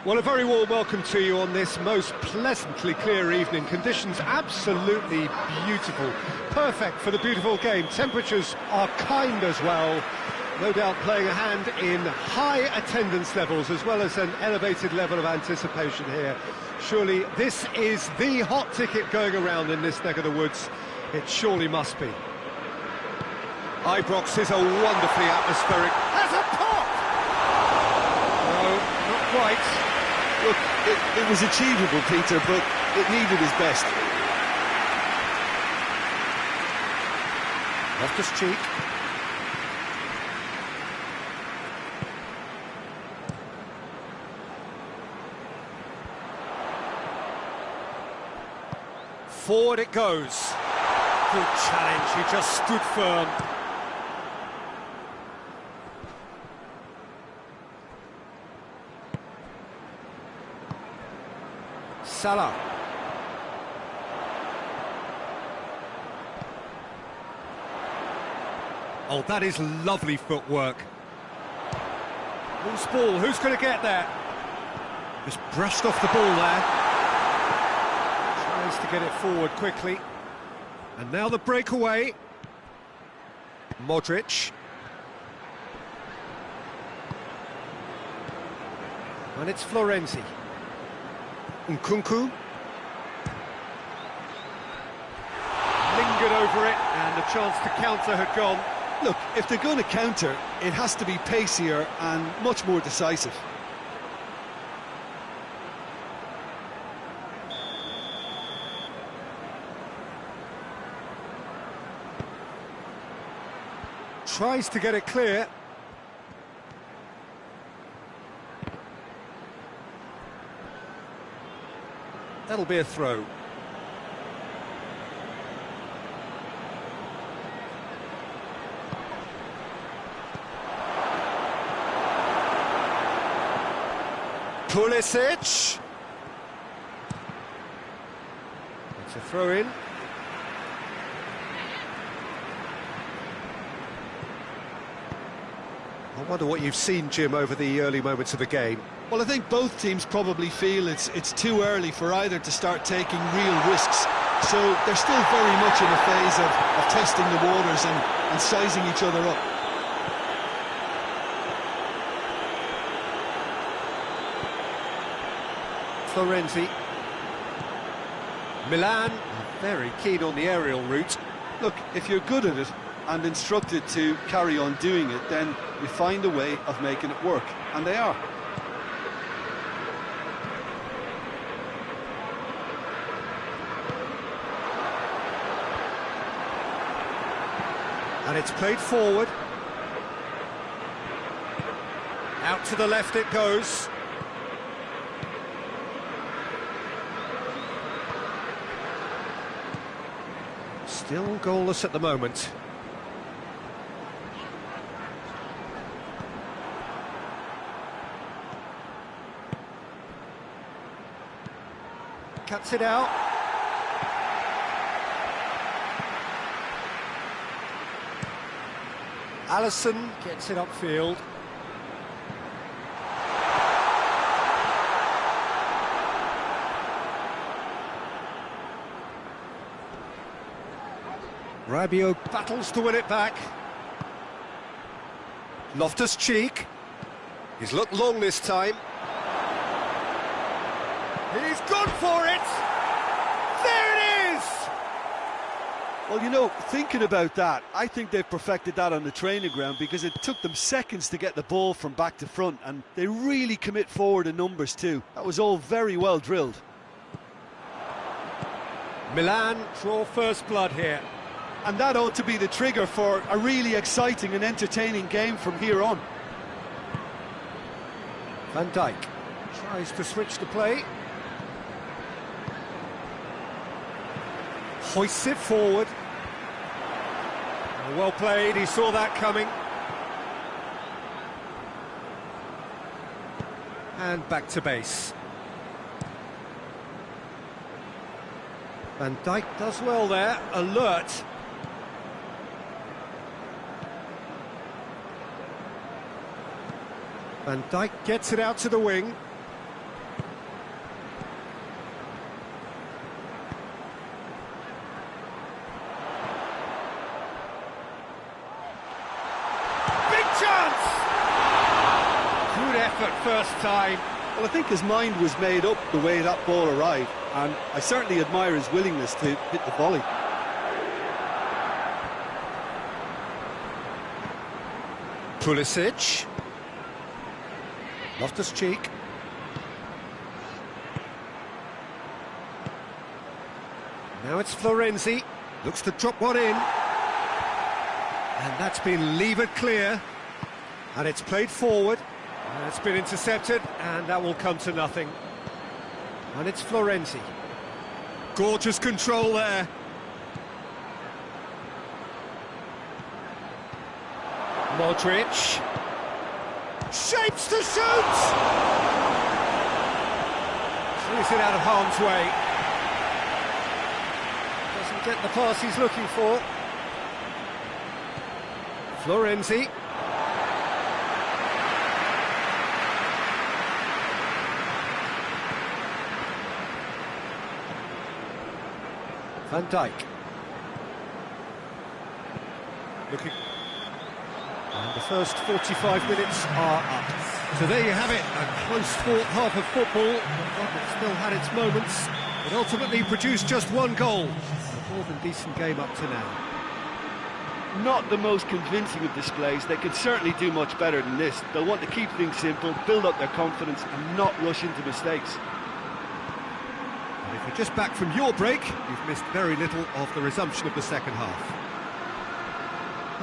Well, a very warm welcome to you on this most pleasantly clear evening. Conditions absolutely beautiful, perfect for the beautiful game. Temperatures are kind as well, no doubt playing a hand in high attendance levels as well as an elevated level of anticipation here. Surely this is the hot ticket going around in this neck of the woods. It surely must be. Ibrox is a wonderfully atmospheric... Has a pop! No, not quite. Look, it was achievable, Peter, but it needed his best. Loftus-Cheek. Forward it goes. Good challenge, he just stood firm. Salah. Oh, that is lovely footwork. Loose ball, who's going to get there? Just brushed off the ball there. Tries to get it forward quickly. And now the breakaway. Modric. And it's Florenzi. Nkunku. Lingered over it, and the chance to counter had gone. Look, if they're going to counter, it has to be pacier and much more decisive. Tries to get it clear. That'll be a throw. Pulisic. It's a throw in. I wonder what you've seen, Jim, over the early moments of the game. Well, I think both teams probably feel it's too early for either to start taking real risks. So they're still very much in a phase of testing the waters and sizing each other up. Florenzi. Milan, very keen on the aerial route. Look, if you're good at it and instructed to carry on doing it, then you find a way of making it work, and they are. And it's played forward. Out to the left it goes. Still goalless at the moment. Cuts it out. Alisson gets it upfield. Rabiot battles to win it back. Loftus-Cheek. He's looked long this time. He's gone for it! There it is! Well, you know, thinking about that, I think they've perfected that on the training ground because it took them seconds to get the ball from back to front, and they really commit forward in numbers too. That was all very well drilled. Milan draw first blood here. And that ought to be the trigger for a really exciting and entertaining game from here on. Van Dijk tries to switch the play. Hoists it forward. Well played, he saw that coming. And back to base. Van Dijk does well there, alert. Van Dijk gets it out to the wing. effort first time. Well, I think his mind was made up the way that ball arrived, and I certainly admire his willingness to hit the volley. Pulisic. Loftus-Cheek. Now it's Florenzi. Looks to drop one in. And that's been levered clear. And it's played forward. And it's been intercepted, and that will come to nothing. And it's Florenzi. Gorgeous control there. Modric. Shapes to shoot! Clears it out of harm's way. Doesn't get the pass he's looking for. Florenzi. Van Dijk. Looking. And the first 45 minutes are up. So there you have it, a close-fought half of football. It still had its moments, but ultimately produced just one goal. A more than decent game up to now. Not the most convincing of displays. They could certainly do much better than this. They'll want to keep things simple, build up their confidence and not rush into mistakes. And if you're just back from your break, you've missed very little of the resumption of the second half.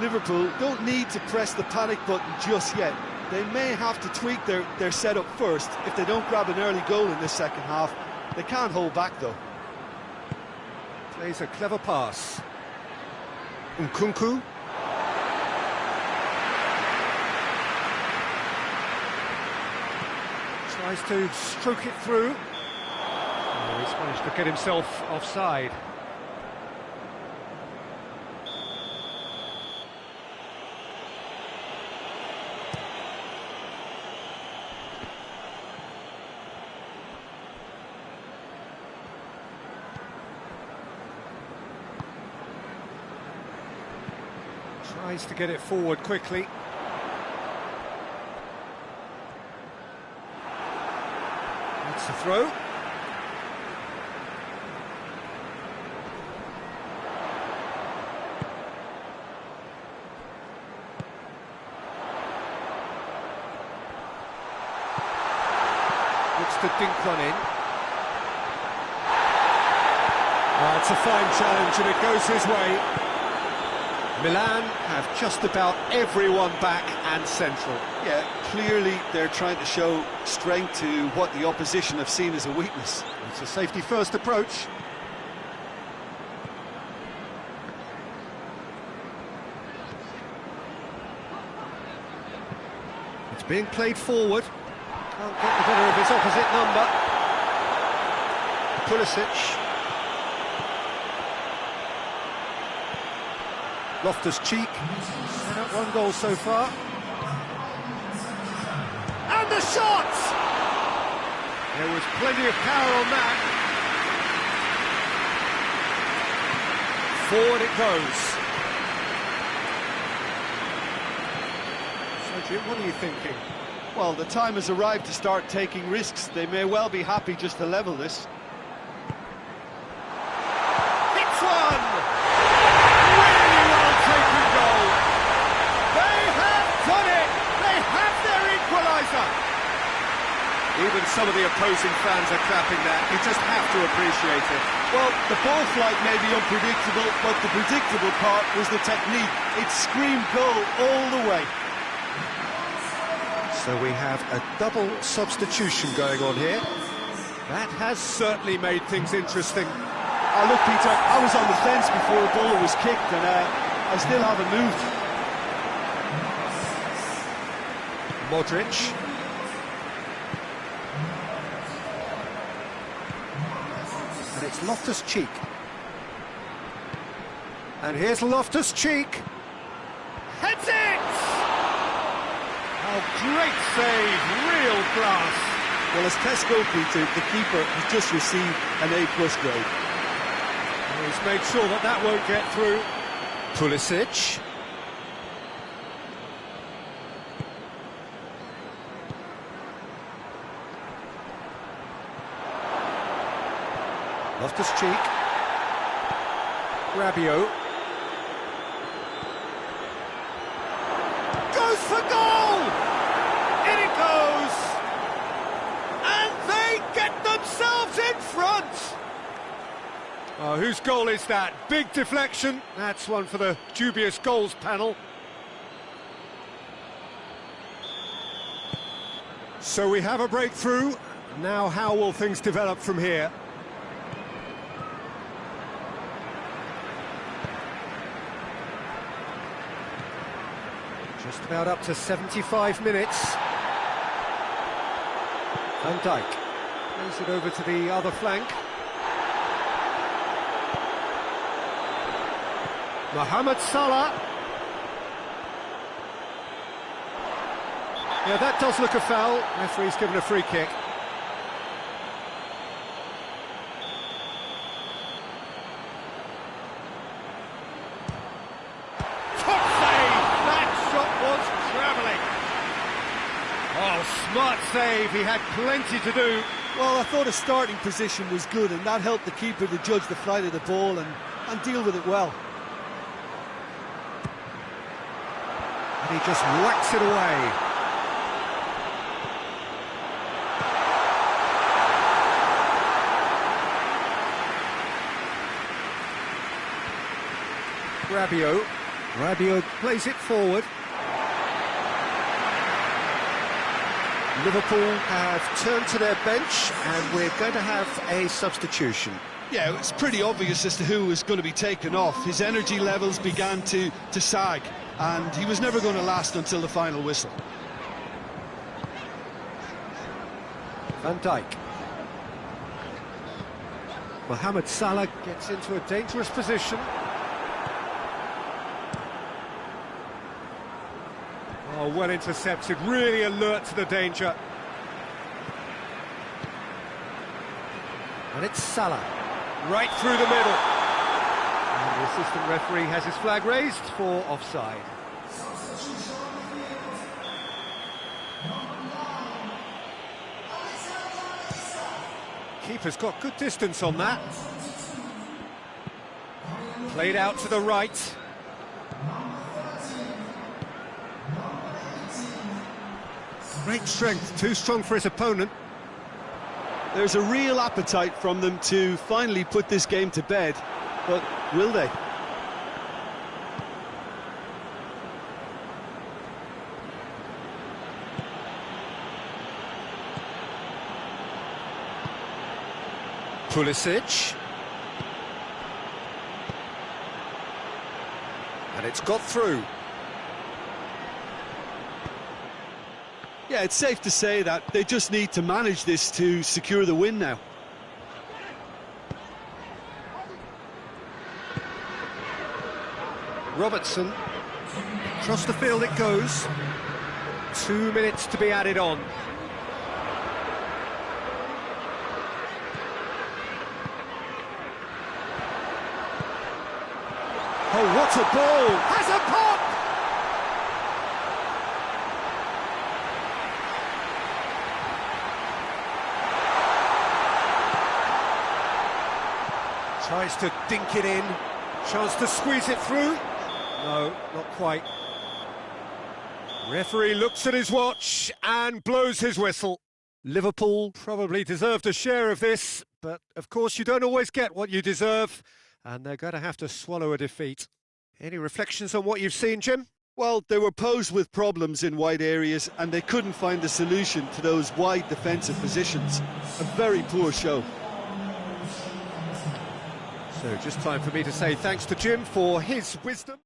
Liverpool don't need to press the panic button just yet. They may have to tweak their setup first. If they don't grab an early goal in this second half, they can't hold back though. Plays a clever pass. Nkunku. Tries to stroke it through. Oh, he's managed to get himself offside. Tries to get it forward quickly. That's a throw. Looks to dink one in. It's a fine challenge and it goes his way. Milan have just about everyone back and central. Yeah, clearly they're trying to show strength to what the opposition have seen as a weakness. It's a safety-first approach. It's being played forward. Can't get the better of his opposite number. Pulisic. Loftus-Cheek, set up one goal so far. And the shot! There was plenty of power on that. Forward it goes. So Jim, what are you thinking? Well, the time has arrived to start taking risks. They may well be happy just to level this. Hits one! Really well taken goal. They have done it! They have their equaliser! Even some of the opposing fans are clapping that. You just have to appreciate it. Well, the ball flight may be unpredictable, but the predictable part was the technique. It screamed goal all the way. So we have a double substitution going on here. That has certainly made things interesting. Oh, look, Peter, I was on the fence before the ball was kicked, and I still haven't moved. Modric. And it's Loftus-Cheek. And here's Loftus-Cheek. Heads it! Oh, great save, real class. Well, as tests go, Peter, the keeper has just received an A+ grade. He's made sure that that won't get through. Pulisic. Loftus-Cheek. Rabiot. Goes for goal! In it goes! And they get themselves in front! Oh, whose goal is that? Big deflection. That's one for the dubious goals panel. So we have a breakthrough. Now how will things develop from here? Just about up to 75 minutes. Van Dijk plays it over to the other flank. Mohamed Salah. Yeah, that does look a foul. Referee's given a free kick. Top save! That shot was travelling. Oh, smart save. He had plenty to do. Well, I thought his starting position was good, and that helped the keeper to judge the flight of the ball and deal with it well. And he just whacks it away. Rabiot plays it forward. Liverpool have turned to their bench and we're going to have a substitution. Yeah, it's pretty obvious as to who was going to be taken off. His energy levels began to sag, and he was never going to last until the final whistle. Van Dijk. Mohamed Salah gets into a dangerous position. Oh, well intercepted, really alert to the danger. And it's Salah, right through the middle. And the assistant referee has his flag raised for offside. Keeper's got good distance on that. Played out to the right. Great strength, too strong for his opponent. There's a real appetite from them to finally put this game to bed, but will they? Pulisic. And it's got through. Yeah, it's safe to say that they just need to manage this to secure the win now. Robertson. Across the field it goes. 2 minutes to be added on. Oh, what a ball! Has a pop! Tries to dink it in. Chance to squeeze it through. No, not quite. Referee looks at his watch and blows his whistle. Liverpool probably deserved a share of this, but of course you don't always get what you deserve, and they're going to have to swallow a defeat. Any reflections on what you've seen, Jim? Well, they were posed with problems in wide areas and they couldn't find the solution to those wide defensive positions. A very poor show. So just time for me to say thanks to Jim for his wisdom.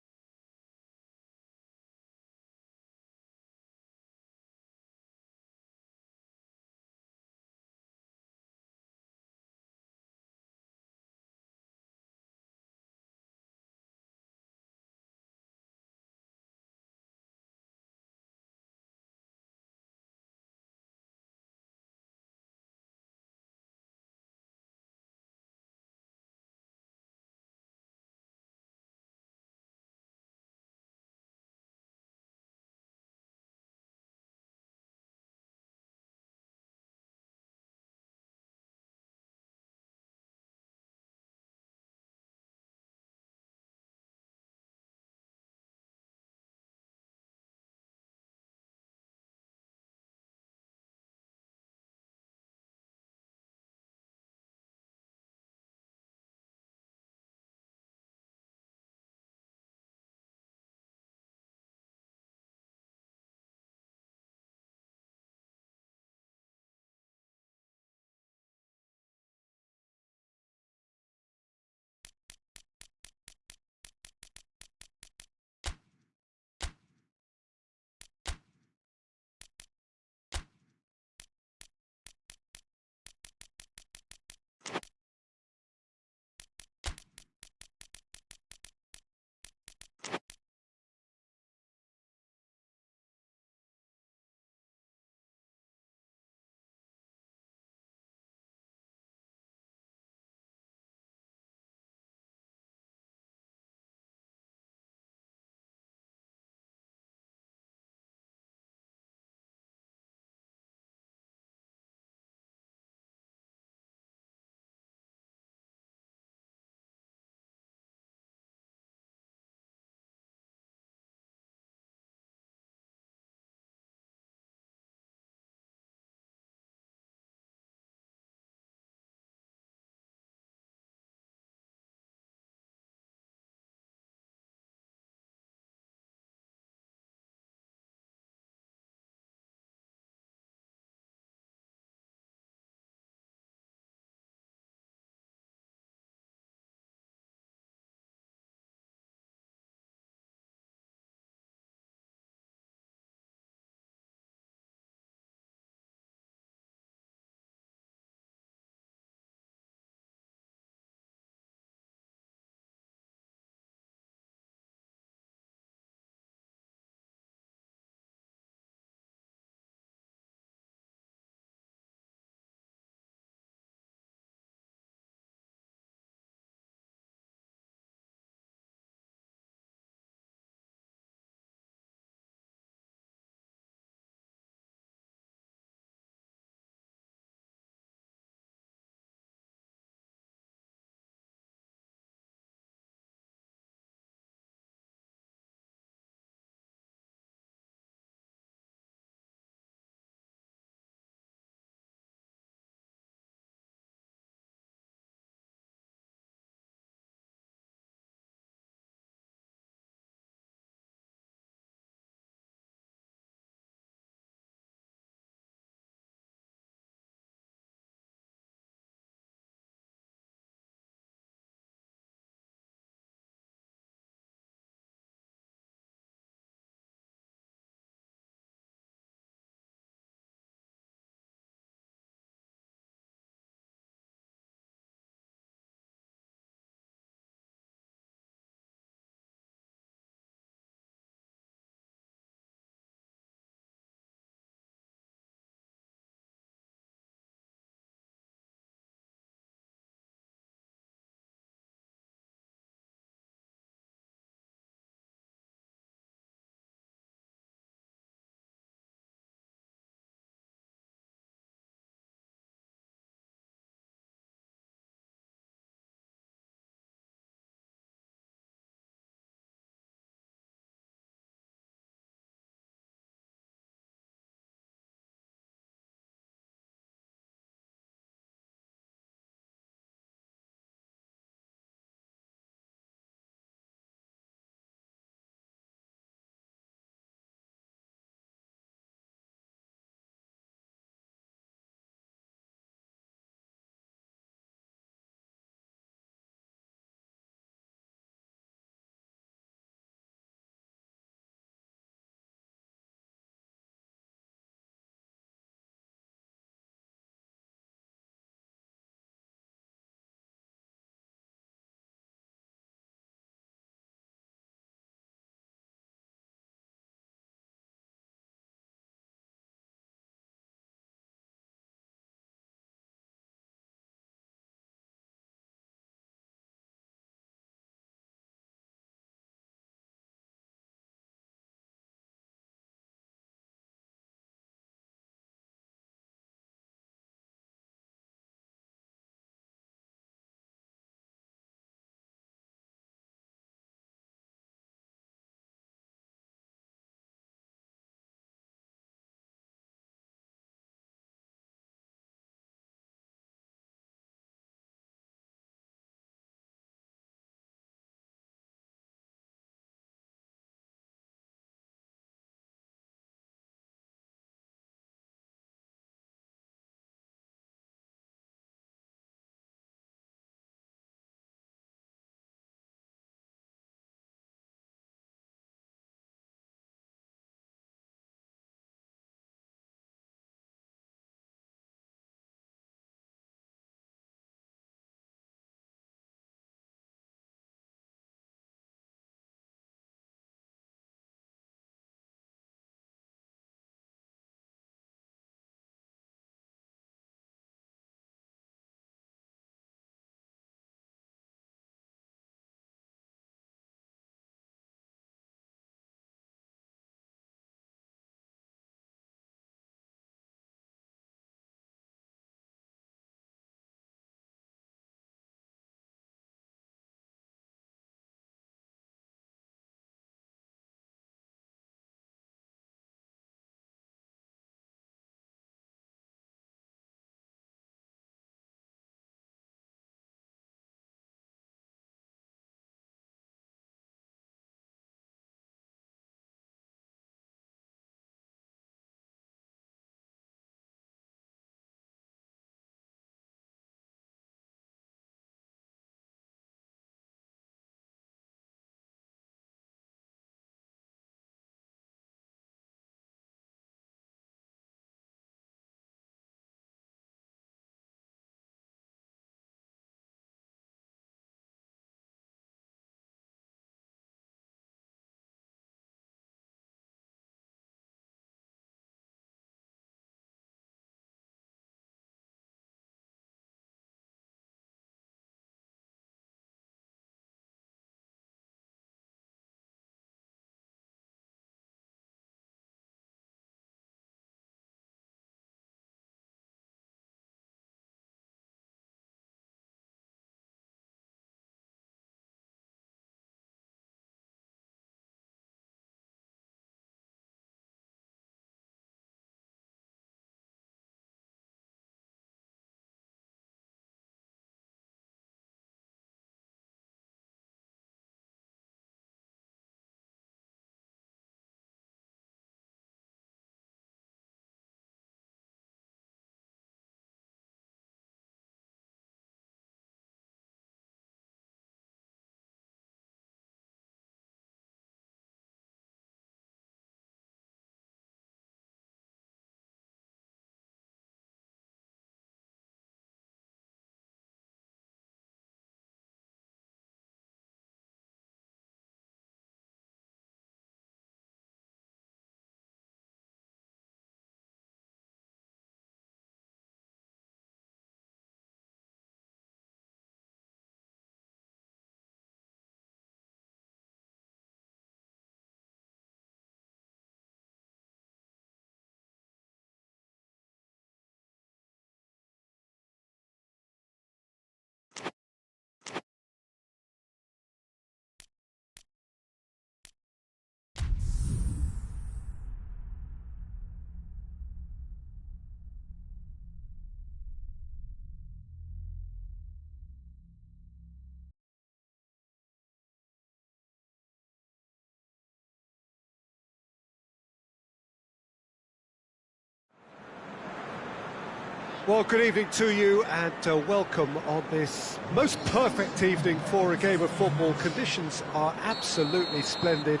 Well, good evening to you and welcome on this most perfect evening for a game of football. Conditions are absolutely splendid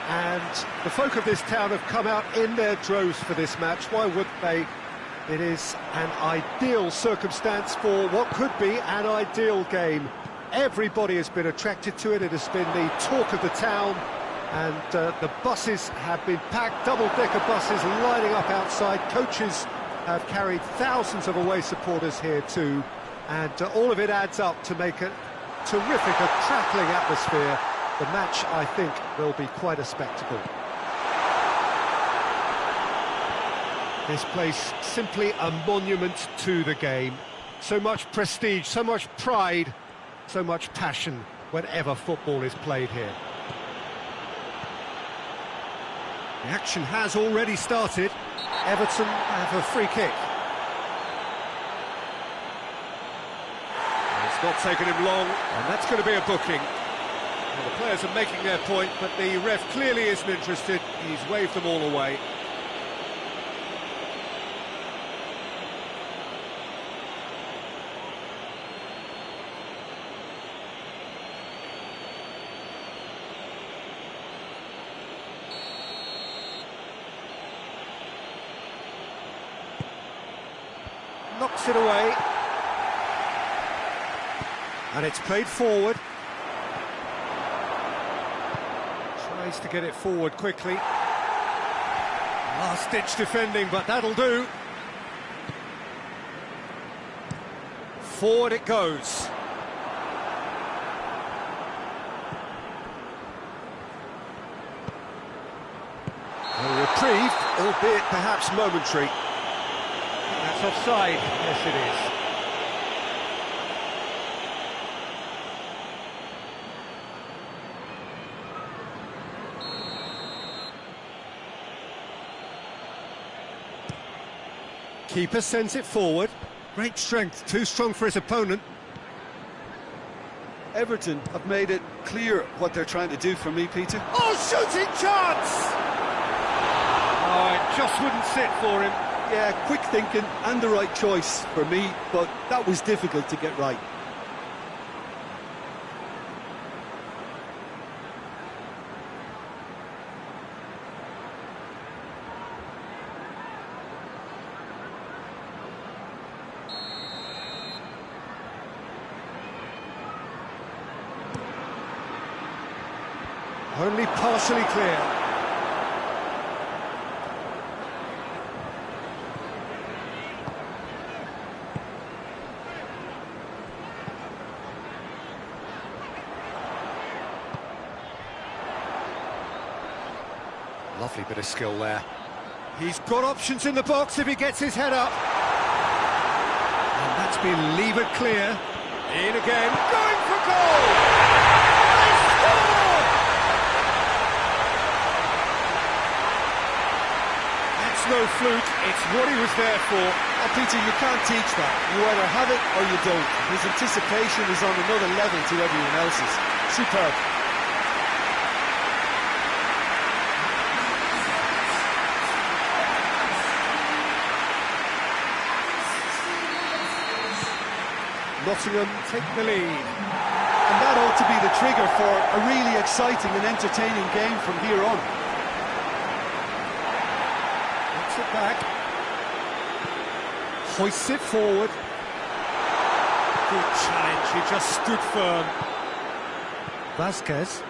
and the folk of this town have come out in their droves for this match. Why wouldn't they? It is an ideal circumstance for what could be an ideal game. Everybody has been attracted to it. It has been the talk of the town, and the buses have been packed, double-decker buses lining up outside. Coaches have carried thousands of away supporters here too, and all of it adds up to make a terrific, a crackling atmosphere. The match, I think, will be quite a spectacle. This place simply a monument to the game. So much prestige, so much pride, so much passion whenever football is played here. The action has already started. Everton have a free kick. It's not taken him long, and that's going to be a booking. Well, the players are making their point, but the ref clearly isn't interested. He's waved them all away. Knocks it away, and it's played forward. Tries to get it forward quickly. Last-ditch defending, but that'll do. Forward it goes. A reprieve, albeit perhaps momentary. That's offside. Yes, it is. Keeper sends it forward. Great strength, too strong for his opponent. Everton have made it clear what they're trying to do for me, Peter. Oh, shooting chance! Oh, it just wouldn't sit for him. Yeah, quick thinking and the right choice for me, but that was difficult to get right. Only partially clear. Lovely bit of skill there. He's got options in the box if he gets his head up. And that's been levered clear. In again, going for goal! They score! That's no fluke, it's what he was there for. Oh, Peter, you can't teach that. You either have it or you don't. His anticipation is on another level to everyone else's. Superb. Nottingham take the lead. And that ought to be the trigger for a really exciting and entertaining game from here on. Puts it back. Hoists it forward. Good challenge, he just stood firm. Vasquez.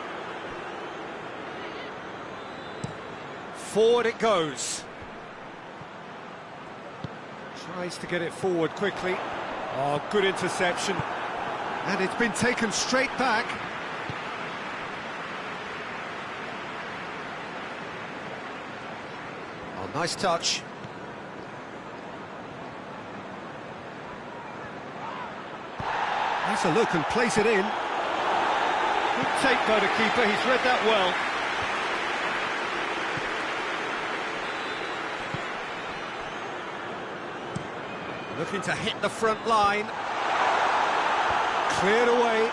Forward it goes. Tries to get it forward quickly. Oh, good interception. And it's been taken straight back. Oh, nice touch. Has a look and plays it in. Good take by the keeper, he's read that well. Looking to hit the front line. Cleared away.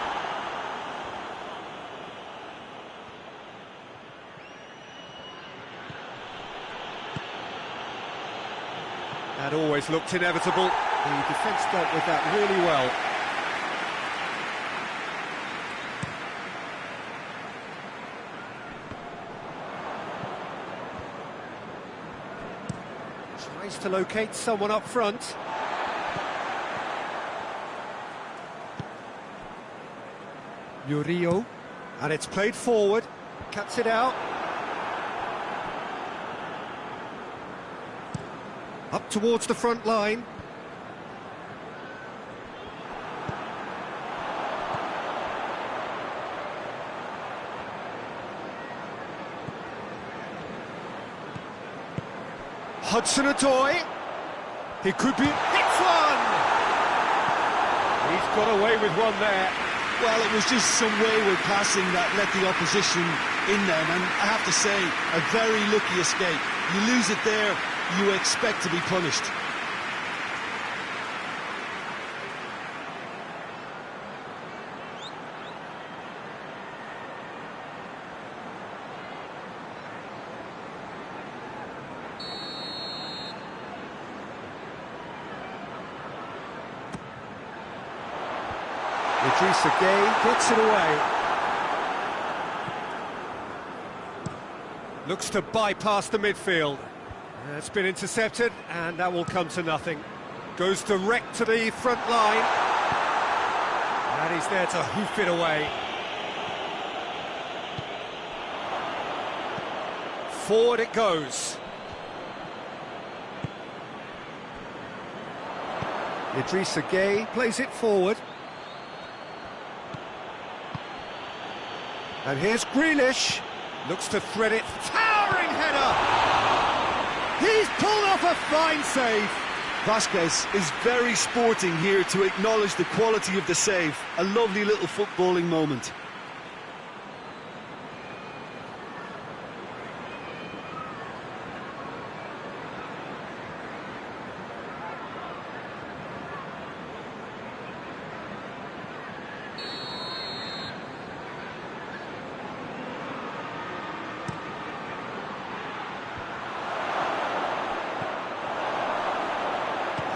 That always looked inevitable. The defence dealt with that really well. Tries to locate someone up front. Murillo, and it's played forward, cuts it out. Up towards the front line. Hudson-Odoi, he could be, hits one! He's got away with one there. Well, it was just some wayward passing that let the opposition in then, and I have to say, a very lucky escape. You lose it there, you expect to be punished. Idrissa Gueye gets it away. Looks to bypass the midfield. It's been intercepted, and that will come to nothing. Goes direct to the front line. And he's there to hoof it away. Forward it goes. Idrissa Gueye plays it forward. And here's Grealish, looks to thread it, towering header! He's pulled off a fine save! Vasquez is very sporting here to acknowledge the quality of the save. A lovely little footballing moment.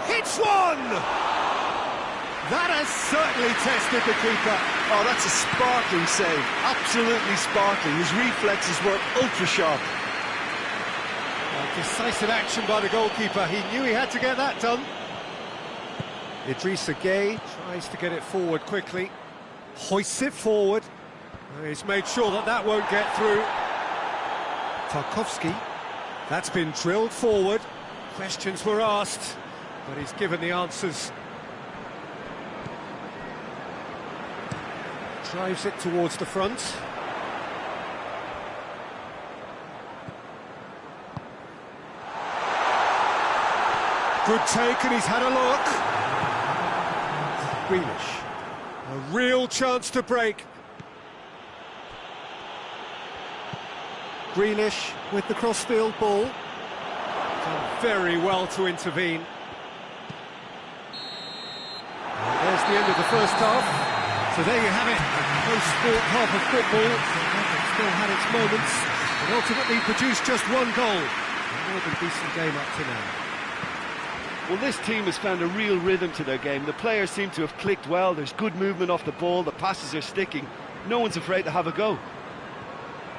Hits one! That has certainly tested the keeper. Oh, that's a sparkling save. Absolutely sparkling. His reflexes were ultra sharp. Decisive action by the goalkeeper. He knew he had to get that done. Idrissa Gueye tries to get it forward quickly. Hoists it forward. He's made sure that that won't get through. Tarkowski. That's been drilled forward. Questions were asked, but he's given the answers. Drives it towards the front. Good take, and he's had a look. Grealish. A real chance to break. Grealish with the crossfield ball. Done very well to intervene. And there's the end of the first half. So there you have it, a post-sport half of football. It still had its moments, but ultimately produced just one goal. A more than decent game up to now. Well, this team has found a real rhythm to their game. The players seem to have clicked well. There's good movement off the ball. The passes are sticking. No one's afraid to have a go.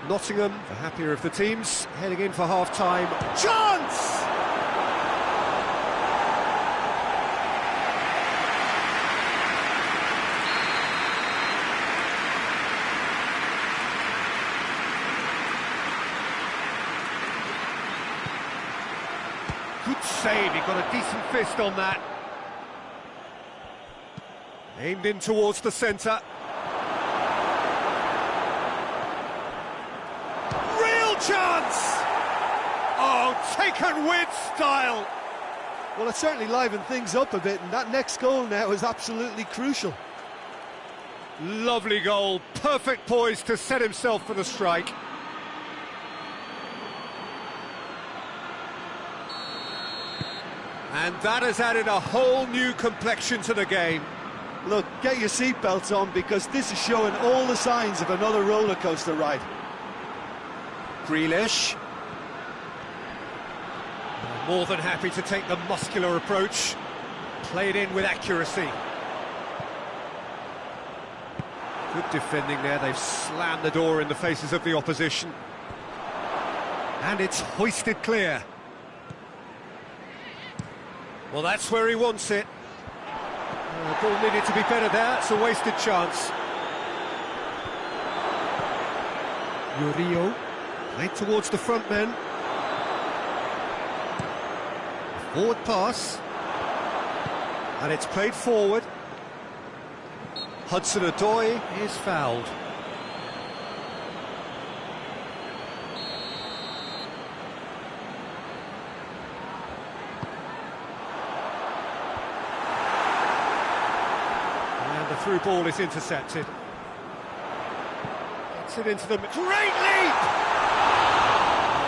Nottingham, the happier of the teams, heading in for half-time. Chance! Good save, he got a decent fist on that. Aimed in towards the centre. Real chance! Oh, taken with style! Well, it certainly livened things up a bit, and that next goal now is absolutely crucial. Lovely goal, perfect poise to set himself for the strike. And that has added a whole new complexion to the game. Look, get your seatbelts on, because this is showing all the signs of another roller coaster ride. Grealish. More than happy to take the muscular approach. Played in with accuracy. Good defending there, they've slammed the door in the faces of the opposition. And it's hoisted clear. Well, that's where he wants it. The ball needed to be better there, it's a wasted chance. Murillo, played towards the front men. Forward pass. And it's played forward. Hudson-Odoi is fouled. And the through ball is intercepted. Gets it into the... Great leap!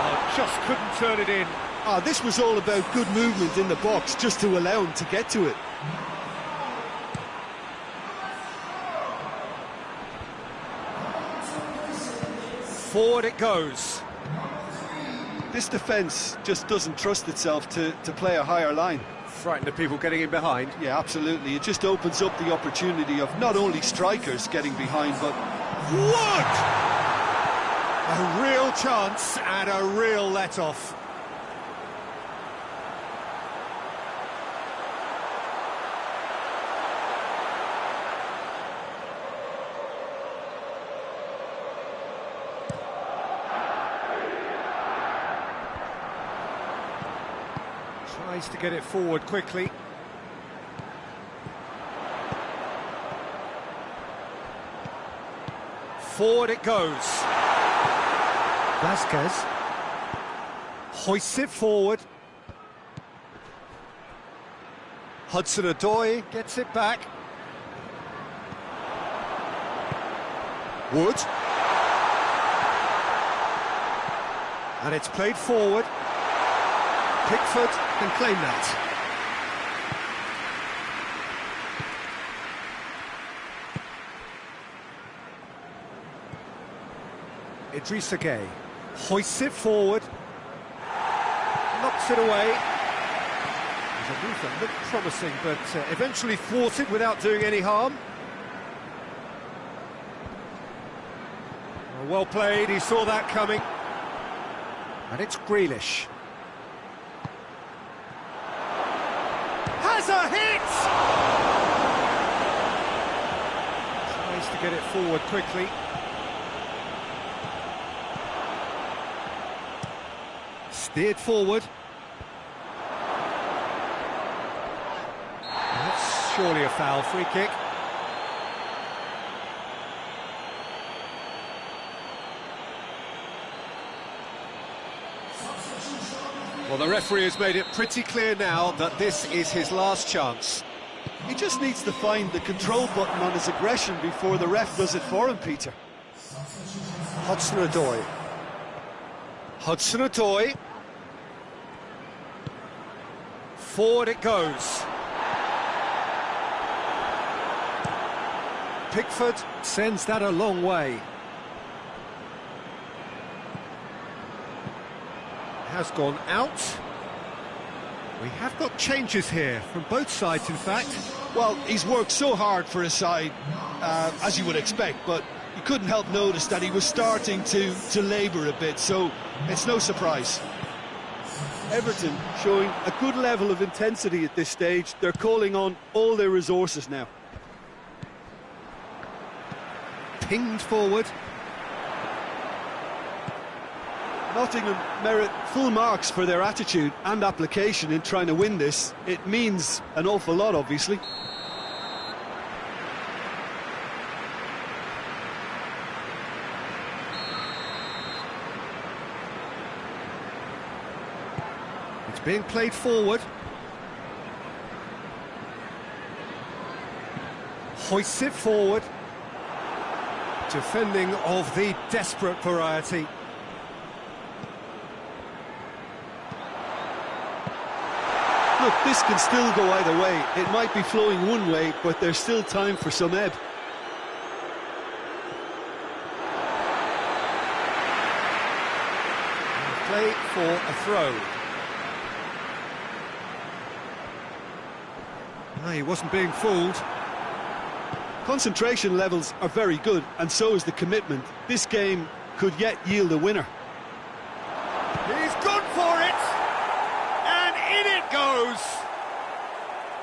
Oh, just couldn't turn it in. Oh, this was all about good movement in the box, just to allow him to get to it. Forward it goes. This defence just doesn't trust itself to play a higher line. Frightened of people getting in behind. Yeah, absolutely. It just opens up the opportunity of not only strikers getting behind, but Wood! A real chance and a real let-off. Tries to get it forward quickly. Forward it goes. Vasquez hoists it forward. Hudson-Odoi gets it back. Wood. And it's played forward. Pickford can claim that. Idrissa Gueye hoists it forward, knocks it away. There's a move that looked promising, but eventually thwarted without doing any harm. Well played, he saw that coming. And it's Grealish. Has a hit! Tries to get it forward quickly. Steered forward. That's surely a foul, free kick. Well, the referee has made it pretty clear now that this is his last chance. he just needs to find the control button on his aggression before the ref does it for him, Peter. Hudson-Odoi. Hudson-Odoi. Forward it goes. Pickford sends that a long way. Has gone out. We have got changes here from both sides, in fact. Well, he's worked so hard for his side, as you would expect, but you couldn't help notice that he was starting to labour a bit, so it's no surprise. Everton showing a good level of intensity at this stage. They're calling on all their resources now. Pinged forward. Nottingham merit full marks for their attitude and application in trying to win this. It means an awful lot, obviously. It's being played forward. Hoists it forward. Defending of the desperate variety. Look, this can still go either way. It might be flowing one way, but there's still time for some ebb. Play for a throw. No, he wasn't being fooled. Concentration levels are very good, and so is the commitment. This game could yet yield a winner. He's gone for it! And in it goes!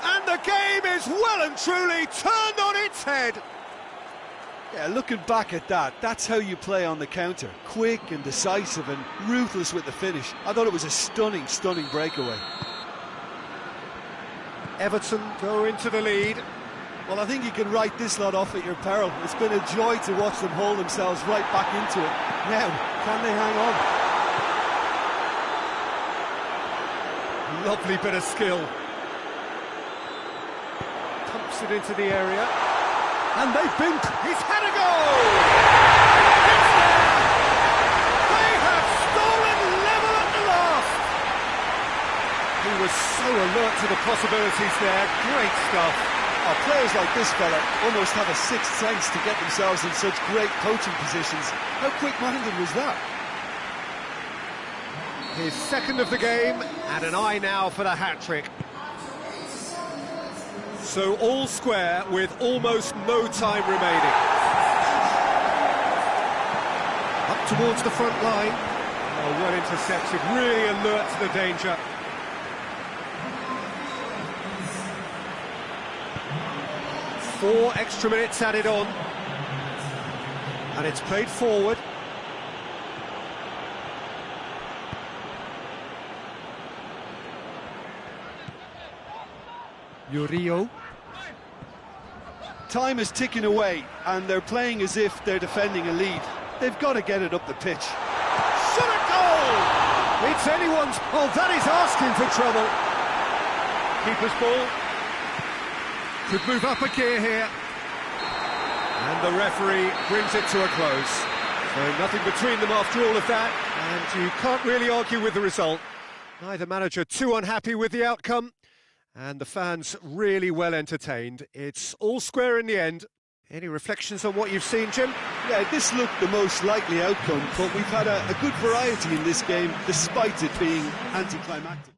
And the game is well and truly turned on its head! Yeah, looking back at that, that's how you play on the counter. Quick and decisive and ruthless with the finish. I thought it was a stunning, stunning breakaway. Everton go into the lead. Well, I think you can write this lot off at your peril. It's been a joy to watch them hold themselves right back into it. Now, can they hang on? Lovely bit of skill. Pumps it into the area. And they've been... He's had a goal! It's there! They have stolen level at the last! He was so alert to the possibilities there. Great stuff. Oh, players like this fella almost have a sixth sense to get themselves in such great coaching positions. How quick-minded was that? His second of the game, and an eye now for the hat-trick. So all square with almost no time remaining. Up towards the front line. Oh, well intercepted, really alert to the danger. Four extra minutes added on. And it's played forward. Murillo. Time is ticking away, and they're playing as if they're defending a lead. They've got to get it up the pitch. Shot a goal! It's anyone's... Oh, that is asking for trouble. Keeper's ball. Could move up a gear here. And the referee brings it to a close. So nothing between them after all of that, and you can't really argue with the result. Neither manager too unhappy with the outcome, and the fans really well entertained. It's all square in the end. Any reflections on what you've seen, Jim? Yeah, this looked the most likely outcome, but we've had a good variety in this game, despite it being anticlimactic.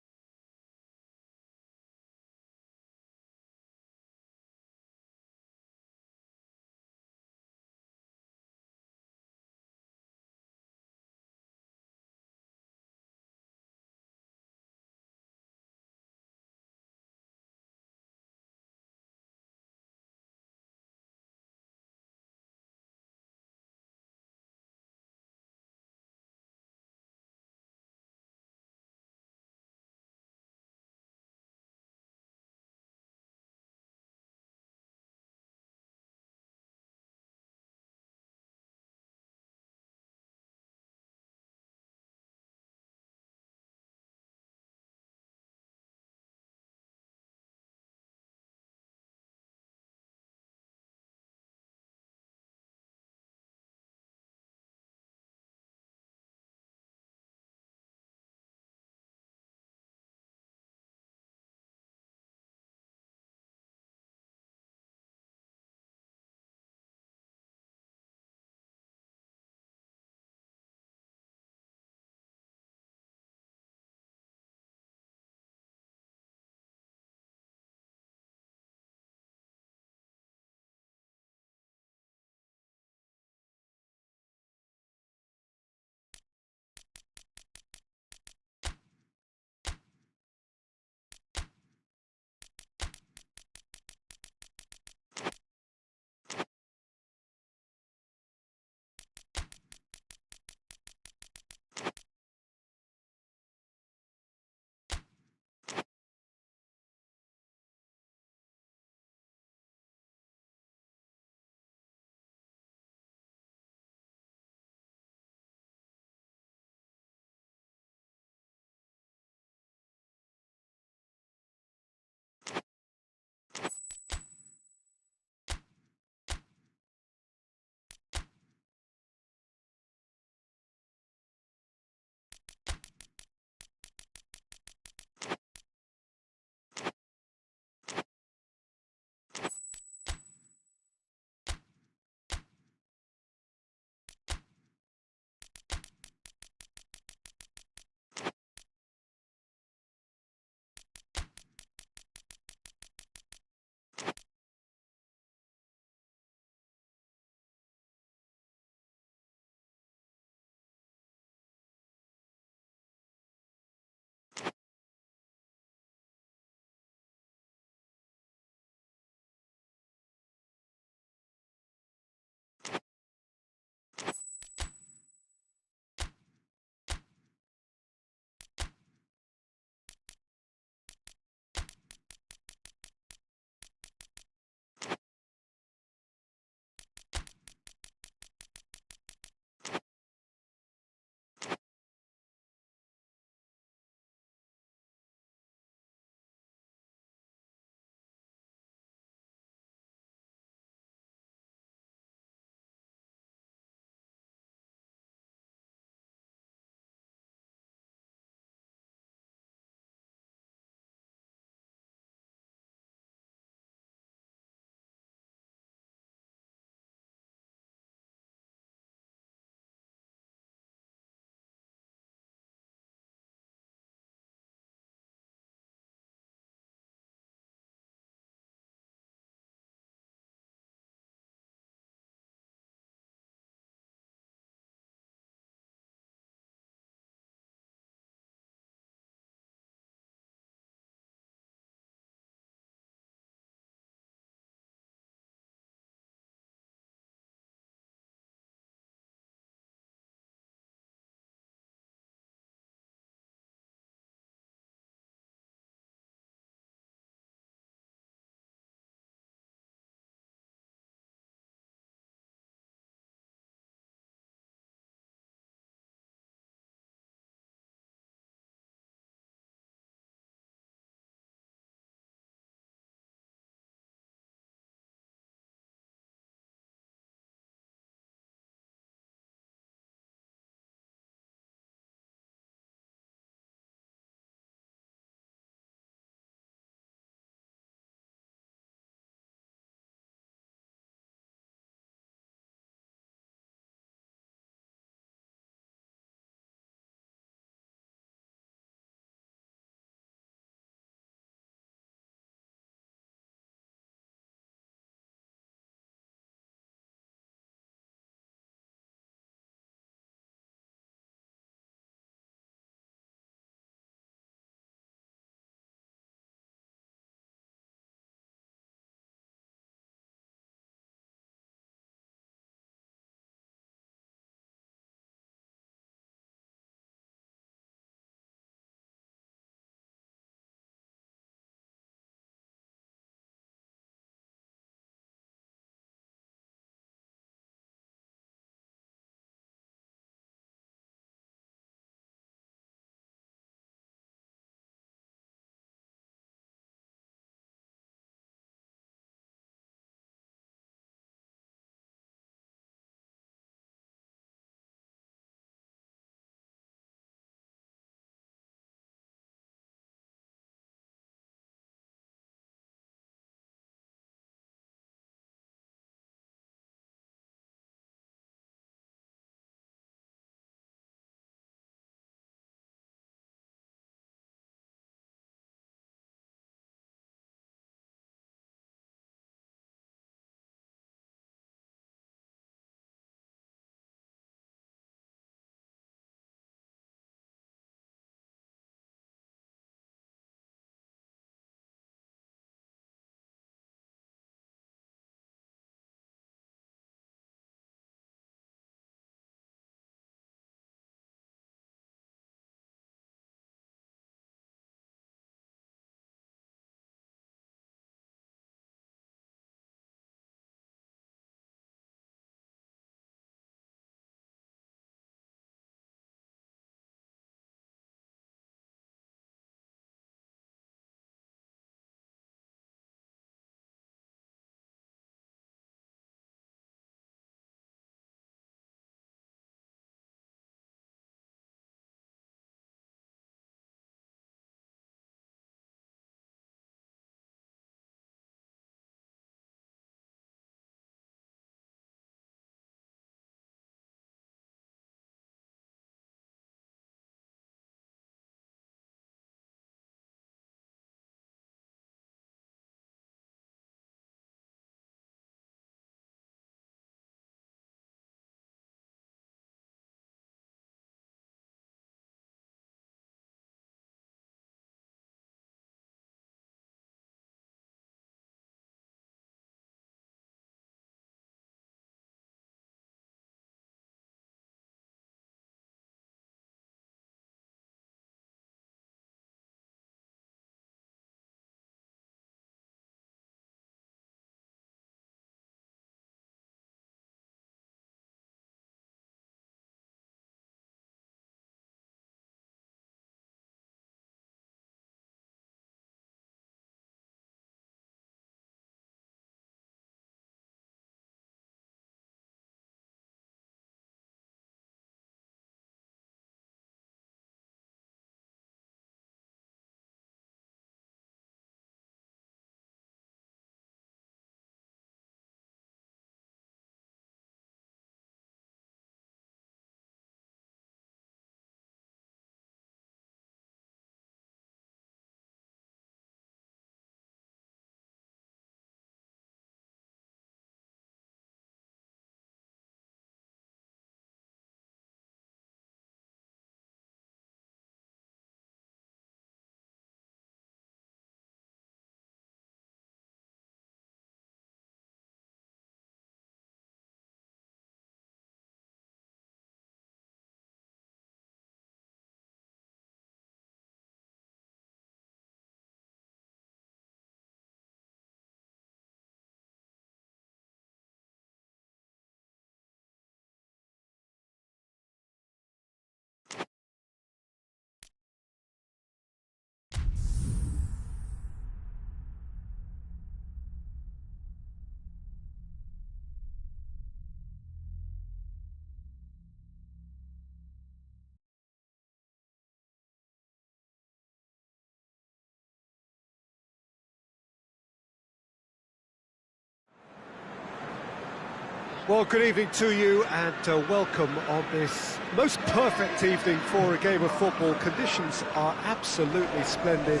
Well, good evening to you and welcome on this most perfect evening for a game of football. Conditions are absolutely splendid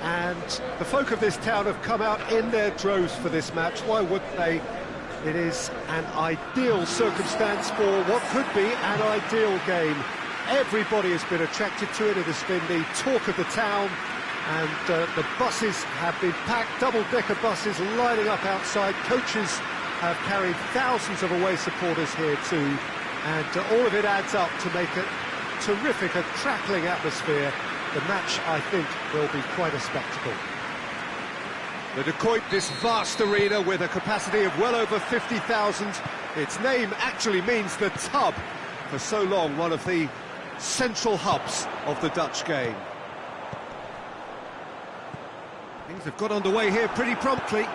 and the folk of this town have come out in their droves for this match. Why wouldn't they? It is an ideal circumstance for what could be an ideal game. Everybody has been attracted to it. It has been the talk of the town, and the buses have been packed, double-decker buses lining up outside. Coaches have carried thousands of away supporters here too, and all of it adds up to make a terrific, a crackling atmosphere. The match, I think, will be quite a spectacle. The Decoit, this vast arena with a capacity of well over 50,000. Its name actually means the tub. For so long, one of the central hubs of the Dutch game. Things have got underway here pretty promptly.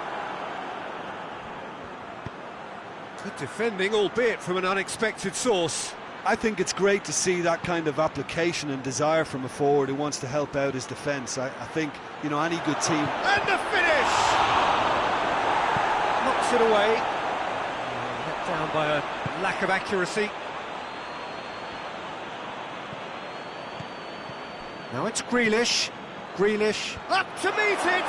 Good defending, albeit from an unexpected source. I think it's great to see that kind of application and desire from a forward who wants to help out his defence. I think, you know, any good team... And the finish! Knocks it away. Let down by a lack of accuracy. Now it's Grealish. Grealish up to meet it!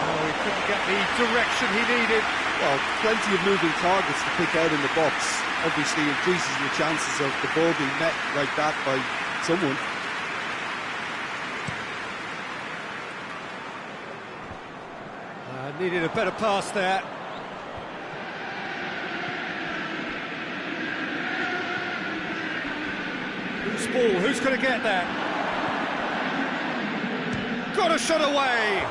Oh, he couldn't get the direction he needed. Well, plenty of moving targets to pick out in the box. Obviously increases your chances of the ball being met like that by someone. Needed a better pass there. Who's ball? Who's going to get there? Got a shot away!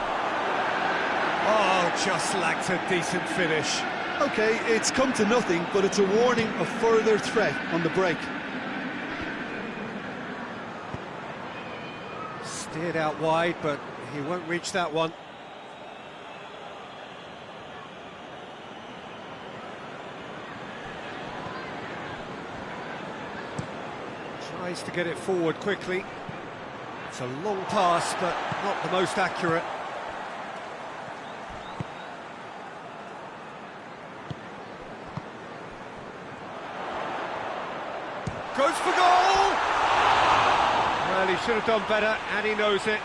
Oh, just lacked a decent finish. OK, it's come to nothing, but it's a warning of further threat on the break. Steered out wide, but he won't reach that one. Tries to get it forward quickly. It's a long pass, but not the most accurate. Goes for goal! Well, he should have done better, and he knows it.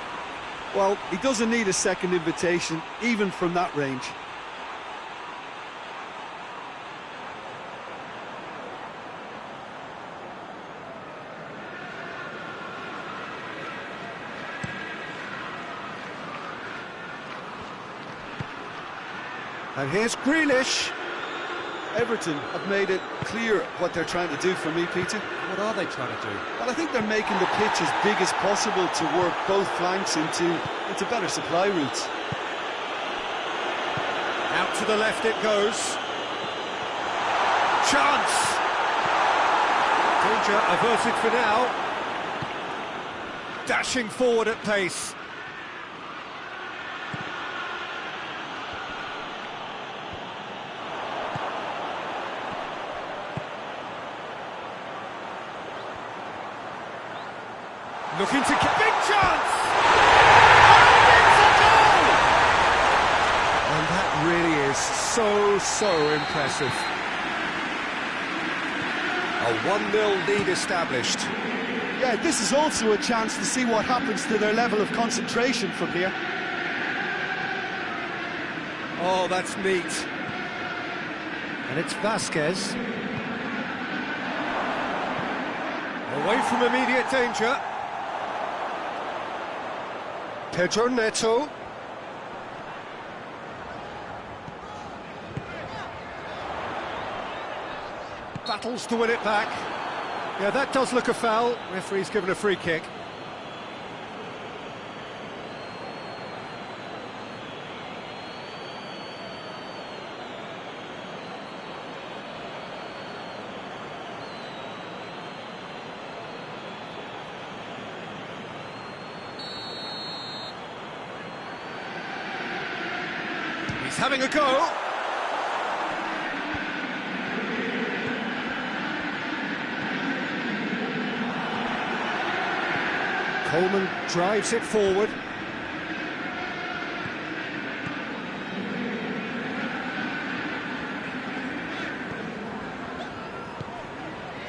Well, he doesn't need a second invitation, even from that range. And here's Grealish. Everton have made it clear what they're trying to do for me, Peter. What are they trying to do? Well, I think they're making the pitch as big as possible to work both flanks into better supply routes. Out to the left it goes. Chance! Danger averted for now. Dashing forward at pace. Looking to get big chance! And it's a goal! And that really is so impressive. A 1-0 lead established. Yeah, this is also a chance to see what happens to their level of concentration from here. Oh, that's neat. And it's Vasquez. Away from immediate danger. Pedro Neto. Battles to win it back. Yeah, that does look a foul. Referee's given a free kick. He's having a go. Coleman drives it forward.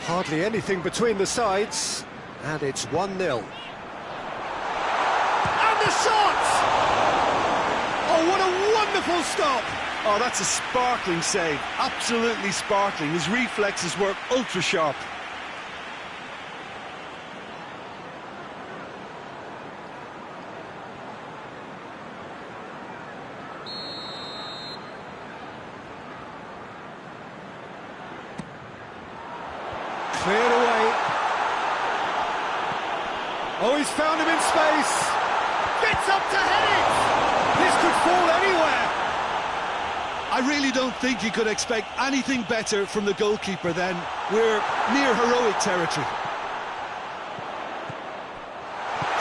Hardly anything between the sides, and it's 1-0. And the shot! Oh, what a wonderful stop! Oh, that's a sparkling save, absolutely sparkling. His reflexes were ultra sharp. Cleared away. Oh, he's found him in space. Gets up to head it. This could fall anywhere. I really don't think you could expect anything better from the goalkeeper then. We're near heroic territory.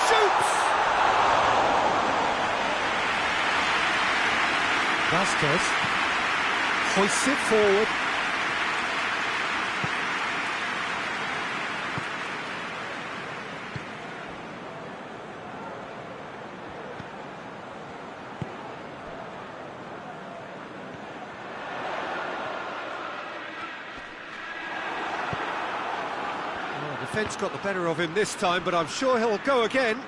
Shoots. Vasquez hoists it forward. Defence got the better of him this time, but I'm sure he'll go again.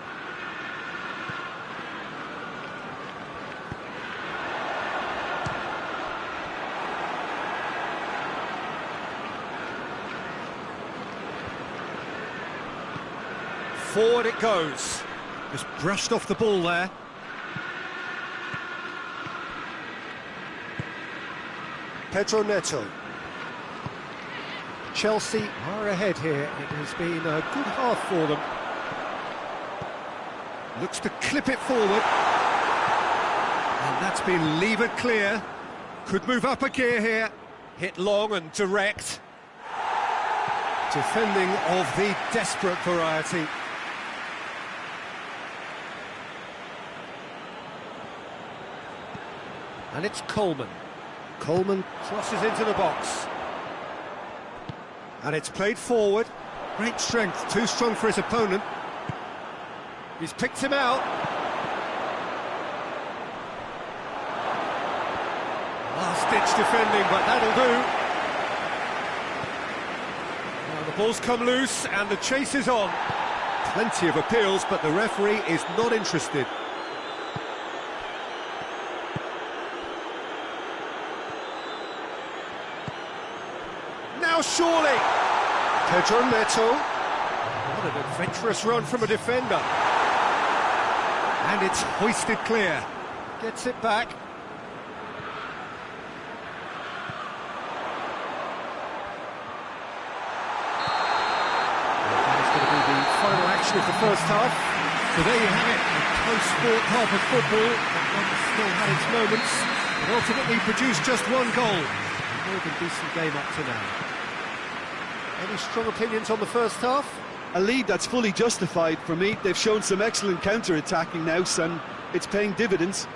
Forward it goes. Just brushed off the ball there. Pedro Neto. Chelsea are ahead here. It has been a good half for them. Looks to clip it forward. And that's been levered clear. Could move up a gear here. Hit long and direct. Defending of the desperate variety. And it's Coleman. Coleman crosses into the box. And it's played forward. Great strength, too strong for his opponent. He's picked him out. Last-ditch defending, but that'll do. Now the ball's come loose and the chase is on. Plenty of appeals, but the referee is not interested. Now surely! Pedro Neto. What an adventurous run from a defender. And it's hoisted clear. Gets it back. That's going to be the final action of the first half. So there you have it, a close-sport half of football. That one still had its moments, but ultimately produced just one goal. A more than decent game up to now. Any strong opinions on the first half? A lead that's fully justified for me. They've shown some excellent counter-attacking now, and it's paying dividends.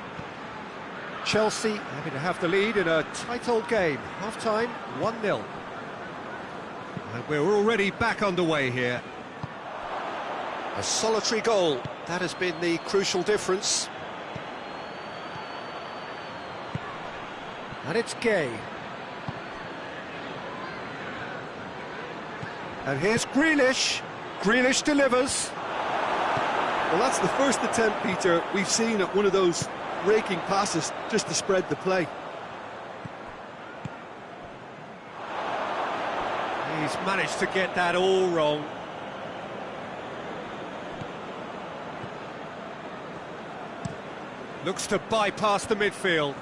Chelsea happy to have the lead in a tight old game. Half-time, 1-0. And we're already back underway here. A solitary goal. That has been the crucial difference. And it's Gay. And here's Grealish. Grealish delivers. Well, that's the first attempt, Peter, we've seen at one of those raking passes just to spread the play. He's managed to get that all wrong. Looks to bypass the midfield.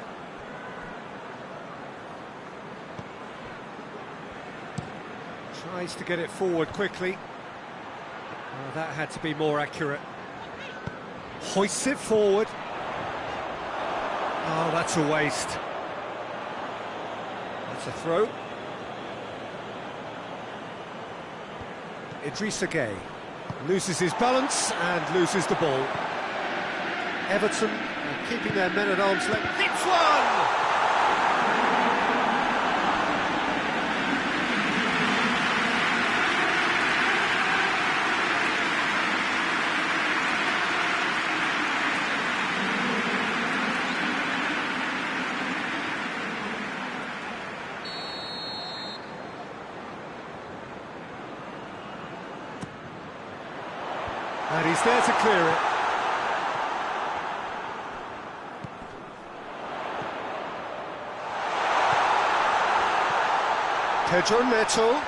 Tries to get it forward quickly. Oh, that had to be more accurate. Hoists it forward. Oh, that's a waste. That's a throw. Idrissa Gueye loses his balance and loses the ball. Everton are keeping their men at arm's length. Hits one! And he's there to clear it. Pedro Neto.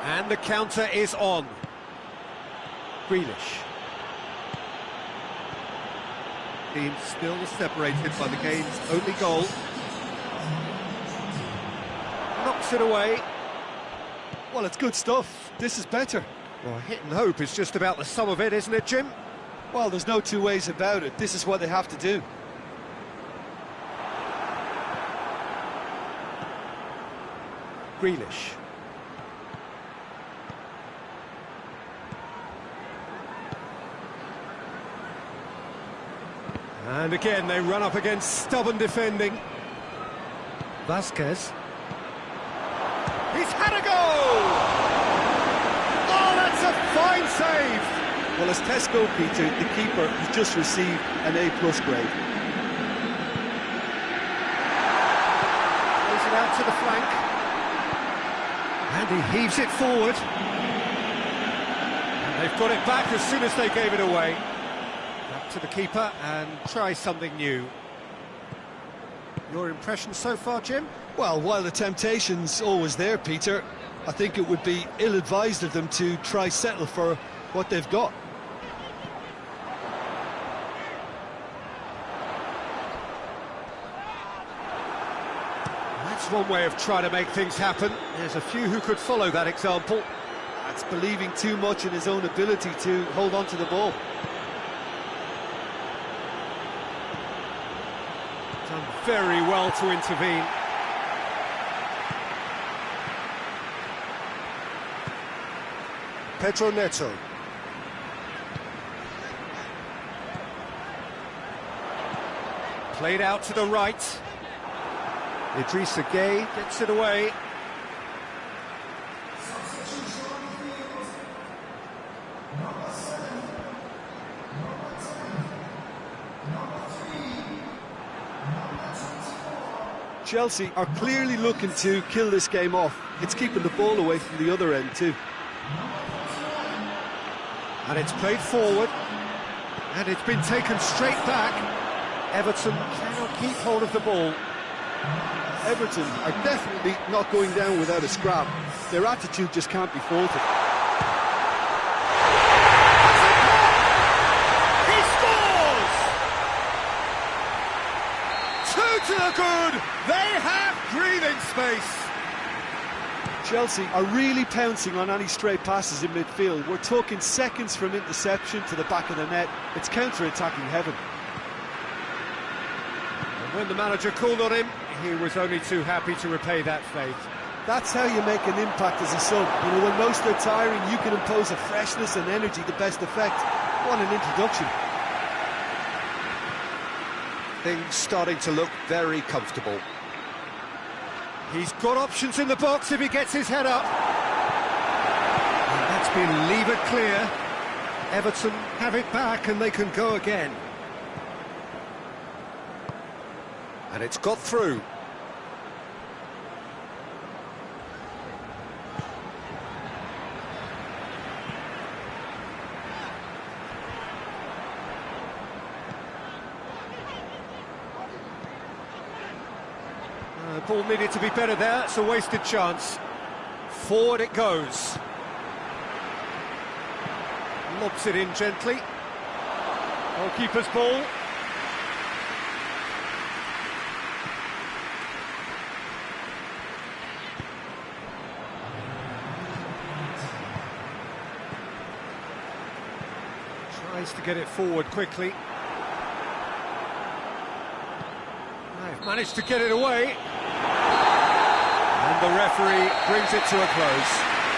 And the counter is on. Grealish. Team still separated by the game's only goal. Knocks it away. Well, it's good stuff. This is better. Well, hit and hope is just about the sum of it, isn't it, Jim? Well, there's no two ways about it. This is what they have to do. Grealish. And again, they run up against stubborn defending. Vasquez. He's had a goal! Oh, that's a fine save! Well, as Tesco, Peter, the keeper has just received an A+ grade. Plays it out to the flank. And he heaves it forward. And they've got it back as soon as they gave it away. Back to the keeper and try something new. Your impression so far, Jim? Well, while the temptation's always there, Peter, I think it would be ill-advised of them to try settle for what they've got. That's one way of trying to make things happen. There's a few who could follow that example. That's believing too much in his own ability to hold on to the ball. Done very well to intervene. Pedro Neto. Played out to the right. Idrissa Gueye gets it away. Chelsea are clearly looking to kill this game off. It's keeping the ball away from the other end too. And it's played forward. And it's been taken straight back. Everton cannot keep hold of the ball. Everton are definitely not going down without a scrap. Their attitude just can't be faulted. He scores! 2 to the good. They have breathing space. Chelsea are really pouncing on any stray passes in midfield. We're talking seconds from interception to the back of the net. It's counter-attacking heaven. And when the manager called on him, he was only too happy to repay that faith. That's how you make an impact as a sub. You know, when most are tiring, you can impose a freshness and energy to best effect. What an introduction. Things starting to look very comfortable. He's got options in the box if he gets his head up. And that's been levered clear. Everton have it back and they can go again. And it's got through. The ball needed to be better there, it's a wasted chance. Forward it goes. Lobs it in gently. Goalkeeper's ball. Tries to get it forward quickly. They've managed to get it away. And the referee brings it to a close.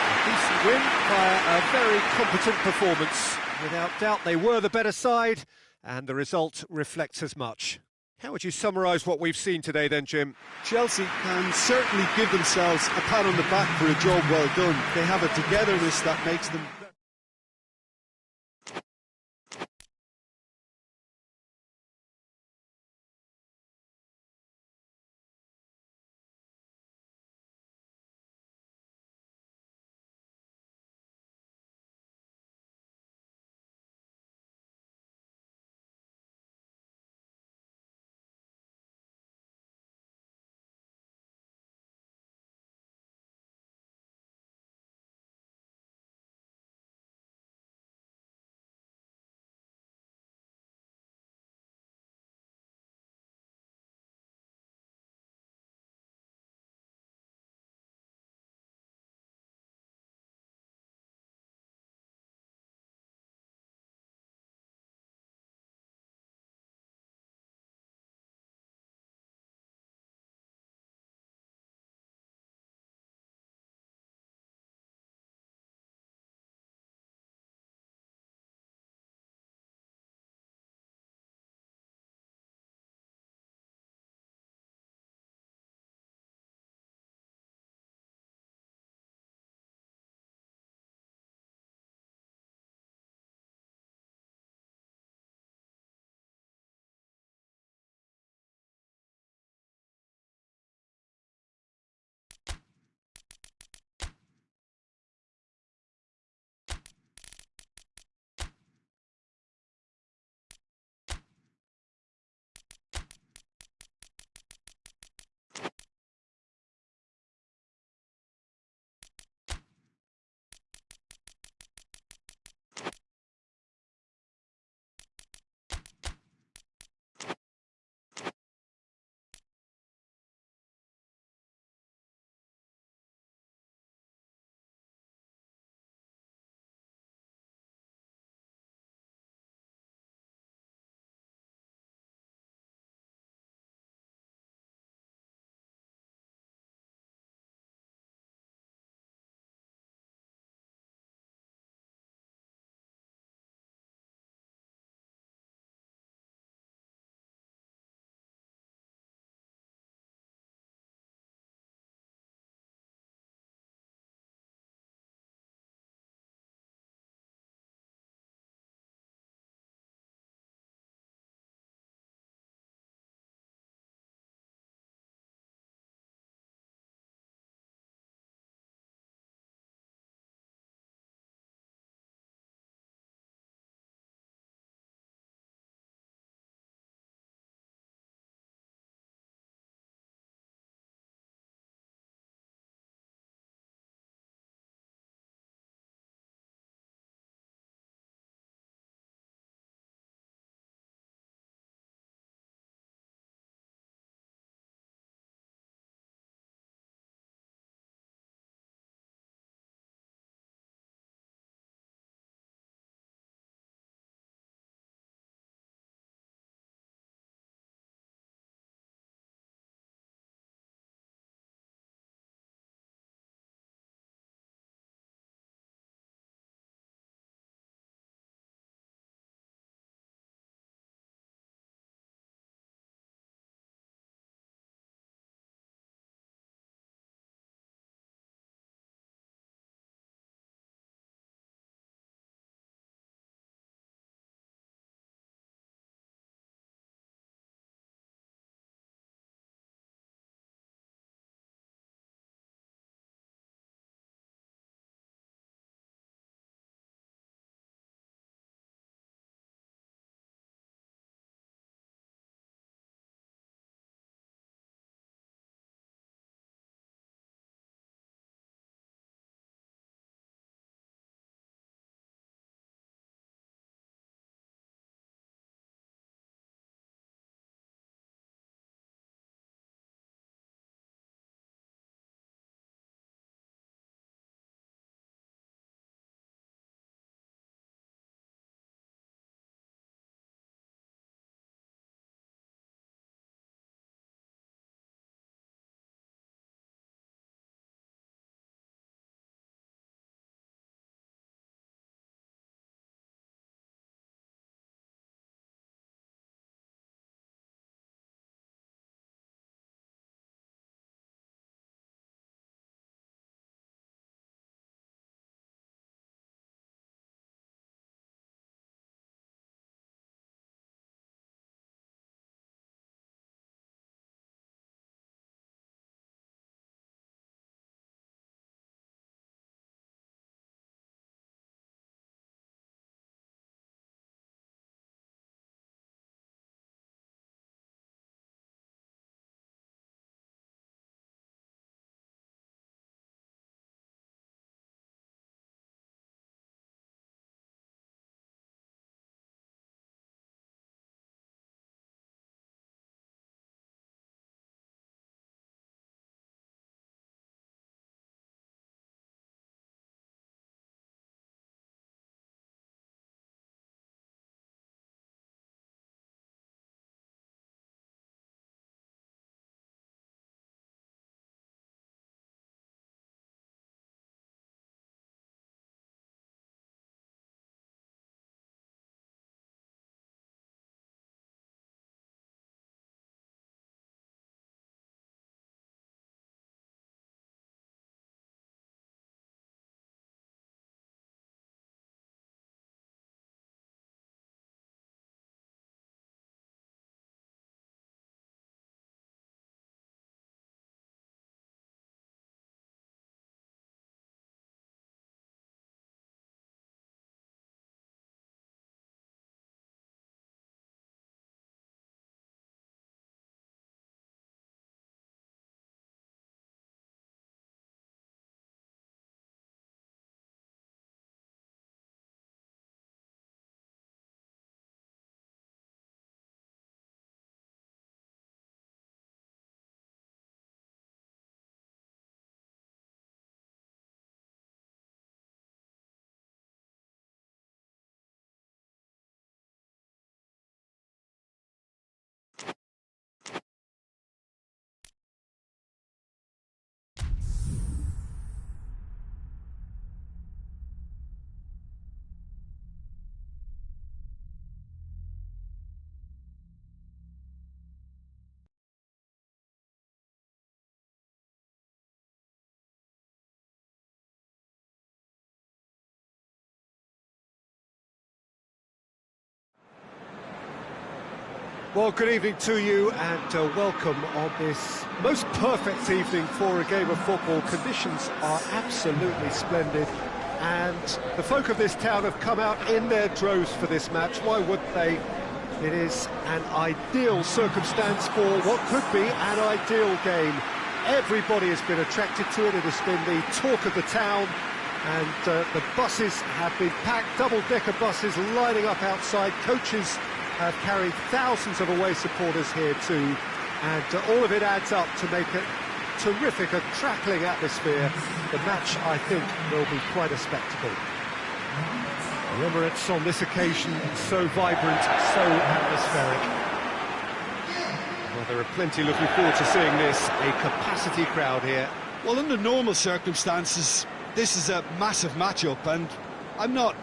A decent win by a very competent performance. Without doubt, they were the better side, and the result reflects as much. How would you summarise what we've seen today then, Jim? Chelsea can certainly give themselves a pat on the back for a job well done. They have a togetherness that makes them Well, good evening to you and welcome on this most perfect evening for a game of football. Conditions are absolutely splendid and the folk of this town have come out in their droves for this match. Why wouldn't they? It is an ideal circumstance for what could be an ideal game. Everybody has been attracted to it. It has been the talk of the town, and the buses have been packed, double-decker buses lining up outside. Coaches have carried thousands of away supporters here too, and all of it adds up to make it terrific, a crackling atmosphere. The match, I think, will be quite a spectacle. The Emirates on this occasion, so vibrant, so atmospheric. Well, there are plenty looking forward to seeing this, a capacity crowd here. Well, under normal circumstances, this is a massive matchup, and I'm not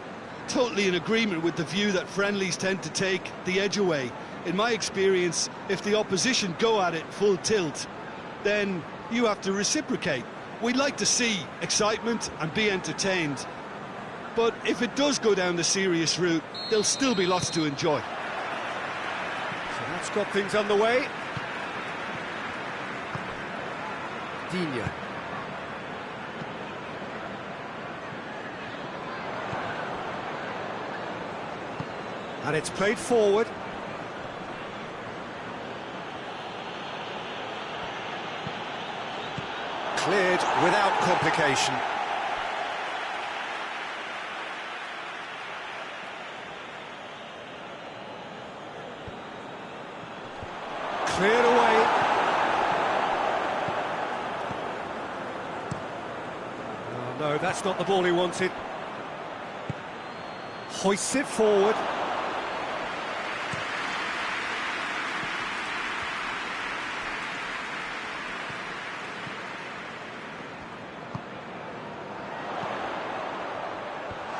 totally in agreement with the view that friendlies tend to take the edge away. In my experience, if the opposition go at it full tilt, then you have to reciprocate. We'd like to see excitement and be entertained, but if it does go down the serious route, there'll still be lots to enjoy. So that's got things underway. Digne. And it's played forward. Cleared without complication. Cleared away. Oh, no, that's not the ball he wanted. Hoists it forward.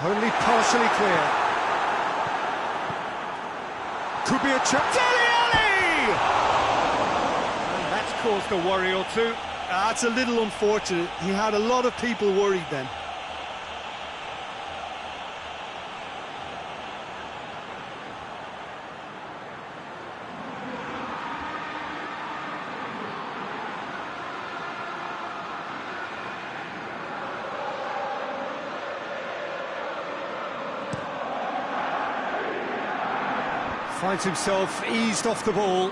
Only partially clear. Could be a chance. Dele Alli! And that's caused a worry or two. That's a little unfortunate. He had a lot of people worried then. Finds himself eased off the ball.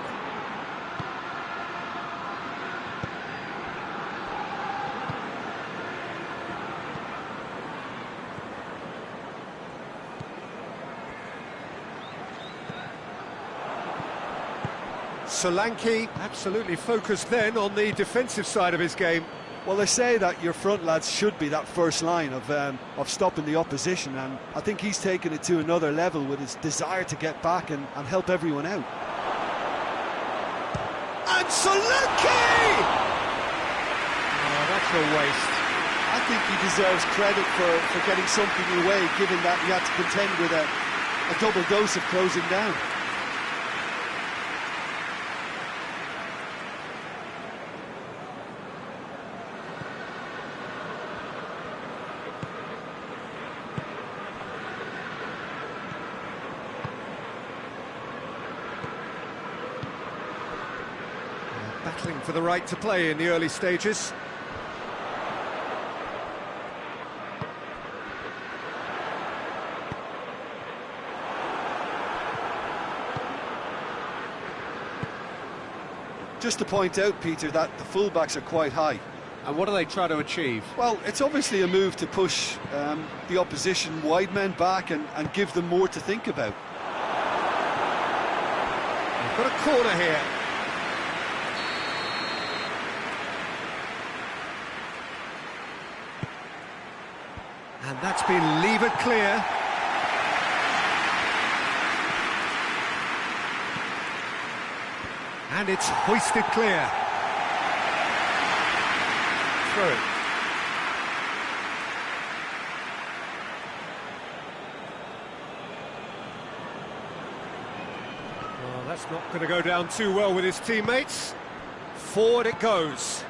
Solanke absolutely focused then on the defensive side of his game. Well, they say that your front lads should be that first line of stopping the opposition, and I think he's taken it to another level with his desire to get back and help everyone out. And Solanke! Oh, that's a waste. I think he deserves credit for getting something away, given that he had to contend with a double dose of closing down. Battling for the right to play in the early stages. Just to point out, Peter, that the fullbacks are quite high. And what do they try to achieve? Well, it's obviously a move to push the opposition wide men back and give them more to think about. We've got a corner here. And that's been levered clear. And it's hoisted clear. Through. Well, that's not going to go down too well with his teammates. Forward it goes.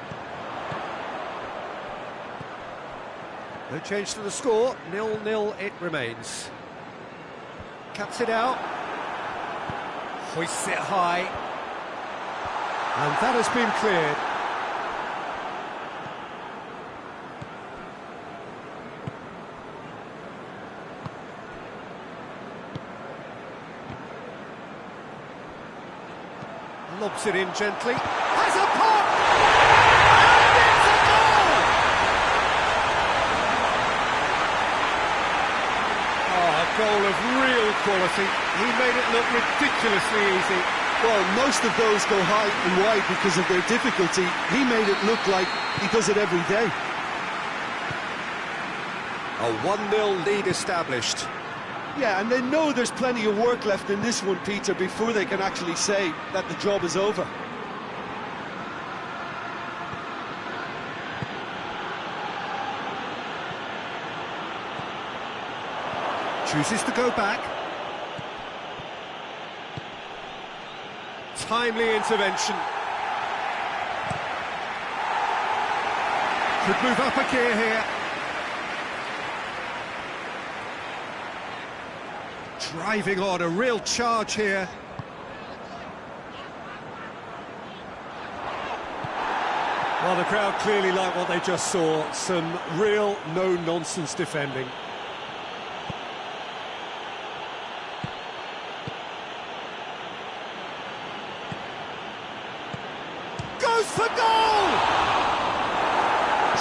No change to the score, 0-0 it remains. Cuts it out. Hoists it high. And that has been cleared. Lobs it in gently. Has a pop! And it's a goal! Oh, a goal of real quality. He made it look ridiculously easy. Well, most of those go high and wide because of their difficulty. He made it look like he does it every day. A 1-0 lead established. Yeah, and they know there's plenty of work left in this one, Peter, before they can actually say that the job is over. Chooses to go back. Timely intervention. Could move up a gear here. Driving on, a real charge here. Well, the crowd clearly like what they just saw. Some real no-nonsense defending. Goes for goal!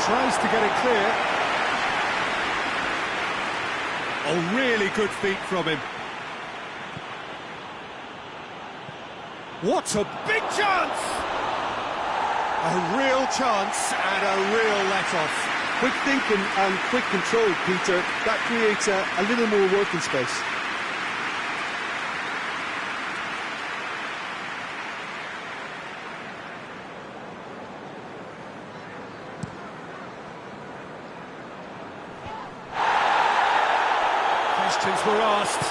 Tries to get it clear. Oh, really good feet from him. What a big chance! A real chance and a real let-off. Quick thinking and quick control, Peter. That creates a little more working space. Questions were asked,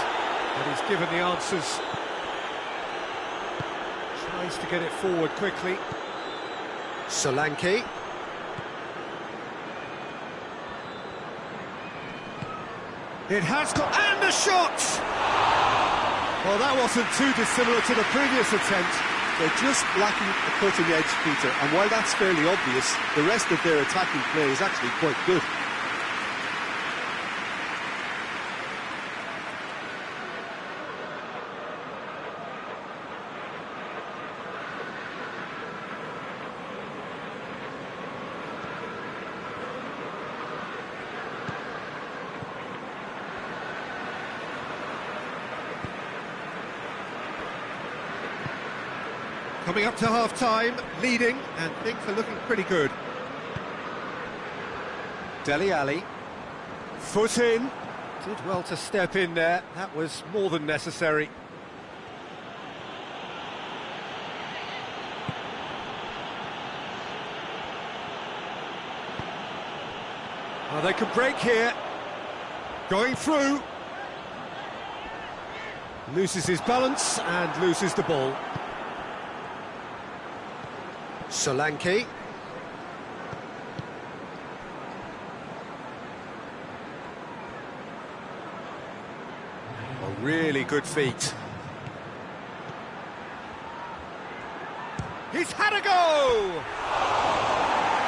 but he's given the answers. Tries to get it forward quickly. Solanke. It has got... and a shot! Well, that wasn't too dissimilar to the previous attempt. They're just lacking a cutting edge, Peter, and while that's fairly obvious, the rest of their attacking play is actually quite good. Coming up to half-time, leading, and things are looking pretty good. Dele Alli, foot in, did well to step in there, that was more than necessary. Oh, they can break here, going through, loses his balance and loses the ball. Solanke. Oh, really good feet. He's had a go!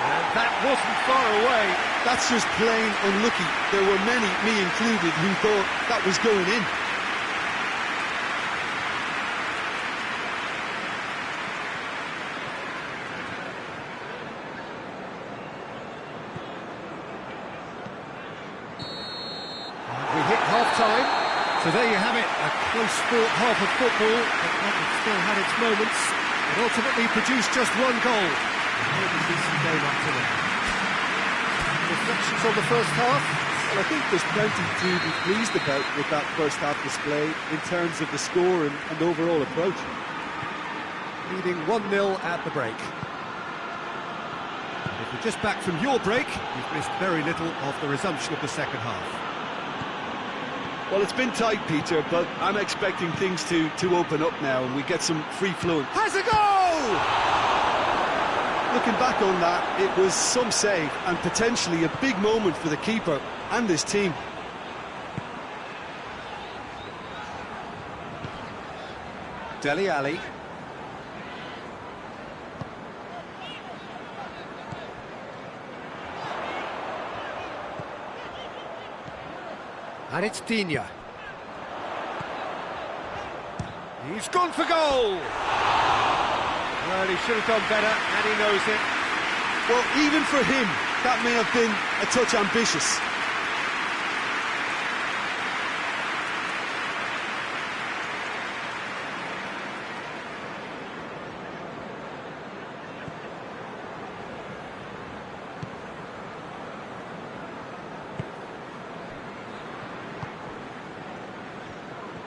And that wasn't far away. That's just plain unlucky. There were many, me included, who thought that was going in. Half-time, so there you have it, a close-fought half of football, but that one still had its moments, and ultimately produced just one goal. A decent game up to them. Reflections on the first half? Well, I think there's plenty to be pleased about with that first half display in terms of the score and overall approach. Leading 1-0 at the break. If you're just back from your break, you've missed very little of the resumption of the second half. Well, it's been tight, Peter, but I'm expecting things to open up now and we get some free flowing. Has a goal! Looking back on that, it was some save and potentially a big moment for the keeper and his team. Dele Alli. And it's Digne. He's gone for goal! Well, he should have done better, and he knows it. Well, even for him, that may have been a touch ambitious.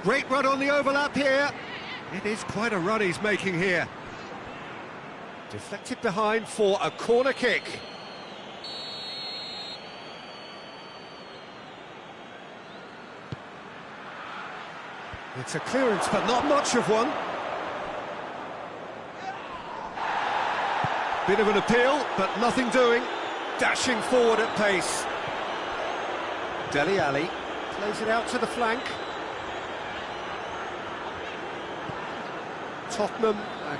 Great run on the overlap here. It is quite a run he's making here. Deflected behind for a corner kick. It's a clearance, but not much of one. Bit of an appeal, but nothing doing. Dashing forward at pace. Dele Alli plays it out to the flank. Tottenham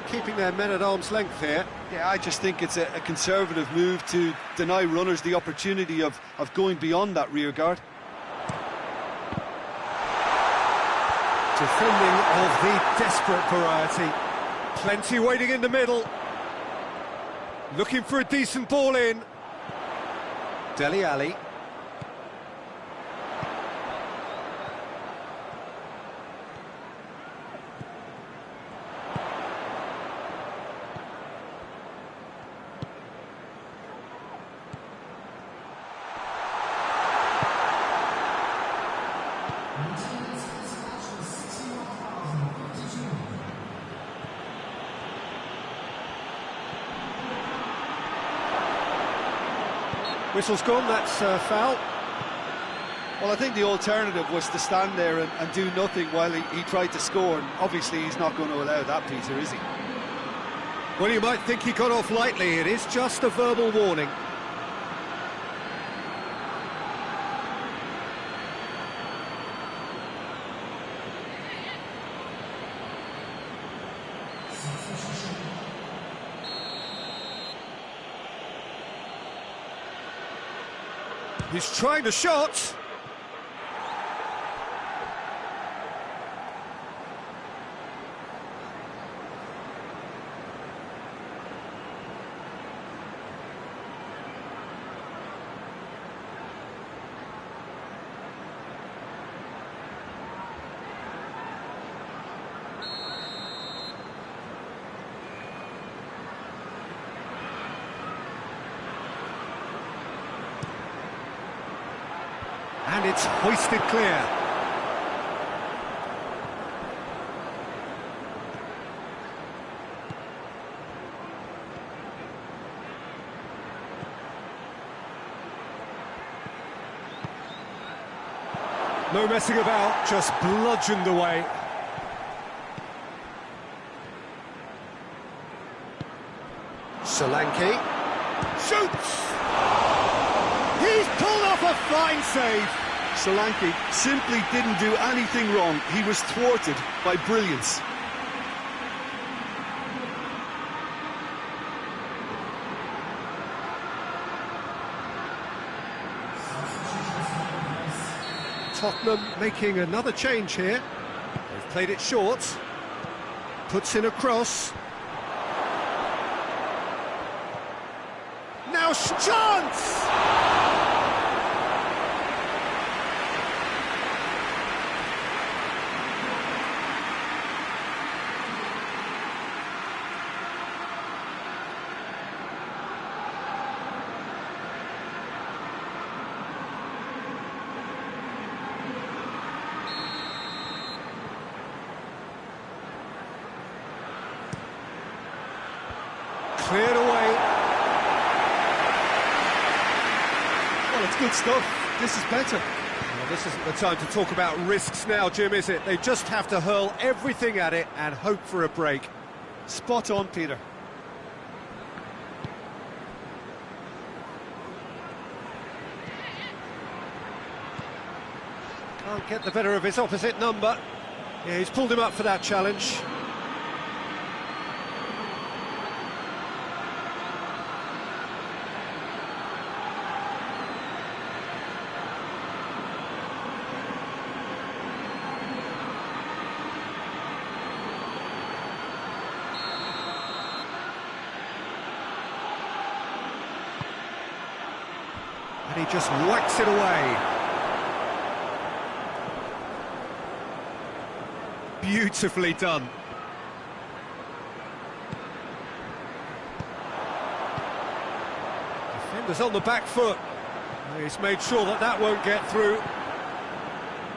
keeping their men at arm's length here. Yeah, I just think it's a conservative move to deny runners the opportunity of going beyond that rear guard. Defending of the desperate variety. Plenty waiting in the middle. Looking for a decent ball in. Dele Alli. Whistle's gone, that's foul. Well, I think the alternative was to stand there and do nothing while he tried to score, and obviously he's not going to allow that, Peter, is he? Well, you might think he got off lightly. It is just a verbal warning. He's trying the shot. And it's hoisted clear. No messing about, just bludgeoned away. Solanke shoots! He's pulled off a fine save. Solanke simply didn't do anything wrong. He was thwarted by brilliance. Tottenham making another change here. They've played it short. Puts in a cross. Now chance! Cleared away. Well, it's good stuff. This is better. Well, this isn't the time to talk about risks now, Jim, is it? They just have to hurl everything at it and hope for a break. Spot on, Peter. Can't get the better of his opposite number. Yeah, he's pulled him up for that challenge. And he just whacks it away. Beautifully done. Defender's on the back foot. He's made sure that that won't get through.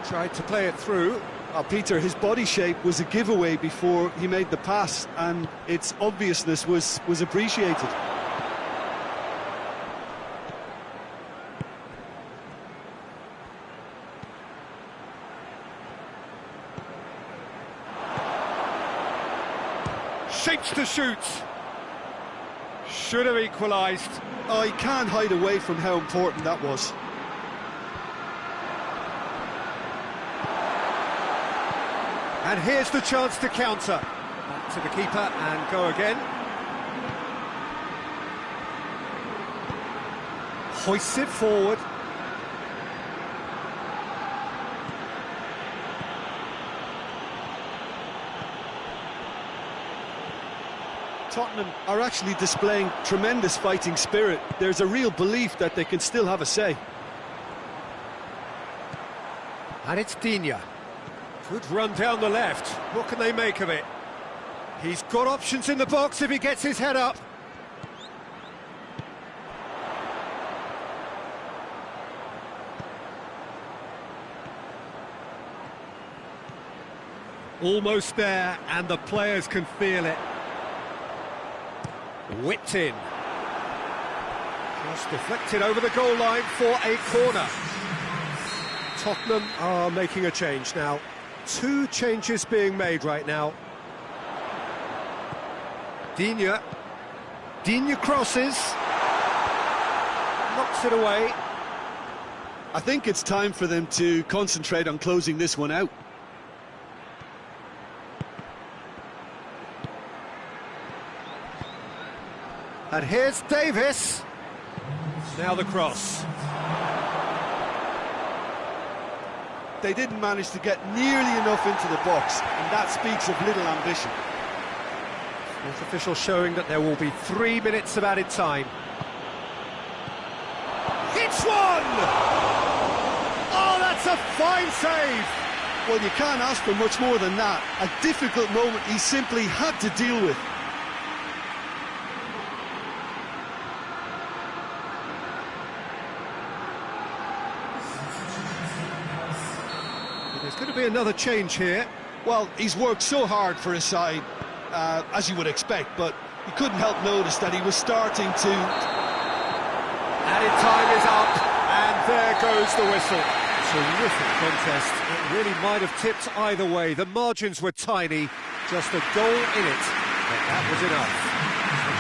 Tried to play it through. Peter, his body shape was a giveaway before he made the pass, and its obviousness was appreciated. Shapes to shoot. Should have equalised. Oh, he can't hide away from how important that was. And here's the chance to counter. Back to the keeper and go again. Hoists it forward. Tottenham are actually displaying tremendous fighting spirit. There's a real belief that they can still have a say. And it's Digne. Good run down the left. What can they make of it? He's got options in the box if he gets his head up. Almost there, and the players can feel it. Whipped in. Just deflected over the goal line for a corner. Tottenham are making a change now. 2 changes being made right now. Digne crosses. Knocks it away. I think it's time for them to concentrate on closing this one out. And here's Davis. Now the cross. They didn't manage to get nearly enough into the box, and that speaks of little ambition. Fourth official showing that there will be 3 minutes of added time. It's one! Oh, that's a fine save! Well, you can't ask for much more than that. A difficult moment he simply had to deal with. There's going to be another change here. Well, he's worked so hard for his side, as you would expect, but you couldn't help notice that he was starting to... Added time is up, and there goes the whistle. Terrific contest. It really might have tipped either way. The margins were tiny, just a goal in it, but that was enough.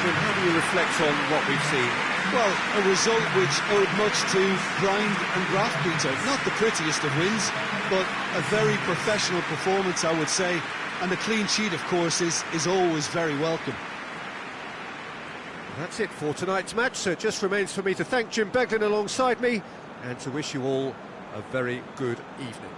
Jim, how do you reflect on what we've seen? Well, a result which owed much to grind and graft, Peter. Not the prettiest of wins, but a very professional performance, I would say. And a clean sheet, of course, is always very welcome. That's it for tonight's match, so it just remains for me to thank Jim Beglin alongside me and to wish you all a very good evening.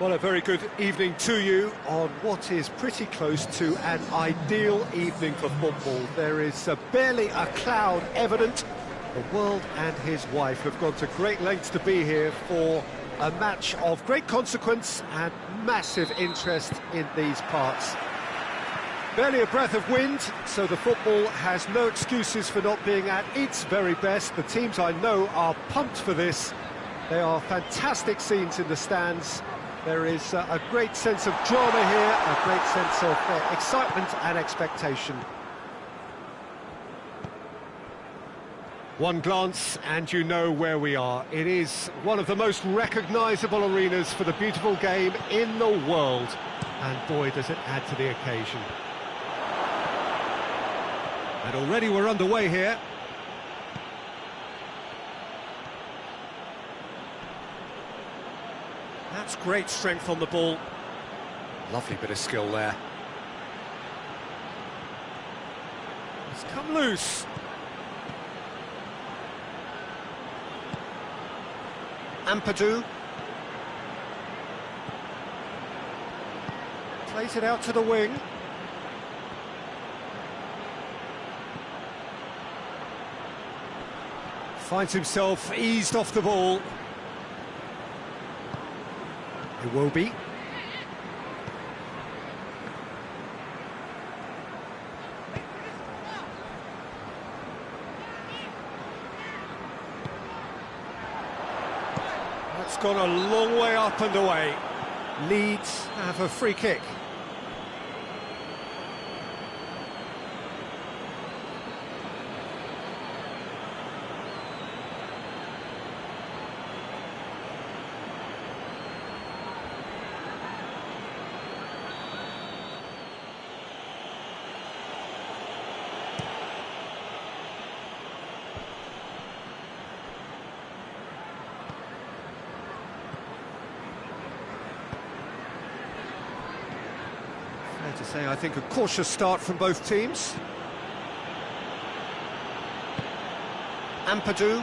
Well, a very good evening to you on what is pretty close to an ideal evening for football. There is barely a cloud evident. The world and his wife have gone to great lengths to be here for a match of great consequence and massive interest in these parts. Barely a breath of wind, so the football has no excuses for not being at its very best. The teams I know are pumped for this. They are fantastic scenes in the stands. There is a great sense of drama here, a great sense of excitement and expectation. One glance and you know where we are. It is one of the most recognisable arenas for the beautiful game in the world. And boy, does it add to the occasion. And already we're underway here. That's great strength on the ball. Lovely bit of skill there. It's come loose. Ampadu. Plays it out to the wing. Finds himself eased off the ball. Iwobi. That's gone a long way up and away. Leeds have a free kick. To say, I think a cautious start from both teams. Ampadu.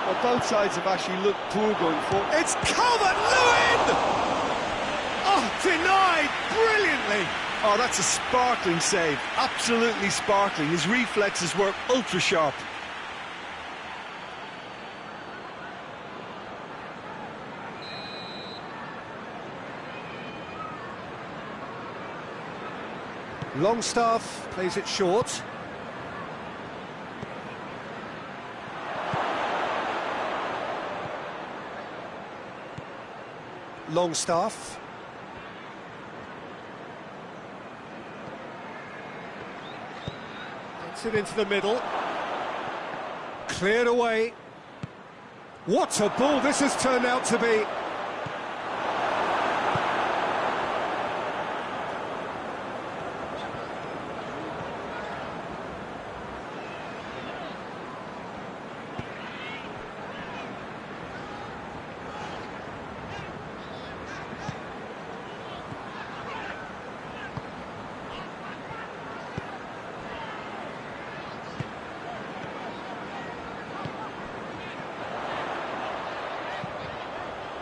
Well, both sides have actually looked poor going forward. It's Calvert-Lewin! Oh, denied brilliantly! Oh, that's a sparkling save. Absolutely sparkling. His reflexes were ultra-sharp. Longstaff plays it short. Longstaff. Gets it into the middle. Cleared away. What a ball this has turned out to be.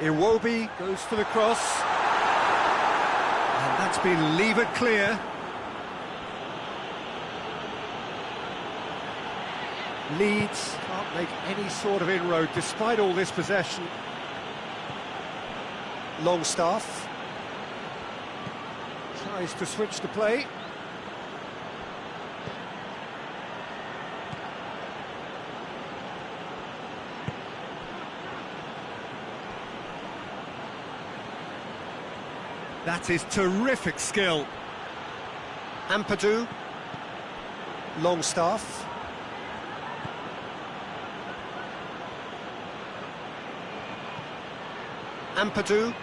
Iwobi goes for the cross. And that's been levered clear. Leeds can't make any sort of inroad despite all this possession. Longstaff tries to switch the play. That is terrific skill. Ampadu. Longstaff. Ampadu.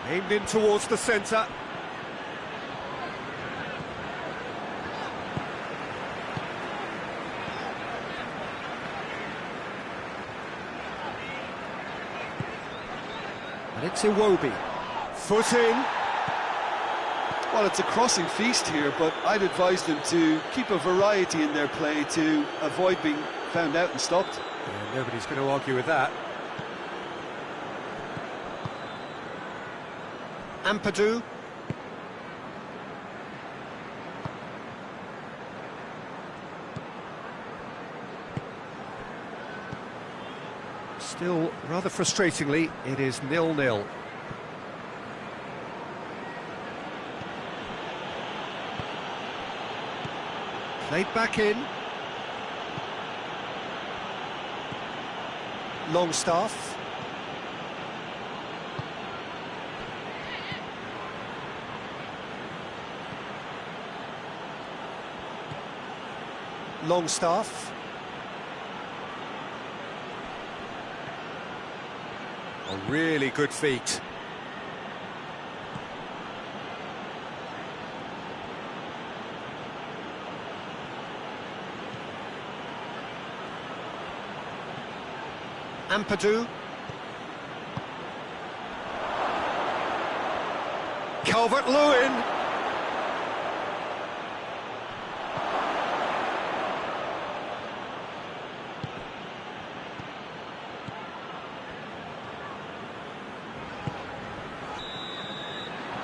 Aimed in towards the centre. And it's Iwobi. Foot in. Well, Well, it's a crossing feast here, but I'd advise them to keep a variety in their play to avoid being found out and stopped. Yeah, nobody's going to argue with that. Ampadu. Still, rather frustratingly, it is 0-0. Played back in. Longstaff. Longstaff. A really good feat. Ampadu. Calvert-Lewin.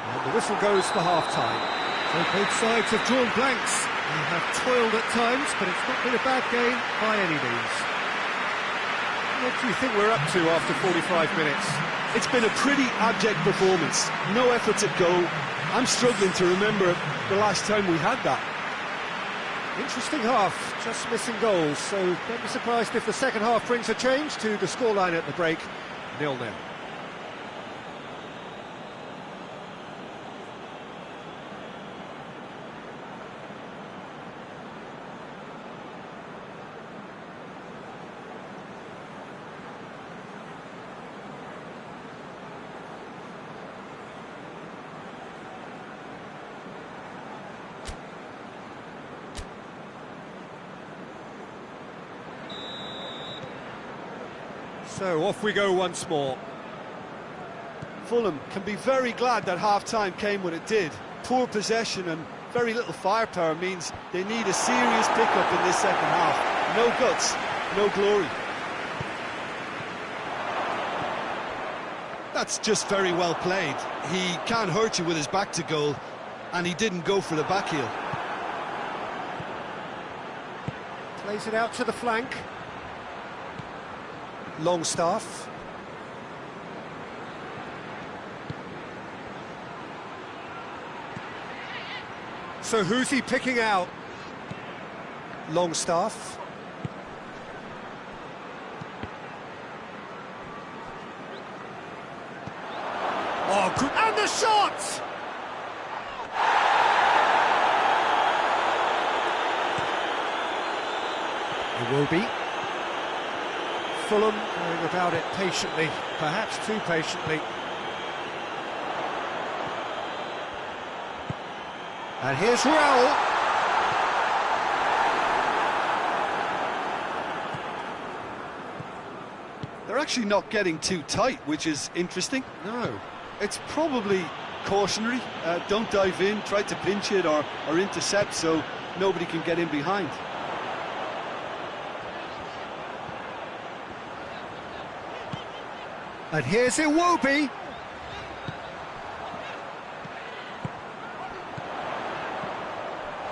And the whistle goes for half-time. So both sides have drawn blanks. They have toiled at times, but it's not been a bad game by any means. What do you think we're up to after 45 minutes? It's been a pretty abject performance. No efforts at goal. I'm struggling to remember the last time we had that. Interesting half, just missing goals, so don't be surprised if the second half brings a change to the scoreline at the break, 0-0. So off we go once more. Fulham can be very glad that half-time came when it did. Poor possession and very little firepower means they need a serious pick-up in this second half. No guts, no glory. That's just very well played. He can't hurt you with his back to goal, and he didn't go for the back heel. Plays it out to the flank. Longstaff. So who's he picking out? Longstaff. Oh, good. And the shot! It will be. Fulham going about it patiently, perhaps too patiently. And here's Raul. They're actually not getting too tight, which is interesting. No. It's probably cautionary. Don't dive in, try to pinch it or intercept so nobody can get in behind. And here's Iwobi.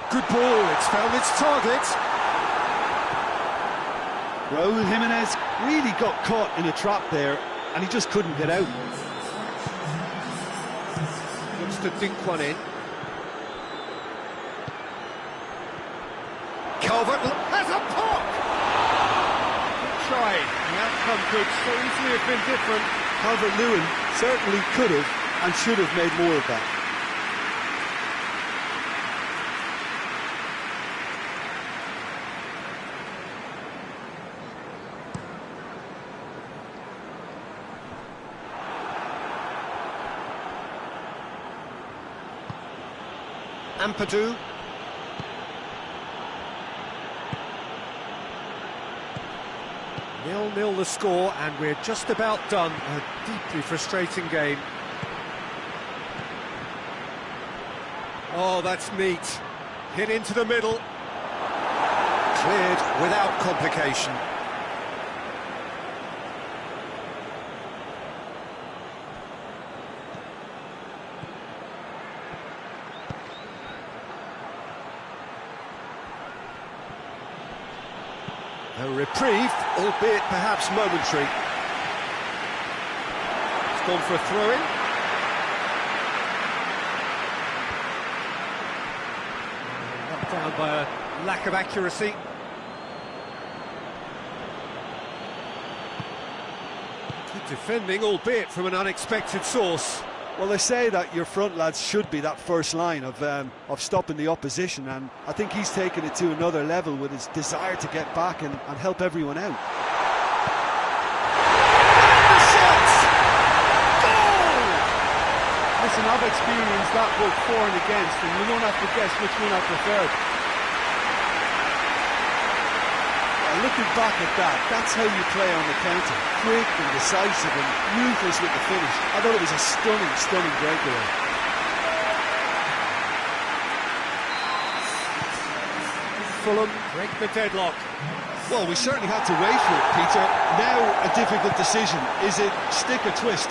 Good ball, it's found its target. Raul Jimenez really got caught in a trap there and he just couldn't get out. Looks to dink one in. Calvert has a pop! Good try. The outcome could so easily have been different. Calvert-Lewin certainly could have and should have made more of that. Ampadu. 0-0 the score, and we're just about done. A deeply frustrating game. Oh, that's neat. Hit into the middle. Cleared without complication. A reprieve, albeit perhaps momentary. It's gone for a throw-in. Knocked down by a lack of accuracy. Good defending, albeit from an unexpected source. Well, they say that your front lads should be that first line of stopping the opposition, and I think he's taken it to another level with his desire to get back and help everyone out. The shot! Goal! Listen, I've experienced that both for and against, and you don't have to guess which one I preferred. Looking back at that, that's how you play on the counter. Quick and decisive and ruthless with the finish. I thought it was a stunning breakaway. Fulham break the deadlock. Well, we certainly had to wait for it, Peter. Now a difficult decision. Is it stick or twist?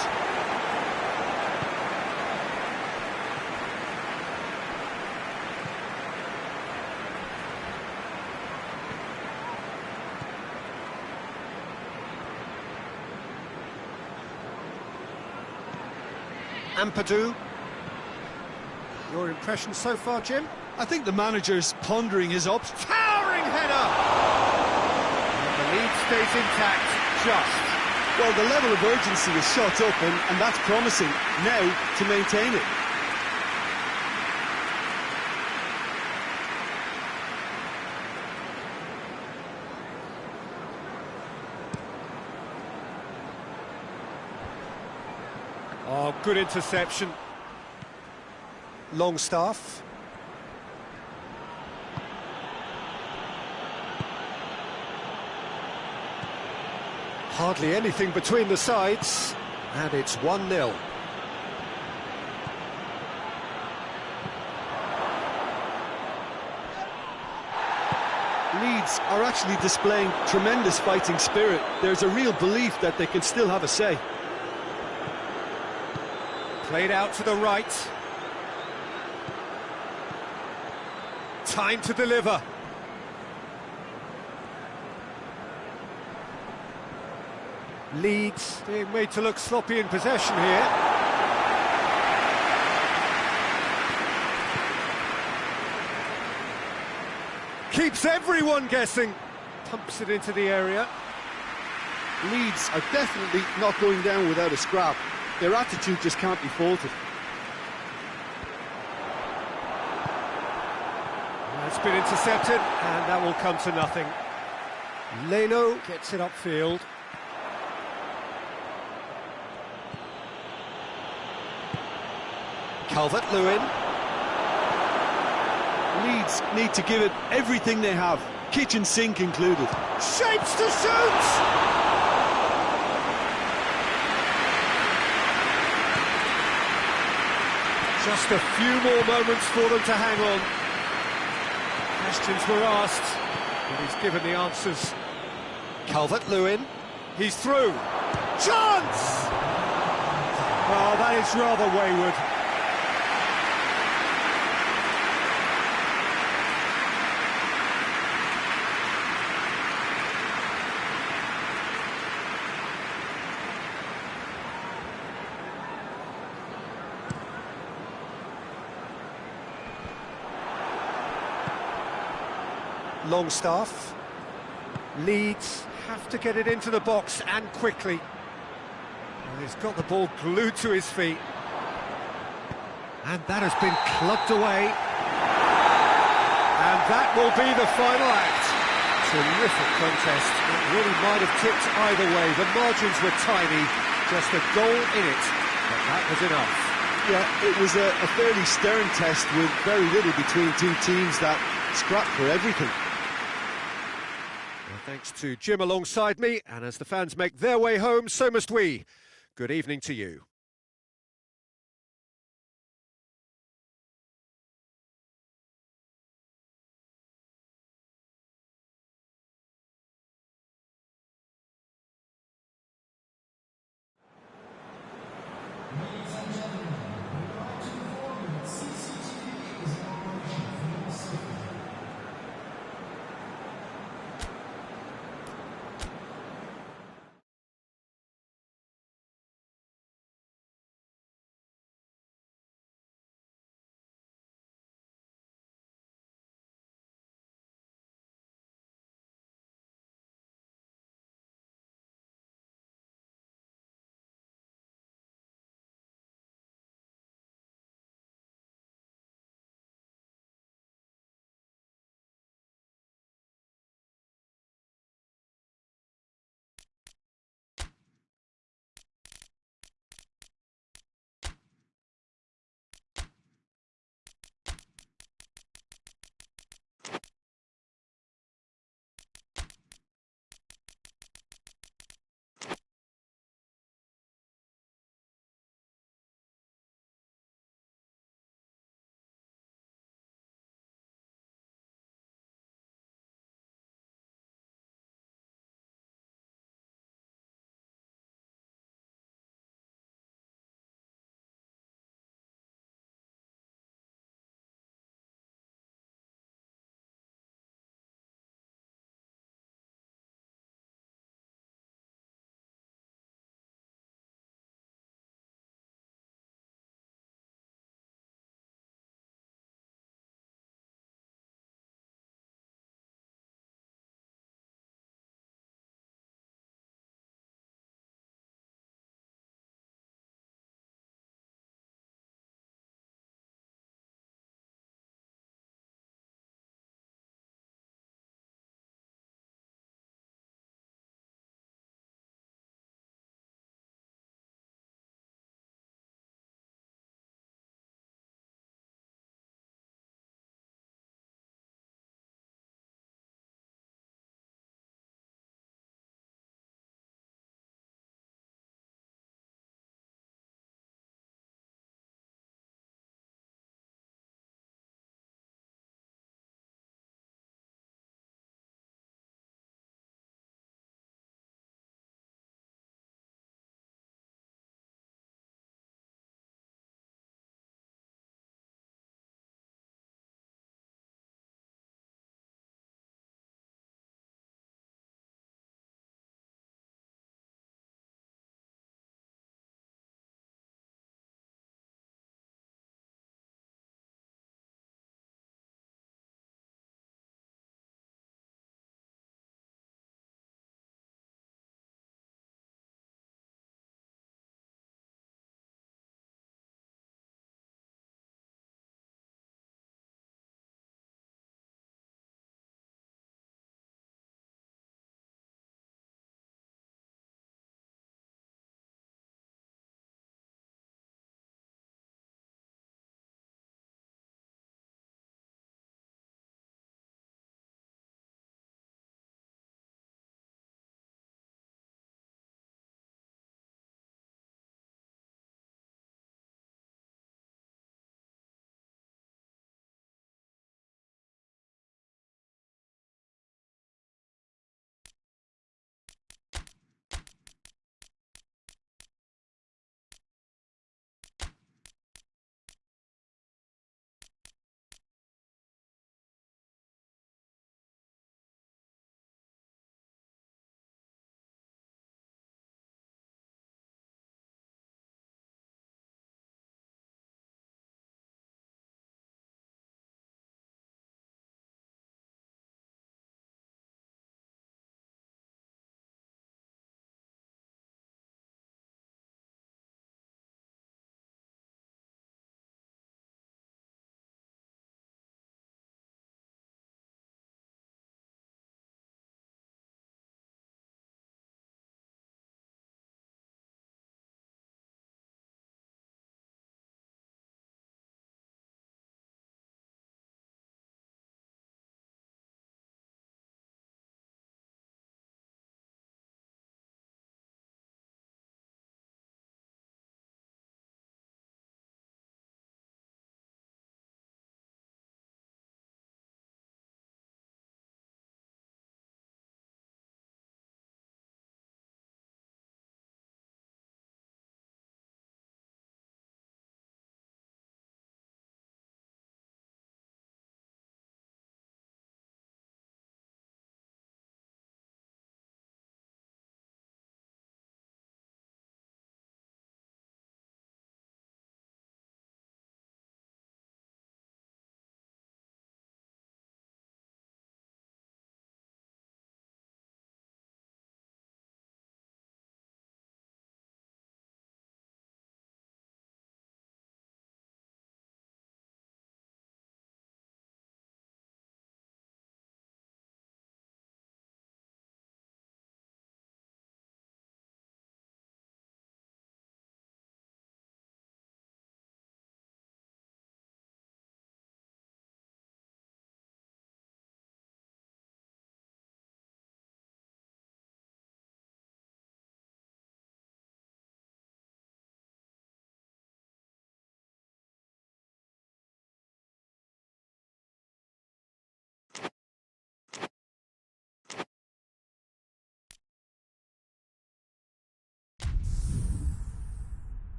Ampadu. Your impression so far, Jim? I think the manager's pondering his options. Towering header! And the lead stays intact, just. Well, the level of urgency is shot up, and that's promising now to maintain it. Oh, good interception. Longstaff. Hardly anything between the sides, and it's 1-0. Leeds are actually displaying tremendous fighting spirit. There's a real belief that they can still have a say. Played out to the right. Time to deliver. Leeds being made to look sloppy in possession here. Keeps everyone guessing. Pumps it into the area. Leeds are definitely not going down without a scrap. Their attitude just can't be faulted. It's been intercepted, and that will come to nothing. Leno gets it upfield. Calvert-Lewin. Leeds need to give it everything they have, kitchen sink included. Shapes to shoot! Just a few more moments for them to hang on. Questions were asked, and he's given the answers. Calvert-Lewin, he's through. Chance! Oh, that is rather wayward. Longstaff. Leeds have to get it into the box and quickly. And he's got the ball glued to his feet. And that has been clubbed away. And that will be the final act. Terrific contest. It really might have tipped either way. The margins were tiny, just a goal in it, but that was enough. Yeah, it was a fairly stern test with very little between two teams that scrapped for everything. Well, thanks to Jim alongside me, and as the fans make their way home, so must we. Good evening to you.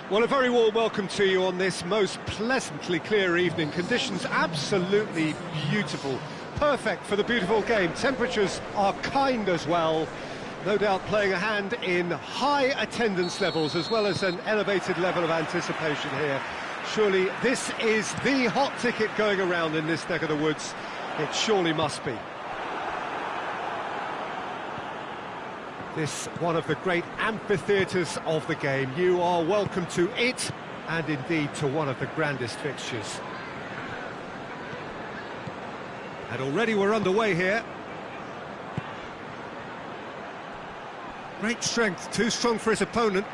Well, a very warm welcome to you on this most pleasantly clear evening. Conditions absolutely beautiful. Perfect for the beautiful game. Temperatures are kind as well. No doubt playing a hand in high attendance levels as well as an elevated level of anticipation here. Surely this is the hot ticket going around in this neck of the woods. It surely must be. This one of the great amphitheatres of the game. You are welcome to it, and indeed to one of the grandest fixtures. And already we're underway here. Great strength, too strong for his opponent.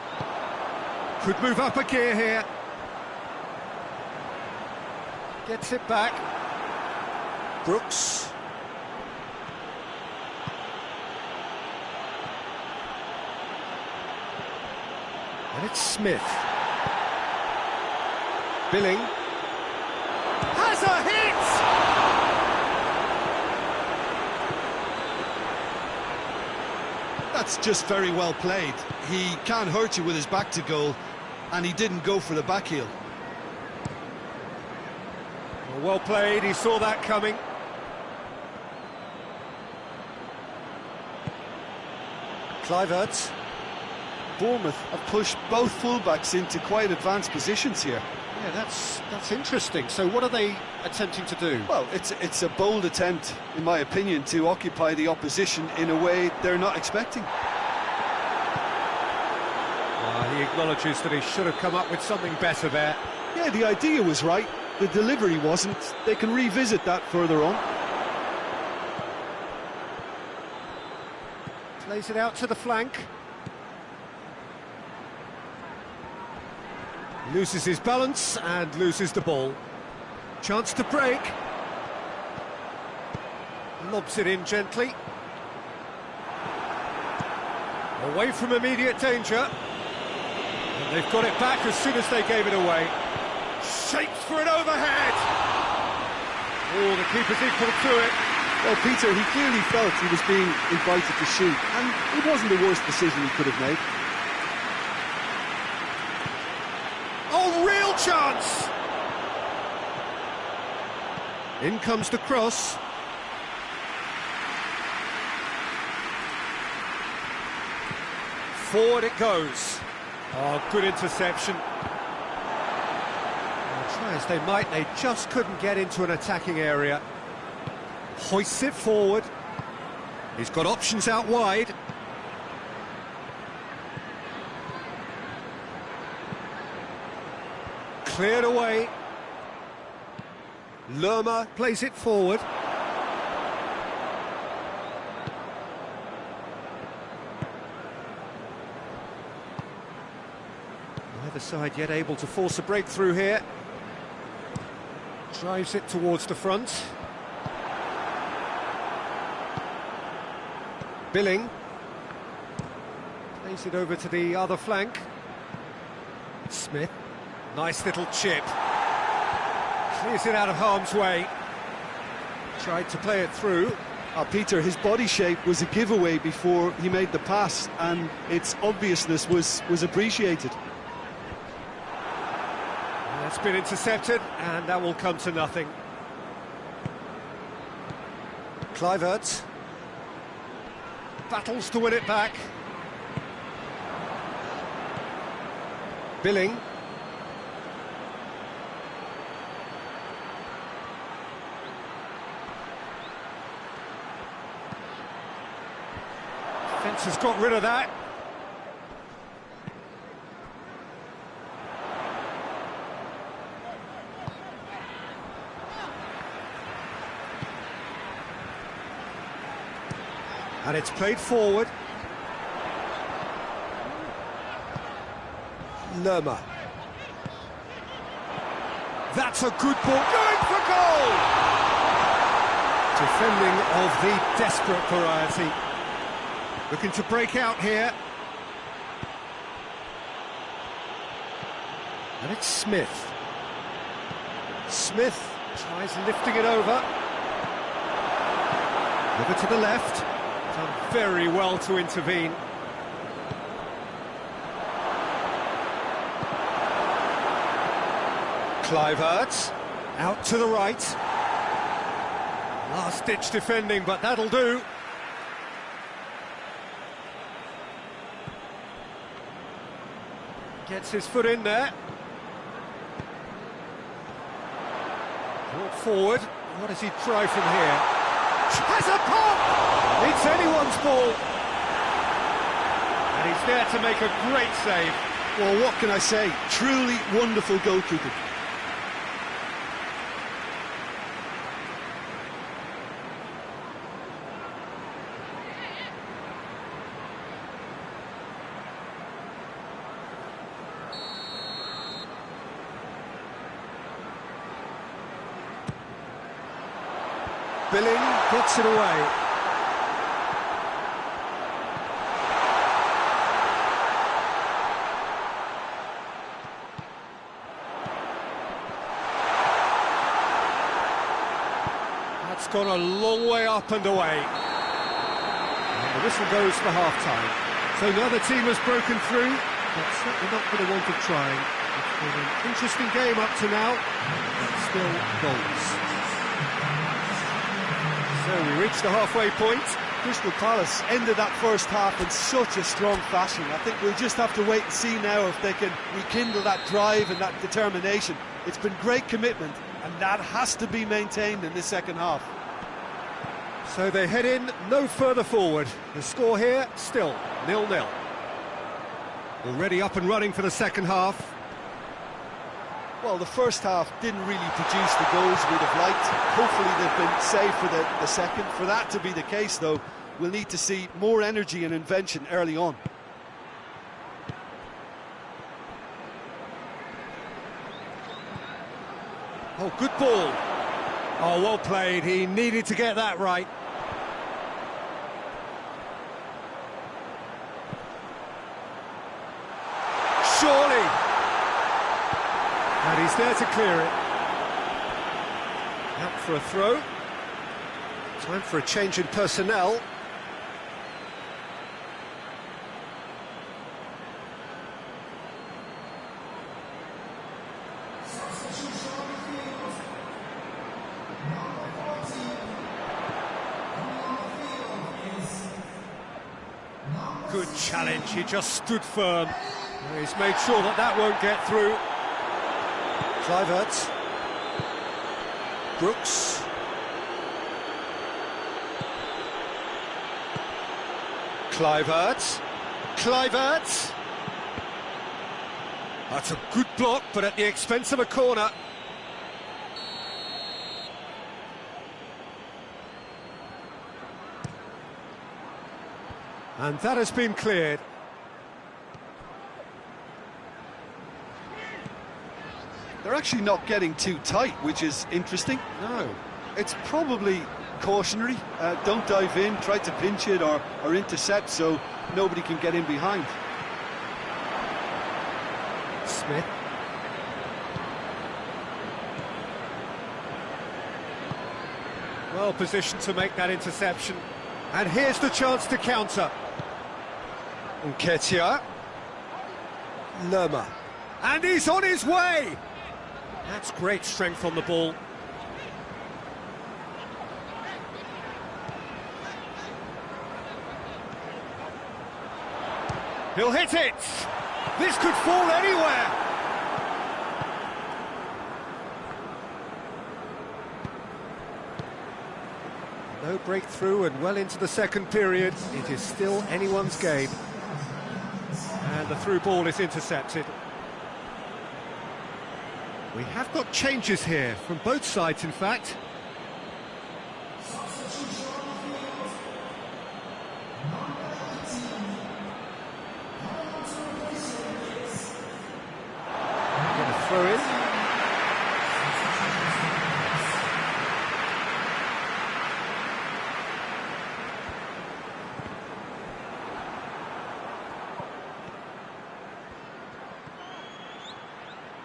Could move up a gear here. Gets it back. Brooks. And it's Smith. Billing. Has a hit! That's just very well played. He can't hurt you with his back to goal, and he didn't go for the back heel. Well played, he saw that coming. Kluivert. Bournemouth have pushed both fullbacks into quite advanced positions here. Yeah, that's interesting. So what are they attempting to do? Well, it's a bold attempt, in my opinion, to occupy the opposition in a way they're not expecting. He acknowledges that he should have come up with something better there. Yeah, the idea was right, the delivery wasn't. They can revisit that further on. Plays it out to the flank. Loses his balance and loses the ball. Chance to break. Lobs it in gently. Away from immediate danger. And they've got it back as soon as they gave it away. Shapes for an overhead. Oh, the keeper's equal to it. Well, Peter, he clearly felt he was being invited to shoot, and it wasn't the worst decision he could have made. Oh, real chance! In comes the cross. Forward it goes. Oh, good interception. Try as they might, they just couldn't get into an attacking area. Hoists it forward. He's got options out wide. Cleared away. Lerma plays it forward. Neither side yet able to force a breakthrough here. Drives it towards the front. Billing. Plays it over to the other flank. Smith. Nice little chip. Clears it out of harm's way. Tried to play it through. Peter, his body shape was a giveaway before he made the pass, and its obviousness was appreciated. That's been intercepted, and that will come to nothing. Kluivert. Battles to win it back. Billing. Fence has got rid of that. And it's played forward. Lerma. That's a good ball. Going for goal! Defending of the desperate variety. Looking to break out here. And it's Smith. Smith tries lifting it over. Over to the left. Done very well to intervene. Kluivert, out to the right. Last-ditch defending, but that'll do. Gets his foot in there. Brought forward. What does he try from here? Has a pop! It's anyone's ball. And he's there to make a great save. Well, what can I say? Truly wonderful goalkeeping. Billing gets it away. That's gone a long way up and away. And the whistle goes for half-time. So neither team has broken through, but certainly not for the want of trying. It's been an interesting game up to now, but still goals. So we reach the halfway point. Crystal Palace ended that first half in such a strong fashion. I think we'll just have to wait and see now if they can rekindle that drive and that determination. It's been great commitment, and that has to be maintained in this second half. So they head in no further forward. The score here, still 0-0. Already up and running for the second half. Well, the first half didn't really produce the goals we'd have liked. Hopefully they've been saved for the second. For that to be the case, though, we'll need to see more energy and invention early on. Oh, good ball. Oh, well played. He needed to get that right. Surely. And he's there to clear it. Out for a throw. Time for a change in personnel. Good challenge, he just stood firm. He's made sure that that won't get through. Kluivert. Brooks. Kluivert. Kluivert. That's a good block, but at the expense of a corner. And that has been cleared. They're actually not getting too tight, which is interesting. No. It's probably cautionary. Don't dive in, try to pinch it or intercept so nobody can get in behind. Smith. Well positioned to make that interception. And here's the chance to counter. Nketiah. Lerma. And he's on his way! That's great strength on the ball. He'll hit it! This could fall anywhere! No breakthrough and well into the second period. It is still anyone's game. And the through ball is intercepted. We have got changes here, from both sides in fact. Going to throw in.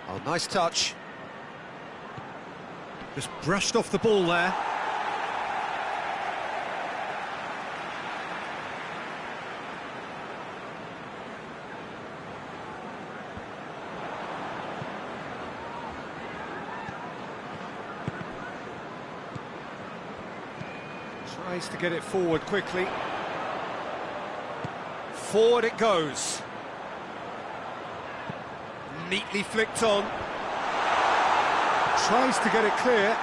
Oh, nice touch. Just brushed off the ball there. Tries to get it forward quickly. Forward it goes. Neatly flicked on. Tries to get it clear.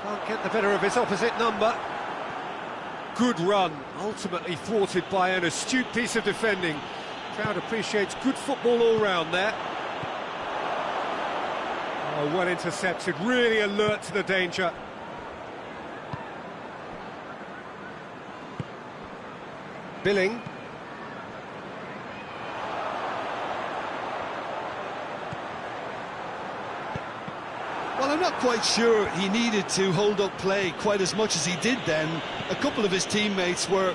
Can't get the better of his opposite number. Good run, ultimately thwarted by an astute piece of defending. Crowd appreciates good football all round there. Oh, well intercepted, really alert to the danger. Billing. Well, I'm not quite sure he needed to hold up play quite as much as he did then. A couple of his teammates were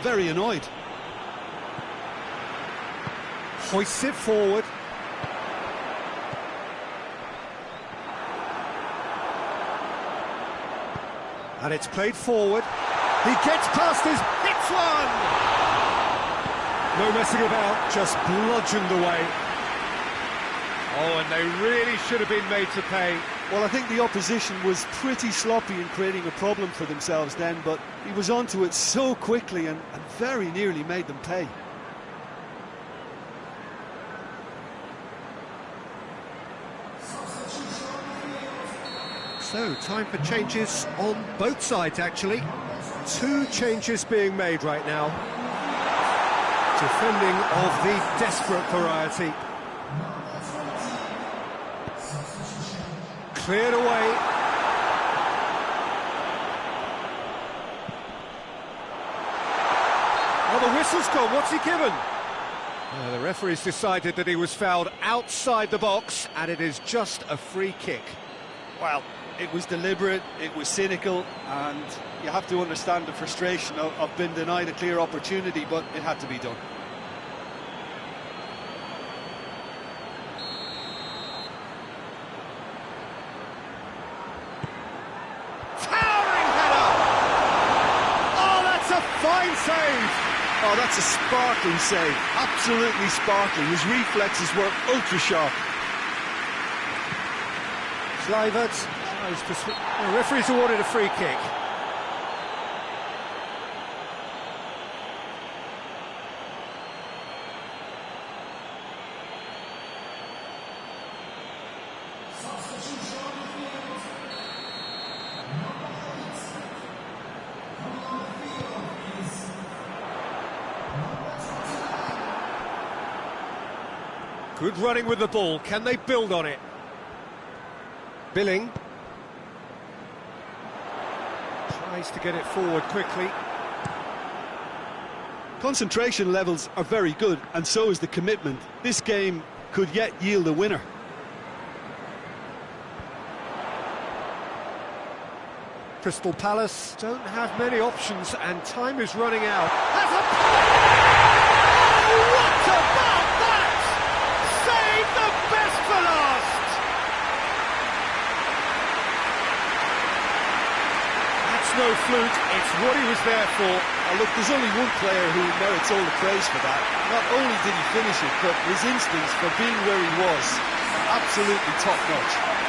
very annoyed. Hoists it forward. And it's played forward. He gets past his... hits one! No messing about, just bludgeoned away. Oh, and they really should have been made to pay. Well, I think the opposition was pretty sloppy in creating a problem for themselves then, but he was onto it so quickly and very nearly made them pay. So, time for changes on both sides, actually. 2 changes being made right now. Defending of the desperate variety. Cleared away. Oh, the whistle's gone. What's he given? The referee's decided that he was fouled outside the box, and it is just a free kick. Well, it was deliberate, it was cynical, and you have to understand the frustration of being denied a clear opportunity, but it had to be done. Towering header! Oh, that's a fine save! Oh, that's a sparkling save, absolutely sparkling. His reflexes were ultra sharp. Kluivert tries to... The referee's awarded a free kick. Good running with the ball. Can they build on it? Billing. Tries to get it forward quickly. Concentration levels are very good, and so is the commitment. This game could yet yield a winner. Crystal Palace don't have many options, and time is running out. Has a... Oh, what about that? Save the best for last! That's no fluke, it's what he was there for. Oh, look, there's only one player who merits all the praise for that. Not only did he finish it, but his instincts for being where he was, absolutely top-notch.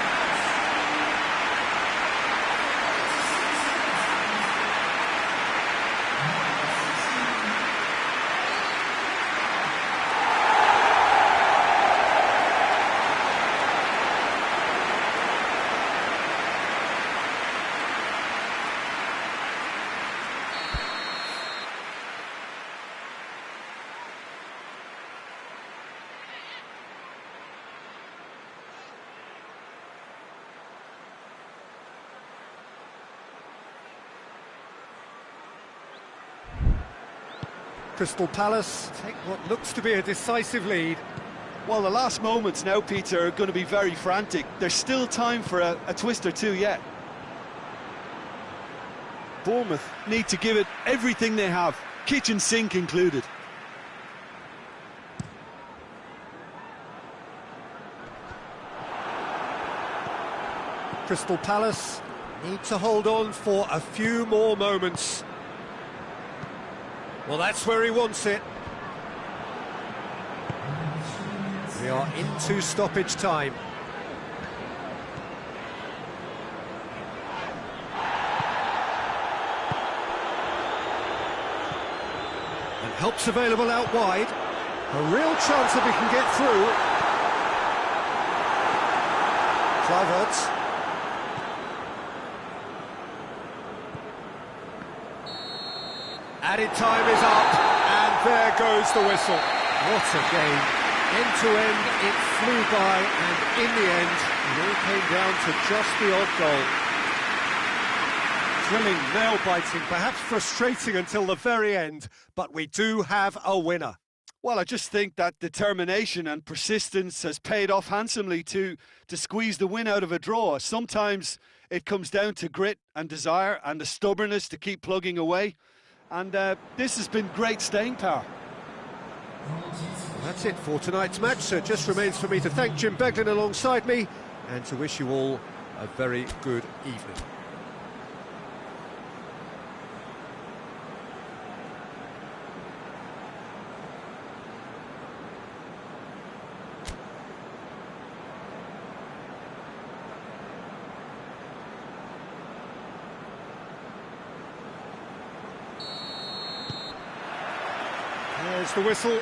Crystal Palace take what looks to be a decisive lead. Well, the last moments now, Peter, are going to be very frantic. There's still time for a twist or two yet. Bournemouth need to give it everything they have, kitchen sink included. Crystal Palace need to hold on for a few more moments. Well, that's where he wants it. We are into stoppage time. And help's available out wide. A real chance that we can get through. Kluivert. Added time is up, and there goes the whistle. What a game. End to end, it flew by, and in the end, it all came down to just the odd goal. Thrilling, nail-biting, perhaps frustrating until the very end, but we do have a winner. Well, I just think that determination and persistence has paid off handsomely to squeeze the win out of a draw. Sometimes it comes down to grit and desire and the stubbornness to keep plugging away. And this has been great staying power. That's it for tonight's match, so it just remains for me to thank Jim Beglin alongside me and to wish you all a very good evening. There's the whistle.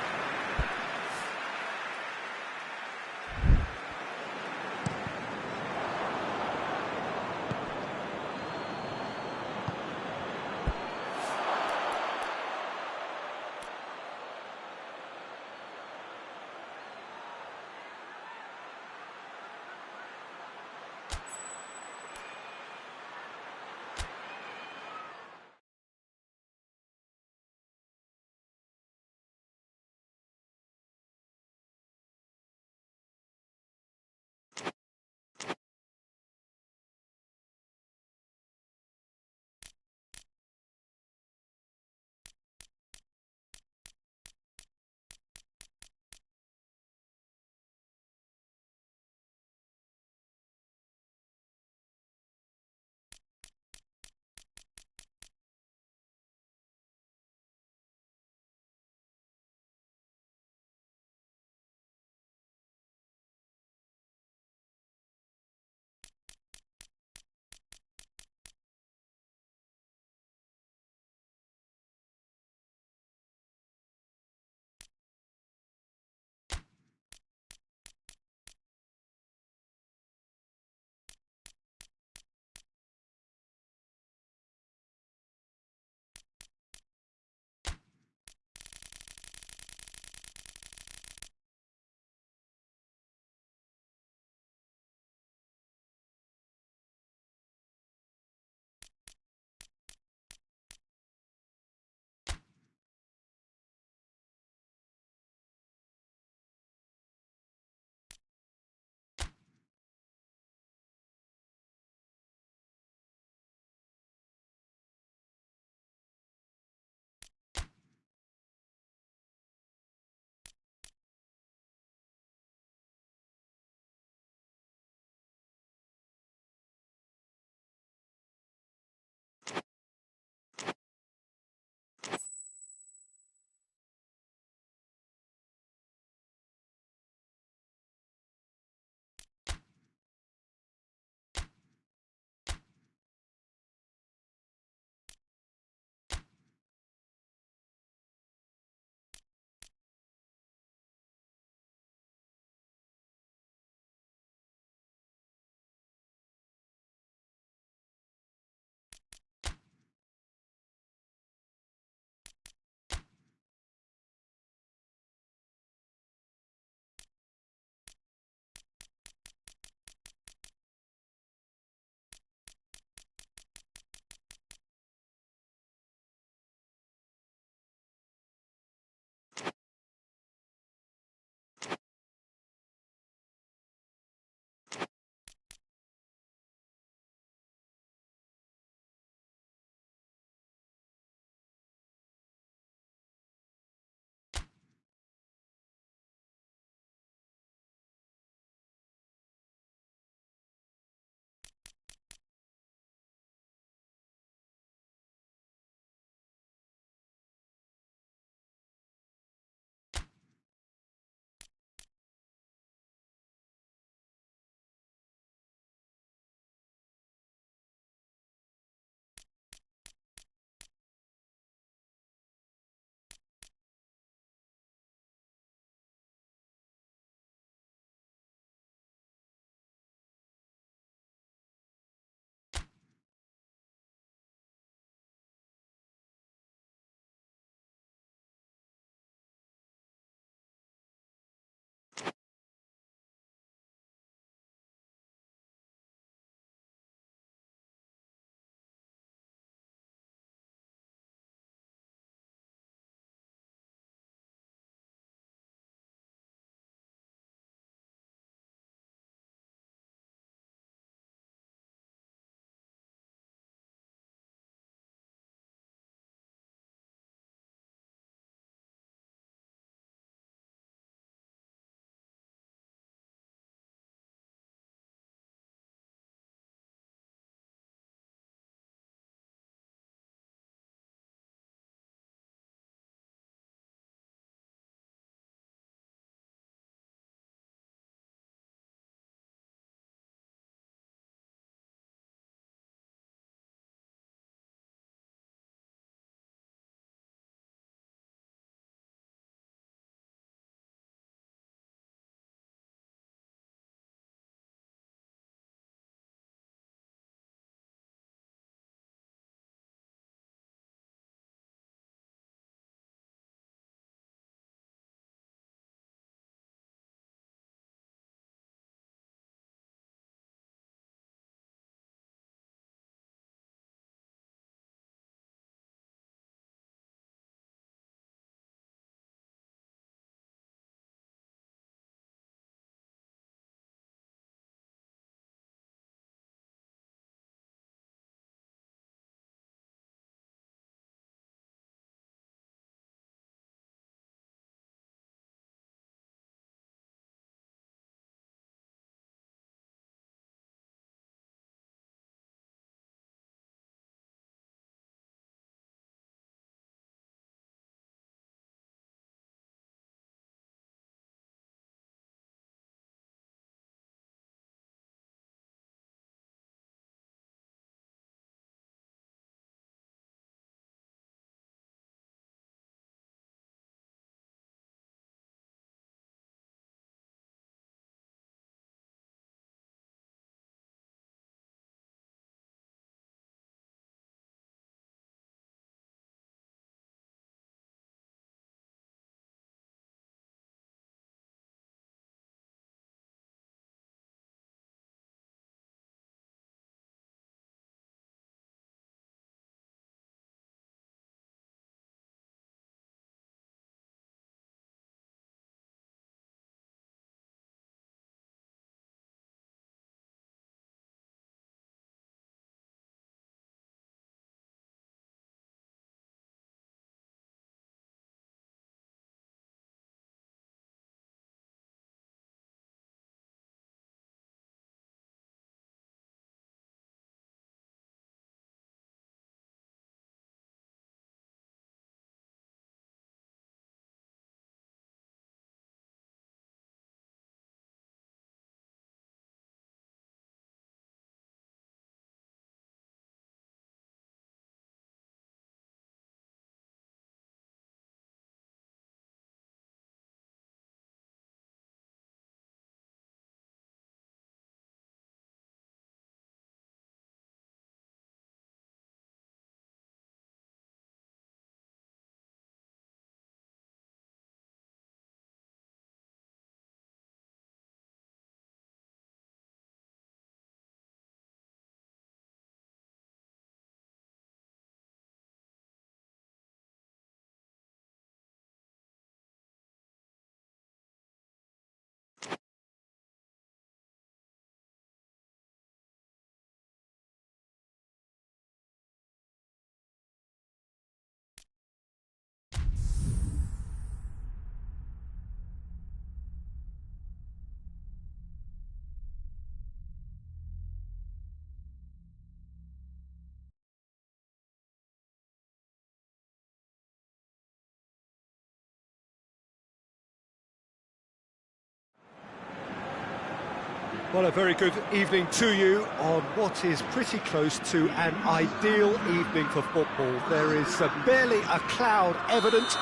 Well, a very good evening to you on what is pretty close to an ideal evening for football. There is barely a cloud evident.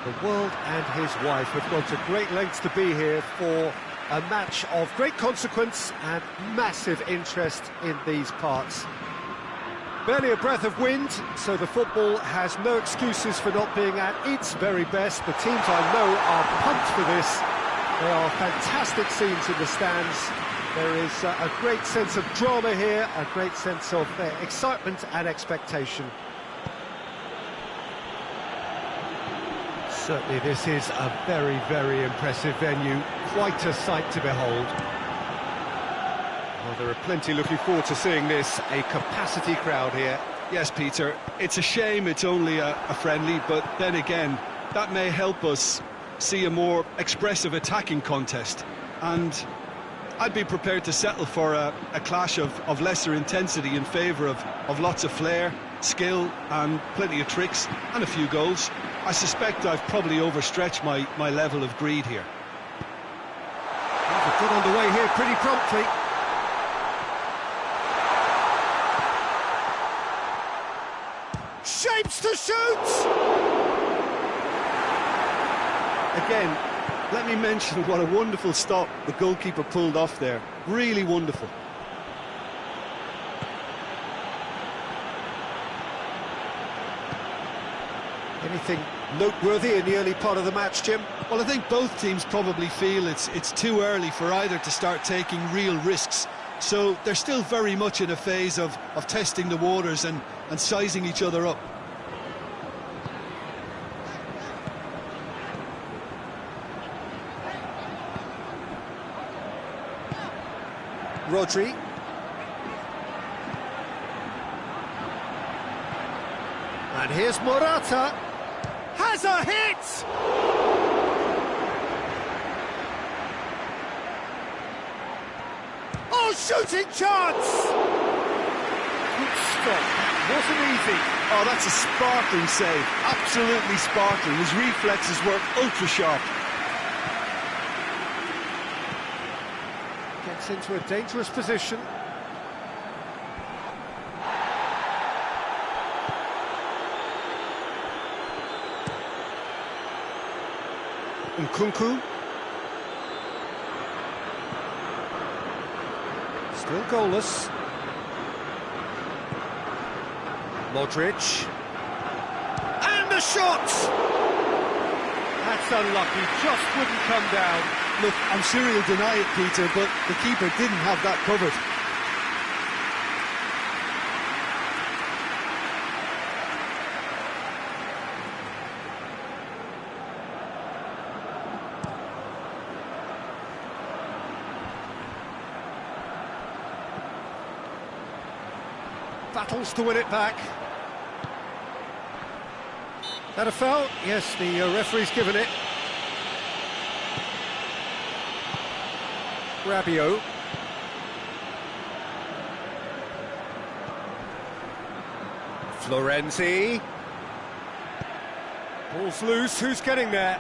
The world and his wife have gone to great lengths to be here for a match of great consequence and massive interest in these parts. Barely a breath of wind, so the football has no excuses for not being at its very best. The teams I know are pumped for this. There are fantastic scenes in the stands. There is a great sense of drama here, a great sense of excitement and expectation. Certainly this is a very, very impressive venue, quite a sight to behold. Well, there are plenty looking forward to seeing this, a capacity crowd here. Yes, Peter, it's a shame it's only a friendly, but then again, that may help us see a more expressive attacking contest. And I'd be prepared to settle for a clash of lesser intensity in favour of lots of flair, skill and plenty of tricks and a few goals. I suspect I've probably overstretched my level of greed here. They've got underway here pretty promptly. Shapes to shoot! Again, let me mention what a wonderful stop the goalkeeper pulled off there. Really wonderful. Anything noteworthy in the early part of the match, Jim? Well, I think both teams probably feel it's too early for either to start taking real risks. So they're still very much in a phase of testing the waters and sizing each other up. Rodri. And here's Morata. Has a hit! Oh, shooting chance! Good stop. Wasn't easy. Oh, that's a sparkling save. Absolutely sparkling. His reflexes were ultra sharp. Gets into a dangerous position. Nkunku. Still goalless. Modric. And the shot! That's unlucky, just wouldn't come down. Look, I'm sure he'll deny it, Peter, but the keeper didn't have that covered. Battles to win it back. That a foul? Yes, the referee's given it. Rabiot. Florenzi. Ball's loose, who's getting there?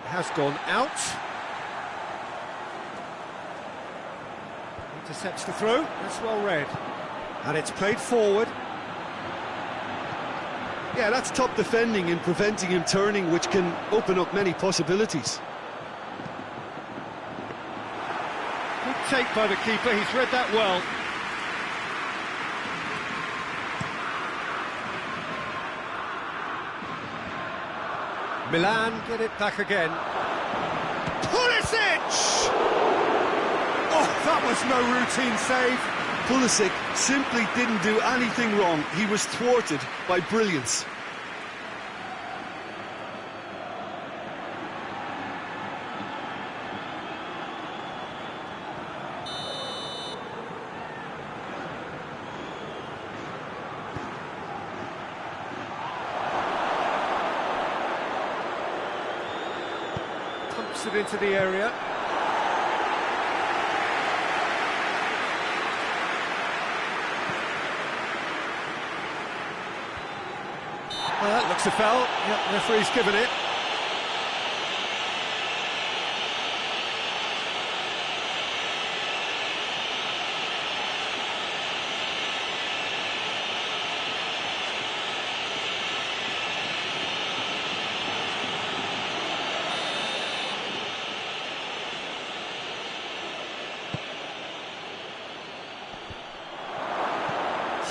Has gone out. Intercepts the throw, that's well read. And it's played forward. Yeah, that's top defending and preventing him turning, which can open up many possibilities. Good take by the keeper, he's read that well. Milan get it back again. Pulisic! Oh, that was no routine save. Pulisic simply didn't do anything wrong. He was thwarted by brilliance. Pumps it into the area. Well, that looks a foul. Yep, referee's given it.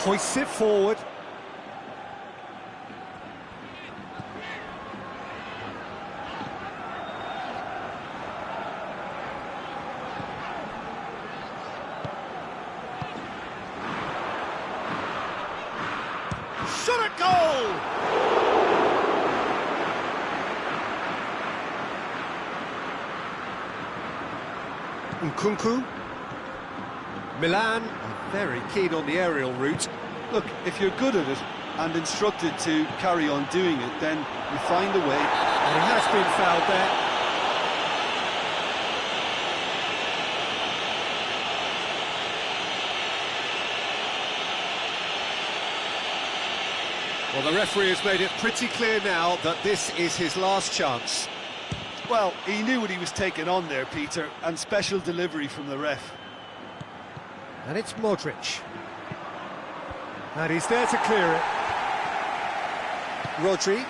Hoists it forward. Shot at goal! Nkunku. Milan are very keen on the aerial route. Look, if you're good at it and instructed to carry on doing it, then you find a way. And he has been fouled there. Well, the referee has made it pretty clear now that this is his last chance. Well, he knew what he was taking on there, Peter, and special delivery from the ref. And it's Modric. And he's there to clear it. Rodri.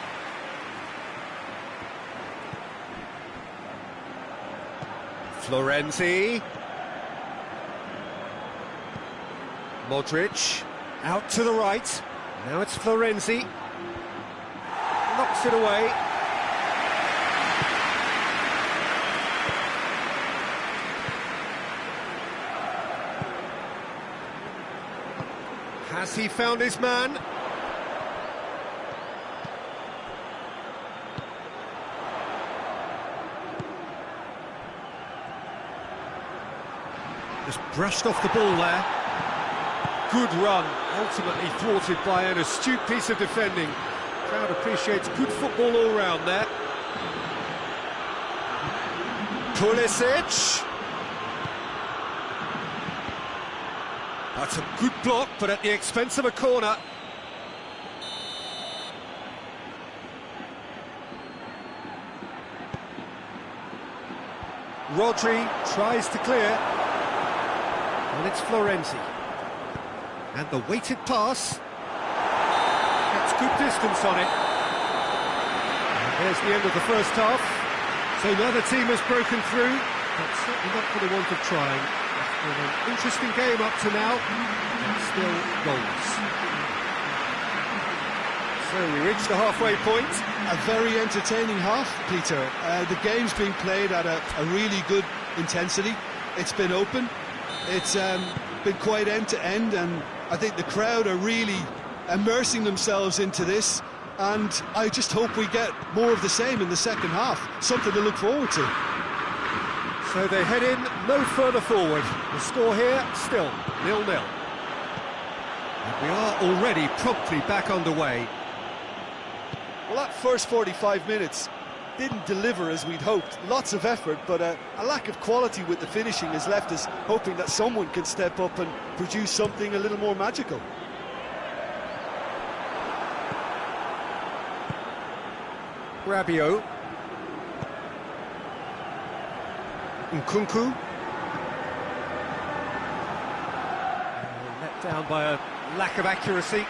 Florenzi. Modric. Out to the right. Now it's Florenzi. Knocks it away. Has he found his man? Just brushed off the ball there. Good run, ultimately thwarted by an astute piece of defending. Crowd appreciates good football all round there. Pulisic. That's a good block, but at the expense of a corner. Rodri tries to clear. And it's Florenzi. And the weighted pass. Gets good distance on it. And there's the end of the first half. So neither team has broken through, but certainly not for the want of trying. It's been an interesting game up to now, and still goals. So we reach the halfway point. A very entertaining half, Peter. The game's been played at a really good intensity. It's been open. It's been quite end-to-end, and I think the crowd are really immersing themselves into this, and I just hope we get more of the same in the second half. Something to look forward to. So they head in no further forward. The score here, still 0-0. And we are already promptly back underway. Well, that first 45 minutes didn't deliver as we'd hoped. Lots of effort, but a lack of quality with the finishing has left us hoping that someone can step up and produce something a little more magical. Rabiot. Nkunku. Let down by a lack of accuracy.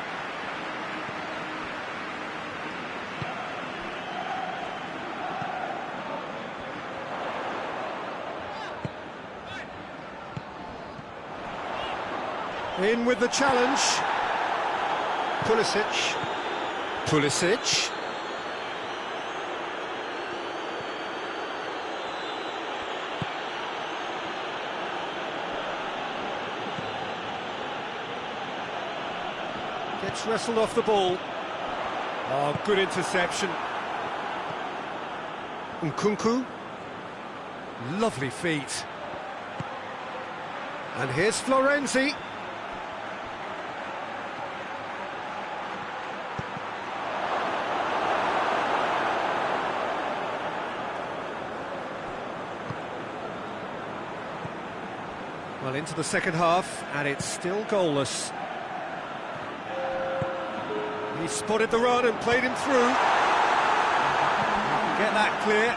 In with the challenge. Pulisic. Pulisic. Gets wrestled off the ball. Oh, good interception. Nkunku. Lovely feet. And here's Florenzi. Well, into the second half, and it's still goalless. He spotted the run and played him through. Get that clear.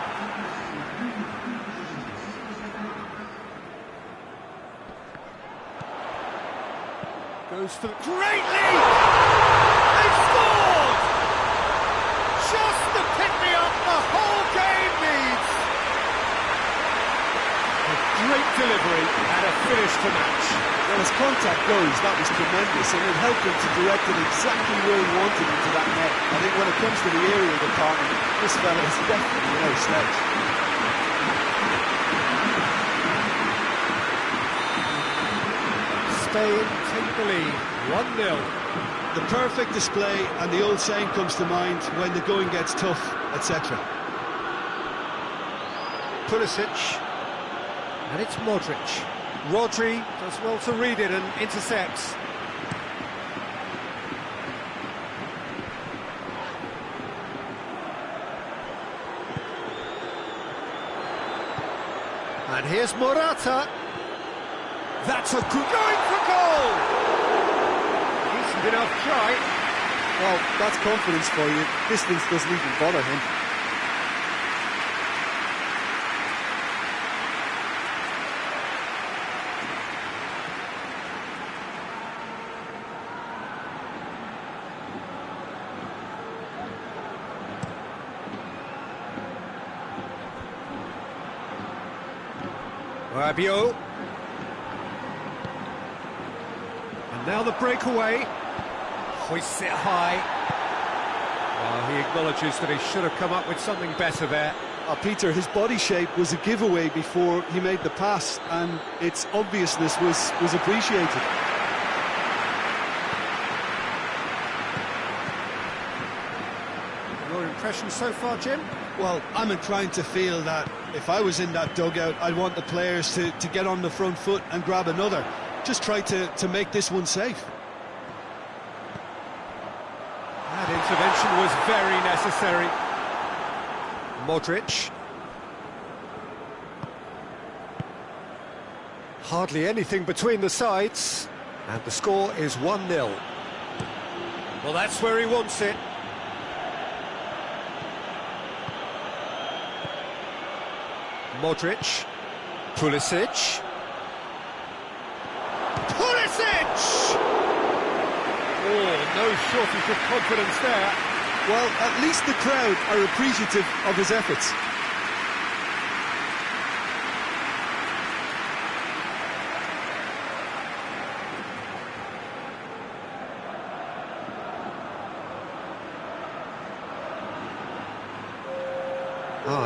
Goes for the great lead! They've scored! Just the pick-me-up the whole game needs! A great delivery and a finish to match. Well, as contact goes, that was tremendous, and it helped him to direct it exactly where he wanted into that net. I think when it comes to the aerial department, this fella is definitely no slouch. Spain take the lead, 1-0. The perfect display, and the old saying comes to mind, when the going gets tough, etc. Pulisic, and it's Modric. Rodri does well to read it and intercepts. And here's Morata. That's a good going for goal! Decent enough try. Well, that's confidence for you. Distance doesn't even bother him. Rabiot. And now the breakaway. Hoists it high. Well, he acknowledges that he should have come up with something better there. Peter, his body shape was a giveaway before he made the pass, and its obviousness was appreciated. Your impression so far, Jim? Well, I'm inclined to feel that if I was in that dugout, I'd want the players to get on the front foot and grab another. Just try to make this one safe. That intervention was very necessary. Modric. Hardly anything between the sides. And the score is 1-0. Well, that's where he wants it. Modric, Pulisic. Pulisic! Oh, no shortage of confidence there. Well, at least the crowd are appreciative of his efforts.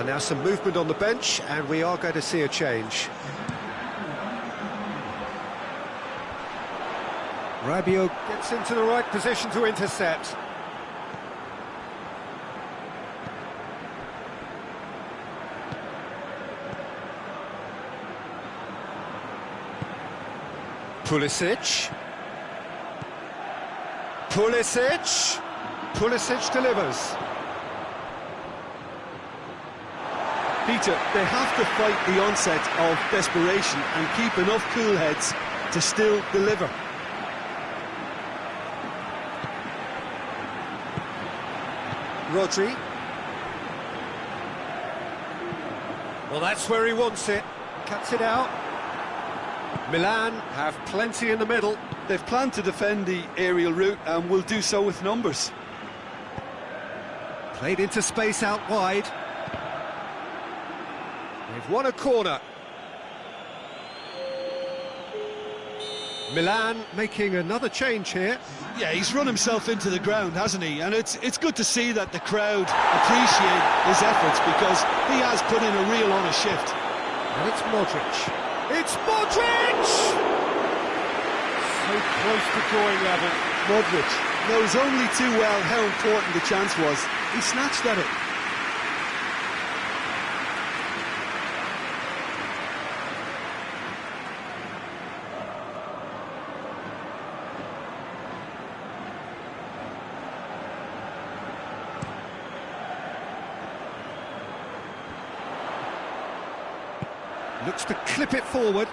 Now some movement on the bench, and we are going to see a change. Rabiot gets into the right position to intercept. Pulisic. Pulisic. Pulisic delivers. Peter, they have to fight the onset of desperation and keep enough cool heads to still deliver. Rodri. Well, that's where he wants it. Cuts it out. Milan have plenty in the middle. They've planned to defend the aerial route and will do so with numbers. Played into space out wide. They've won a corner. Milan making another change here. Yeah, he's run himself into the ground, hasn't he? And it's good to see that the crowd appreciate his efforts, because he has put in a real honest shift. And it's Modric. It's Modric! So close to drawing level. Modric knows only too well how important the chance was. He snatched at it. Looks to clip it forward.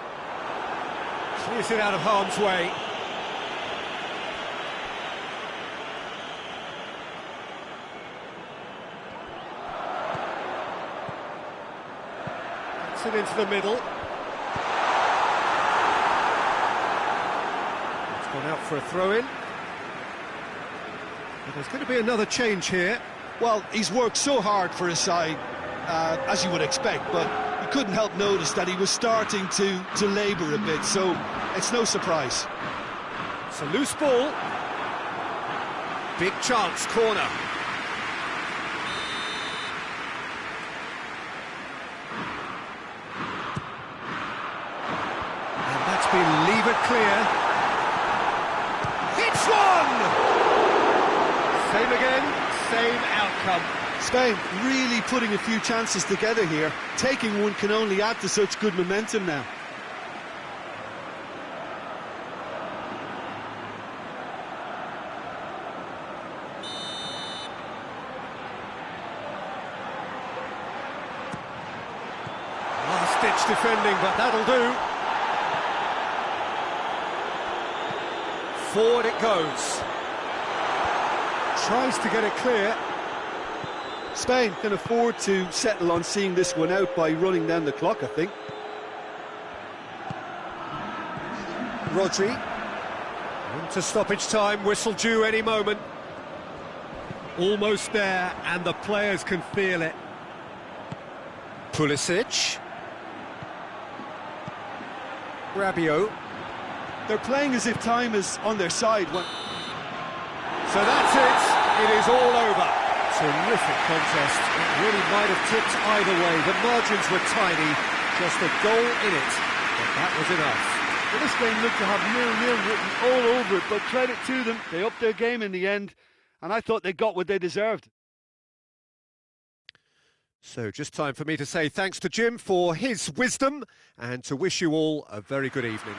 Clears it out of harm's way. Gets it into the middle. It's gone out for a throw-in. But there's going to be another change here. Well, he's worked so hard for his side, as you would expect, but you couldn't help notice that he was starting to labour a bit, so it's no surprise. It's a loose ball. Big chance, corner. And that's been levered clear. It's one! Same again, same outcome. Spain really putting a few chances together here. Taking one can only add to such good momentum now. Last-ditch defending, but that'll do. Forward it goes. Tries to get it clear. Spain can afford to settle on seeing this one out by running down the clock, I think. Rodri. Into stoppage time, whistle due any moment. Almost there, and the players can feel it. Pulisic. Rabiot. They're playing as if time is on their side. So that's it. It is all over. Terrific contest. It really might have tipped either way. The margins were tiny, just a goal in it, but that was enough. Well, this game looked to have 0-0 written all over it, but credit to them, they upped their game in the end, and I thought they got what they deserved. So just time for me to say thanks to Jim for his wisdom and to wish you all a very good evening.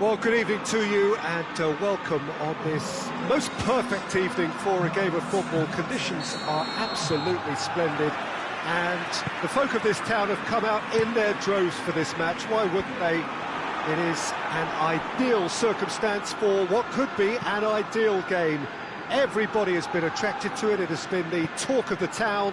Well, good evening to you and welcome on this most perfect evening for a game of football. Conditions are absolutely splendid and the folk of this town have come out in their droves for this match. Why wouldn't they? It is an ideal circumstance for what could be an ideal game. Everybody has been attracted to it. It has been the talk of the town,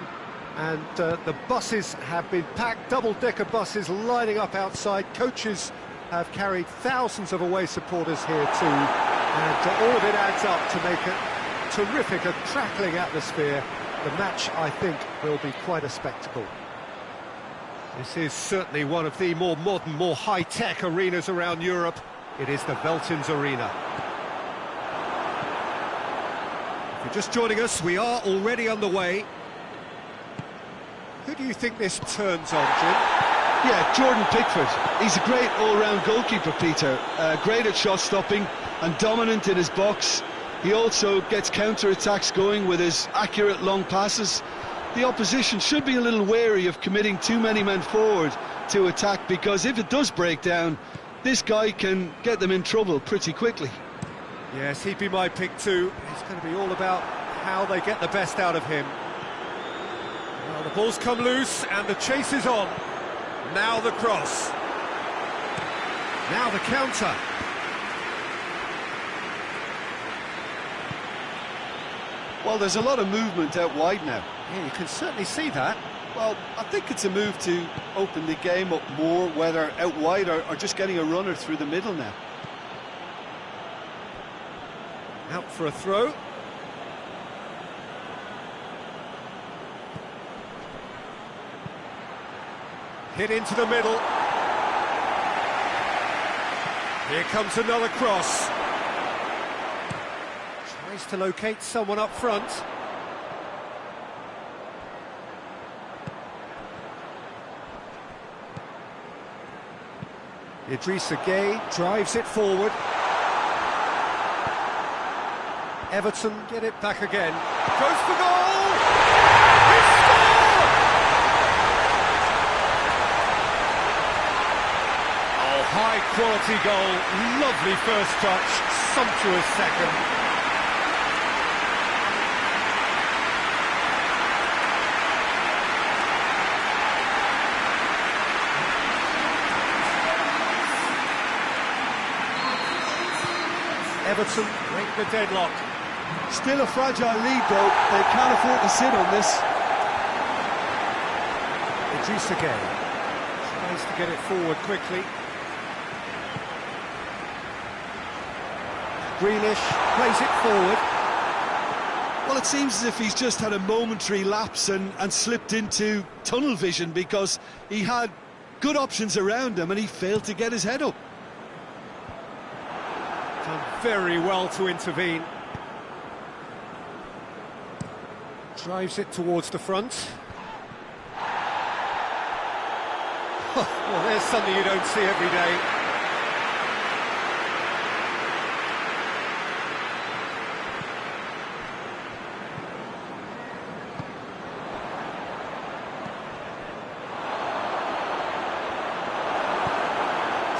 and the buses have been packed, double-decker buses lining up outside. Coaches have carried thousands of away supporters here too, and all of it adds up to make a terrific, a crackling atmosphere. The match, I think, will be quite a spectacle. This is certainly one of the more modern, more high-tech arenas around Europe. It is the Veltins Arena. If you're just joining us, we are already underway. Who do you think this turns on, Jim? Yeah, Jordan Pickford. He's a great all-round goalkeeper, Peter. Great at shot-stopping and dominant in his box. He also gets counter-attacks going with his accurate long passes. The opposition should be a little wary of committing too many men forward to attack, because if it does break down, this guy can get them in trouble pretty quickly. Yes, he'd be my pick too. It's going to be all about how they get the best out of him. Well, the ball's come loose and the chase is on. Now the cross. Now the counter. Well, there's a lot of movement out wide now. Yeah, you can certainly see that. Well, I think it's a move to open the game up more, whether out wide or just getting a runner through the middle now. Out for a throw. Hit into the middle. Here comes another cross. Tries to locate someone up front. Idrissa Gueye drives it forward. Everton get it back again. Goes for goal! He scored! Oh, high quality goal. Lovely first touch. Sumptuous second. Everton break the deadlock. Still a fragile lead though, they can't afford to sit on this. Idrissa Gueye tries to get it forward quickly. Grealish plays it forward. Well, it seems as if he's just had a momentary lapse and slipped into tunnel vision, because he had good options around him and he failed to get his head up. Done very well to intervene. Drives it towards the front. Well, there's something you don't see every day.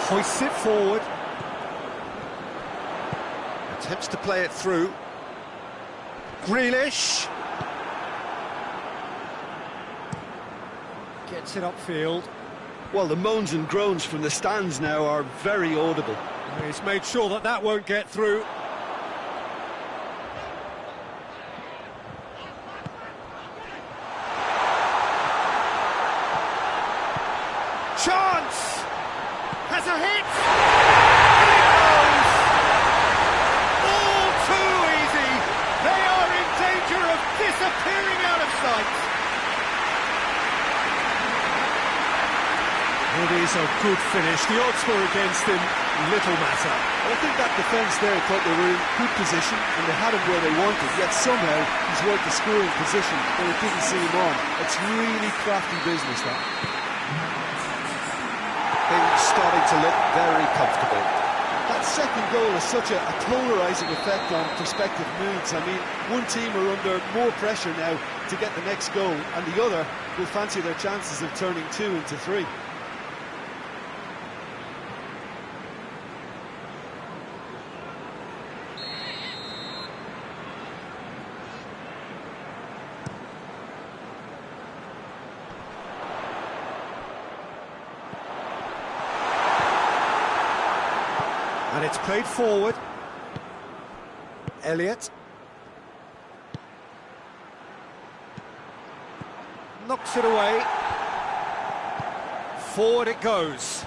Hoists it forward. Attempts to play it through. Grealish. Gets it upfield. Well, the moans and groans from the stands now are very audible. He's made sure that that won't get through. Chance! Has a hit! In it goes! All too easy! They are in danger of disappearing out of sight! It is a good finish. The odds were against him, little matter. I think that defence there thought they were in good position and they had him where they wanted, yet somehow he's worked the scoring position when it didn't see him on. It's really crafty business, that. Things starting to look very comfortable. That second goal has such a polarising effect on prospective moods. I mean, one team are under more pressure now to get the next goal, and the other will fancy their chances of turning 2 into 3. And it's played forward. Elliott. Knocks it away. Forward it goes.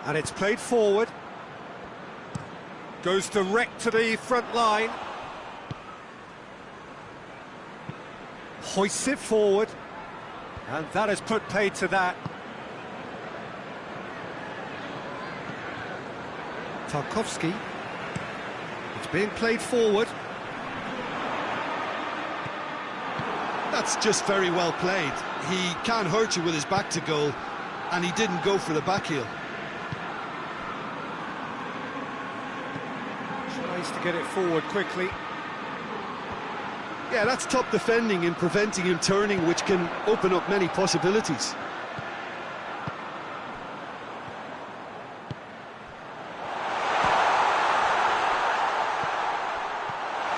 And it's played forward. Goes direct to the front line. Hoists it forward. And that has put paid to that. Tarkowski. It's being played forward. That's just very well played. He can't hurt you with his back to goal, and he didn't go for the back heel. Tries to get it forward quickly. Yeah, that's top defending and preventing him turning, which can open up many possibilities.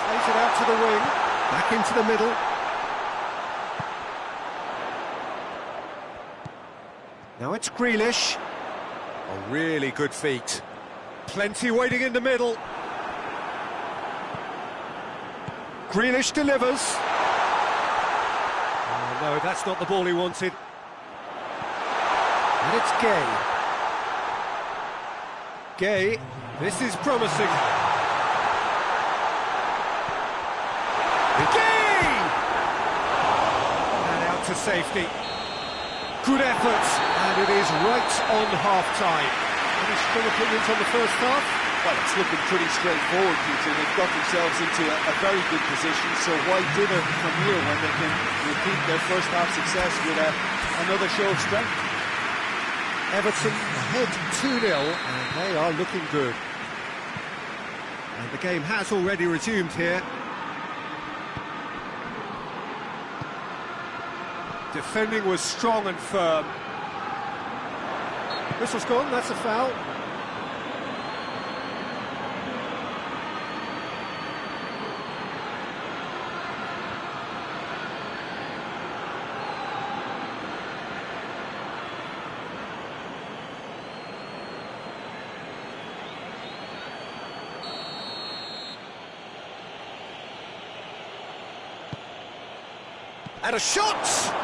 Plays it out to the wing, back into the middle. Now it's Grealish. A really good feat. Plenty waiting in the middle. Grealish delivers. Oh, no, that's not the ball he wanted. And it's Gay. Gay, this is promising. Gay! And out to safety. Good effort, and it is right on half-time. Any strong opinions on the first half? Well, it's looking pretty straightforward, Peter. They've got themselves into a very good position, so why dither from here when they can repeat their first half success with another show of strength? Everton ahead 2-0, and they are looking good. And the game has already resumed here. Defending was strong and firm. Whistle's gone, that's a foul. And a shot!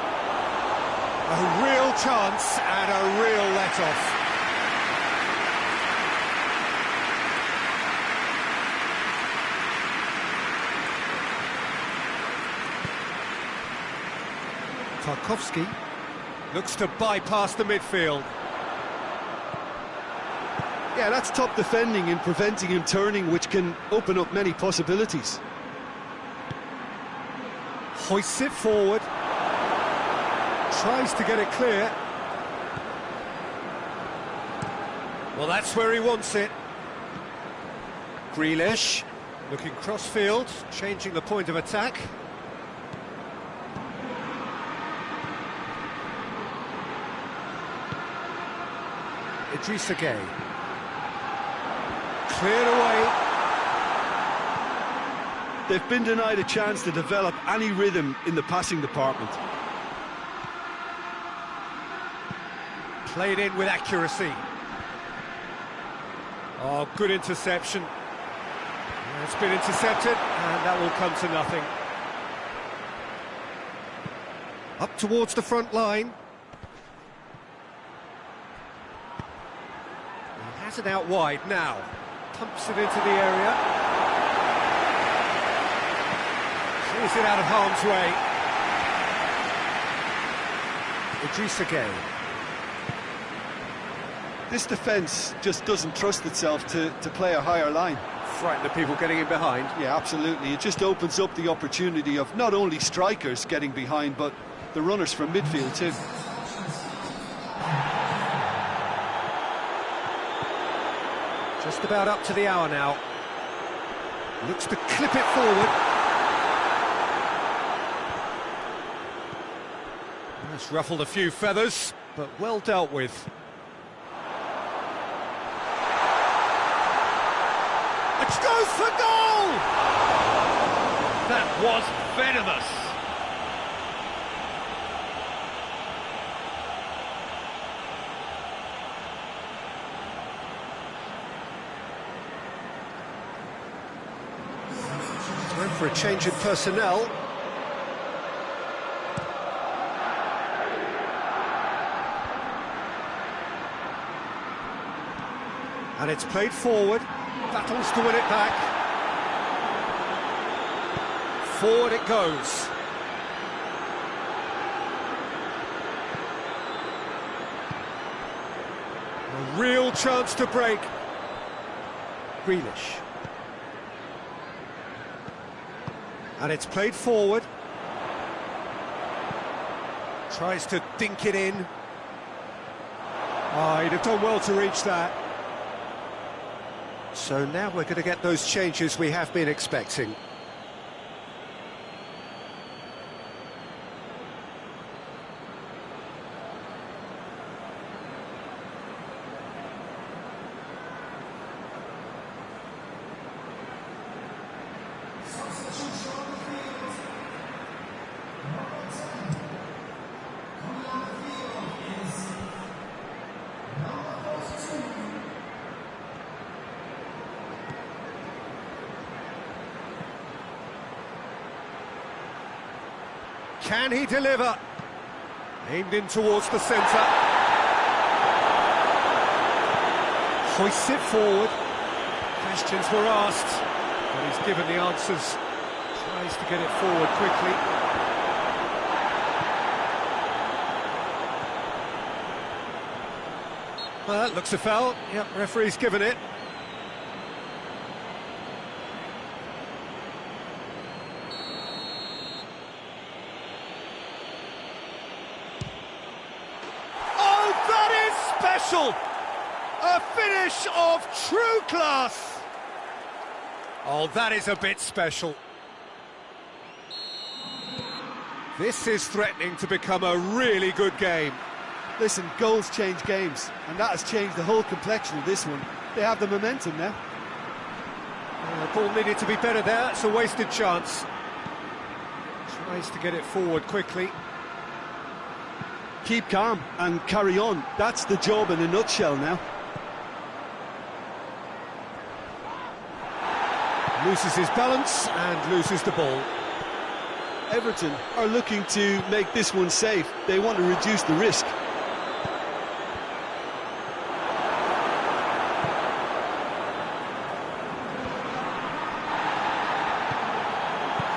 A real chance and a real let-off. Tarkowski looks to bypass the midfield. Yeah, that's top defending and preventing him turning, which can open up many possibilities. Hoists it forward. Tries to get it clear. Well, that's where he wants it. Grealish looking cross-field, changing the point of attack. Idrissa Gay. Cleared away. They've been denied a chance to develop any rhythm in the passing department. Played in with accuracy. Oh, good interception. It's been intercepted, and that will come to nothing. Up towards the front line. He has it out wide now. Pumps it into the area. Clears it out of harm's way. Idrissa Gay. This defence just doesn't trust itself to play a higher line. Frighten the people getting in behind. Yeah, absolutely. It just opens up the opportunity of not only strikers getting behind, but the runners from midfield too. Just about up to the hour now. Looks to clip it forward. That's ruffled a few feathers, but well dealt with. It goes for goal! That was venomous. for a change in personnel. And it's played forward, battles to win it back. Forward it goes. A real chance to break. Grealish. And it's played forward. Tries to dink it in. Oh, he'd have done well to reach that. So now we're going to get those changes we have been expecting. Can he deliver? Aimed in towards the centre. Hoists it forward. Questions were asked, but he's given the answers. Tries to get it forward quickly. Well, that looks a foul. Yep, referee's given it. A finish of true class. Oh, that is a bit special. This is threatening to become a really good game. Listen, goals change games, and that has changed the whole complexion of this one. They have the momentum now. The ball needed to be better there. It's a wasted chance. Tries to get it forward quickly. Keep calm and carry on. That's the job in a nutshell now. Loses his balance and loses the ball. Everton are looking to make this one safe. They want to reduce the risk.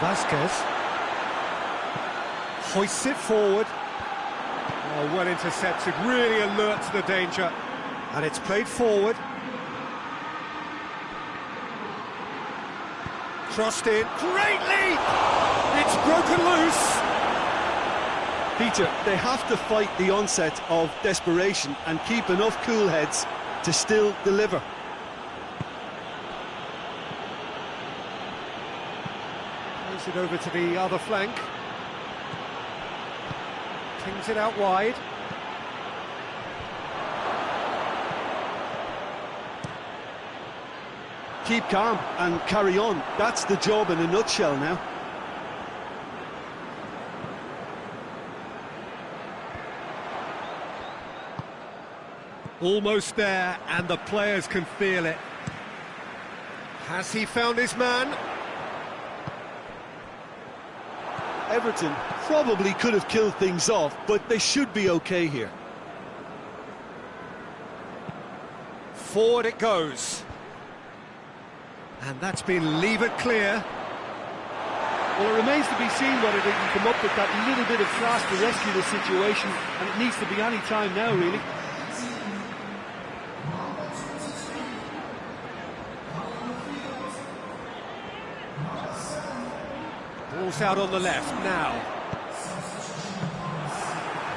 Vasquez hoists it forward. Oh, well intercepted, really alert to the danger. And it's played forward. Crossed in, greatly! It's broken loose! Peter, they have to fight the onset of desperation and keep enough cool heads to still deliver. Plays it over to the other flank. Pings it out wide. Keep calm and carry on. That's the job in a nutshell now. Almost there, and the players can feel it. Has he found his man? Everton probably could have killed things off, but they should be okay here. Forward it goes. And that's been levered clear. Well, it remains to be seen whether they can come up with that little bit of class to rescue the situation, and it needs to be any time now, really. Ball's out on the left now.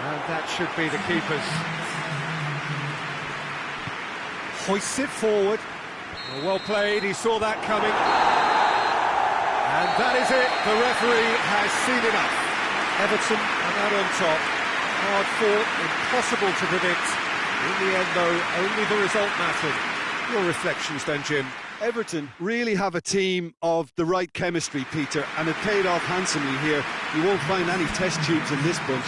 And that should be the keeper's. Hoists it forward. Well played, he saw that coming. And that is it, the referee has seen enough. Everton are out on top. Hard fought, impossible to predict. In the end, though, only the result mattered. Your reflections then, Jim? Everton really have a team of the right chemistry, Peter, and it paid off handsomely here. You won't find any test tubes in this bunch.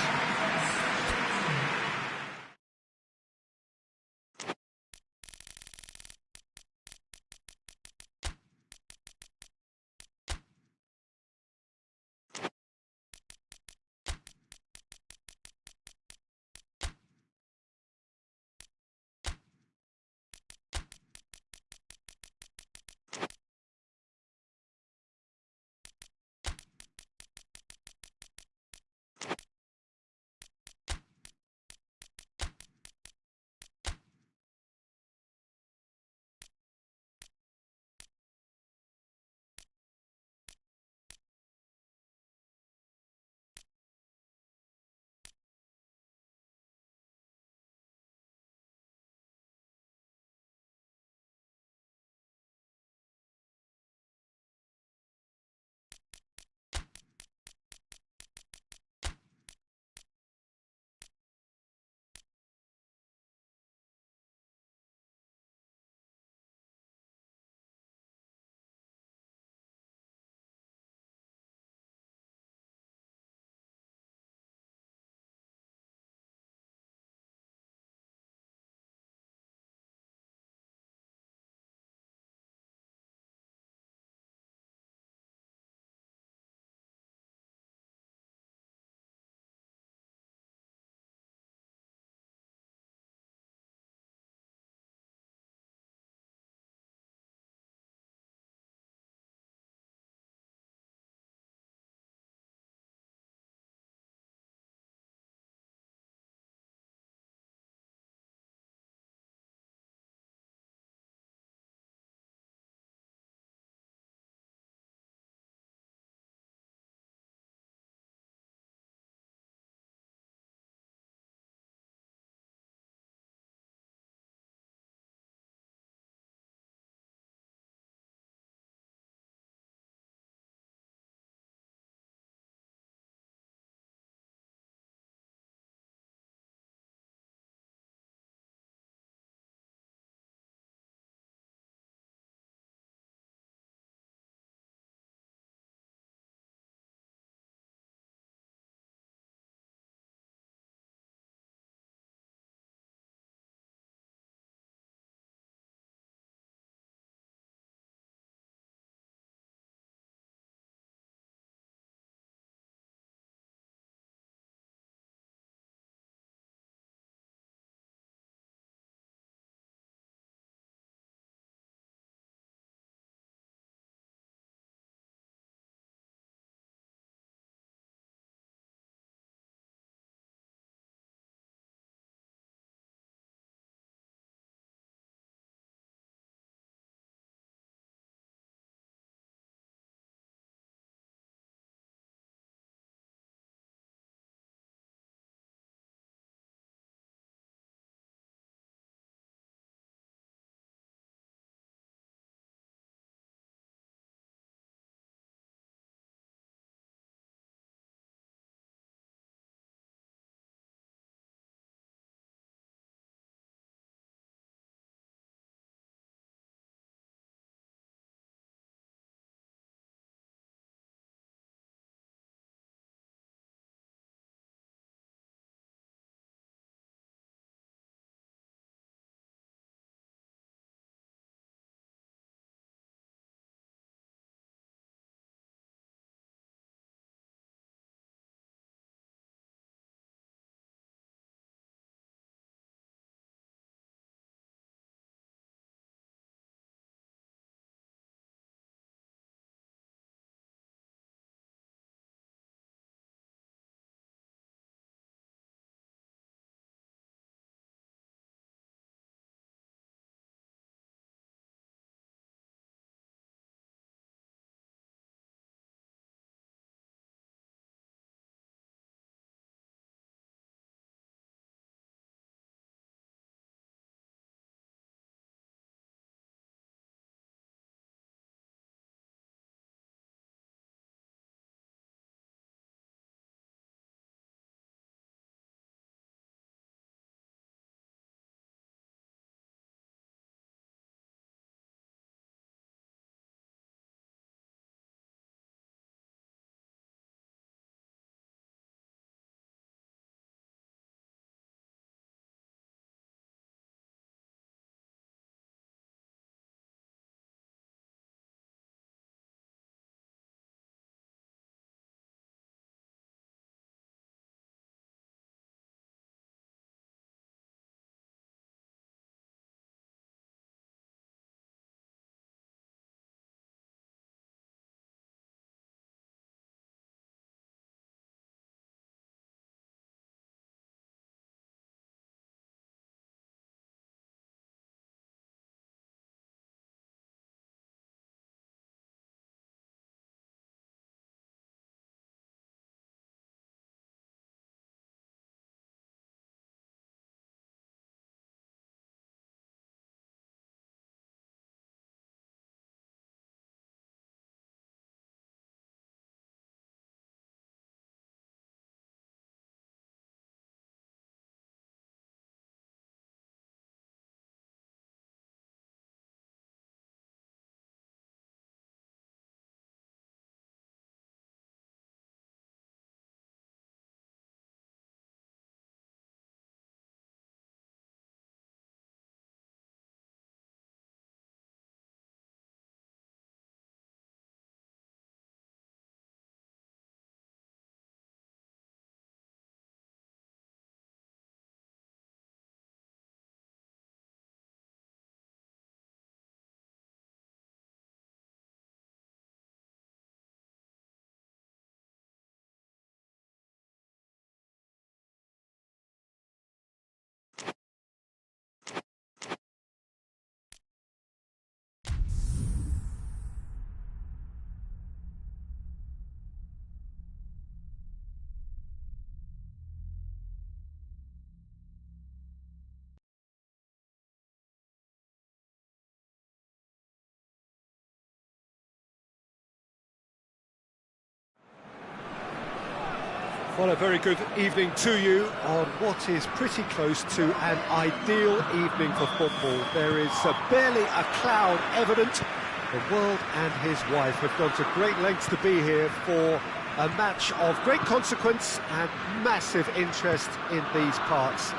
Well, a very good evening to you on what is pretty close to an ideal evening for football. There is barely a cloud evident. The world and his wife have gone to great lengths to be here for a match of great consequence and massive interest in these parts.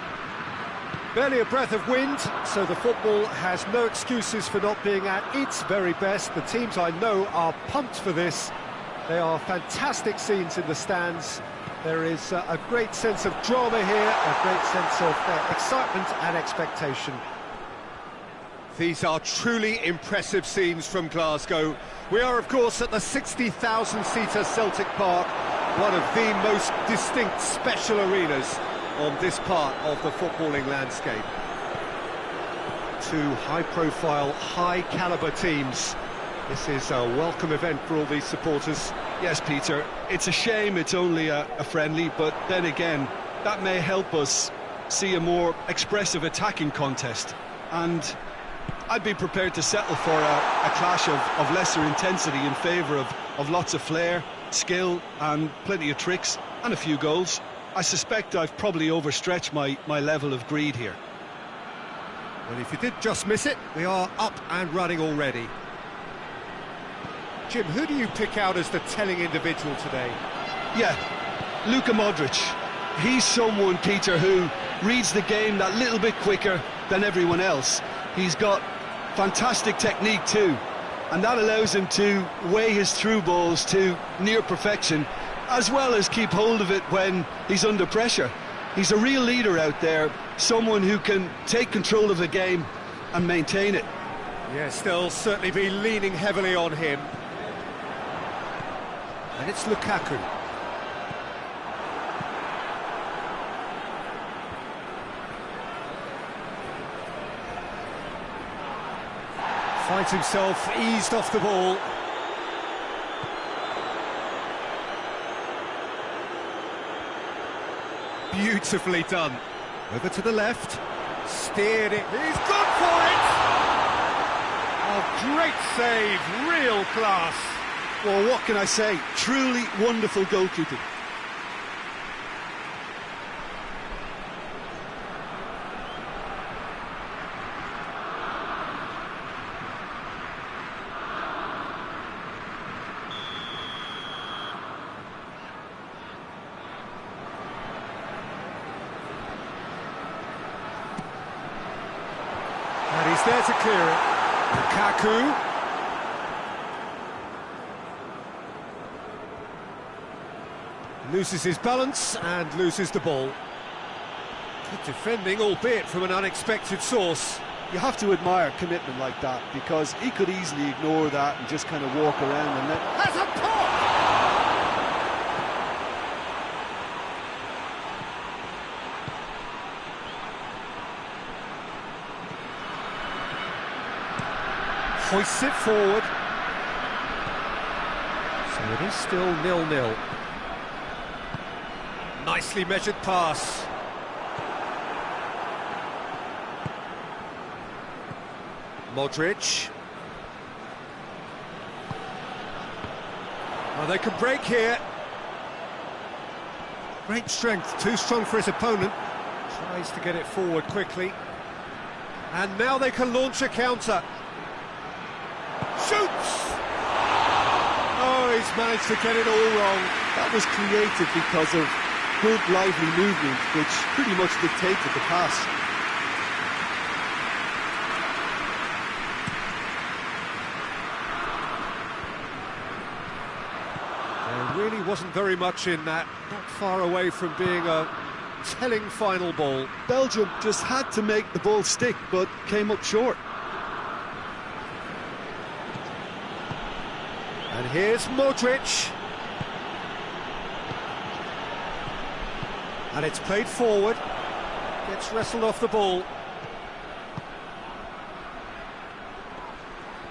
Barely a breath of wind, so the football has no excuses for not being at its very best. The teams I know are pumped for this. They are fantastic scenes in the stands. There is a great sense of drama here, a great sense of excitement and expectation. These are truly impressive scenes from Glasgow. We are, of course, at the 60,000-seater Celtic Park, one of the most distinct special arenas on this part of the footballing landscape. Two high-profile, high-caliber teams. This is a welcome event for all these supporters. Yes, Peter, it's a shame it's only a friendly, but then again, that may help us see a more expressive attacking contest. And I'd be prepared to settle for a clash of lesser intensity in favour of lots of flair, skill and plenty of tricks and a few goals. I suspect I've probably overstretched my level of greed here. Well, if you did just miss it, we are up and running already. Jim, who do you pick out as the telling individual today? Yeah, Luka Modric. He's someone, Peter, who reads the game that little bit quicker than everyone else. He's got fantastic technique too, and that allows him to weigh his through balls to near perfection, as well as keep hold of it when he's under pressure. He's a real leader out there, someone who can take control of the game and maintain it. Yes, they'll certainly be leaning heavily on him. And it's Lukaku. Finds himself eased off the ball. Beautifully done. Over to the left. Steered it. He's gone for it! Oh, great save. Real class. Well, what can I say? Truly wonderful goalkeeping. And he's there to clear it. Lukaku. Loses his balance and loses the ball. Good defending, albeit from an unexpected source. You have to admire commitment like that, because he could easily ignore that and just kind of walk around and let... Has a pop! Hoists it forward. So it is still 0-0. Nicely measured pass. Modric. Well, they can break here. Great strength, too strong for his opponent. Tries to get it forward quickly. And now they can launch a counter. Shoots! Oh, he's managed to get it all wrong. That was created because of good, lively movement, which pretty much dictated the pass. There really wasn't very much in that, not far away from being a telling final ball. Belgium just had to make the ball stick, but came up short. And here's Modric. And it's played forward. Gets wrestled off the ball.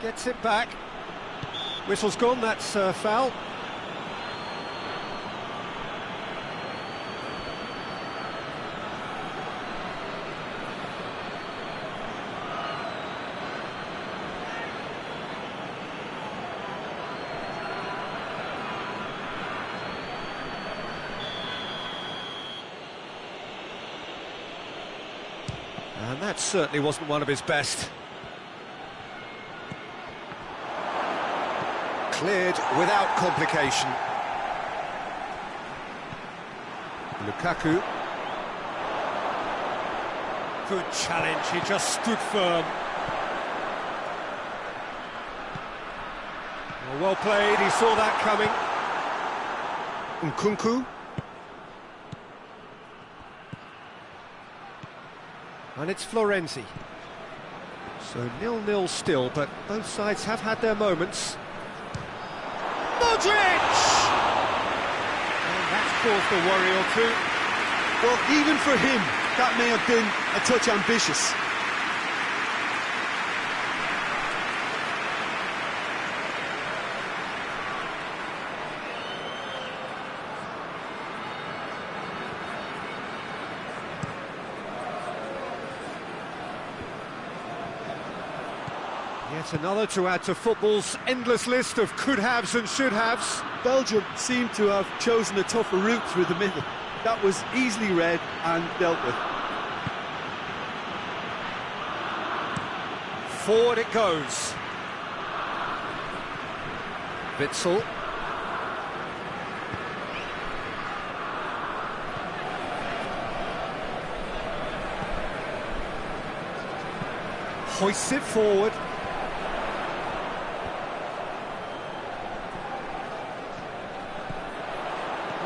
Gets it back. Whistle's gone, that's foul. And that certainly wasn't one of his best. Cleared without complication. Lukaku. Good challenge, he just stood firm. Well played, he saw that coming. Nkunku. And it's Florenzi. So 0-0 still, but both sides have had their moments. Modric! And that's caused a worry or two. Well, even for him, that may have been a touch ambitious. Yet another to add to football's endless list of could-haves and should-haves. Belgium seemed to have chosen a tougher route through the middle. That was easily read and dealt with. Forward it goes. Witsel. Hoists it forward.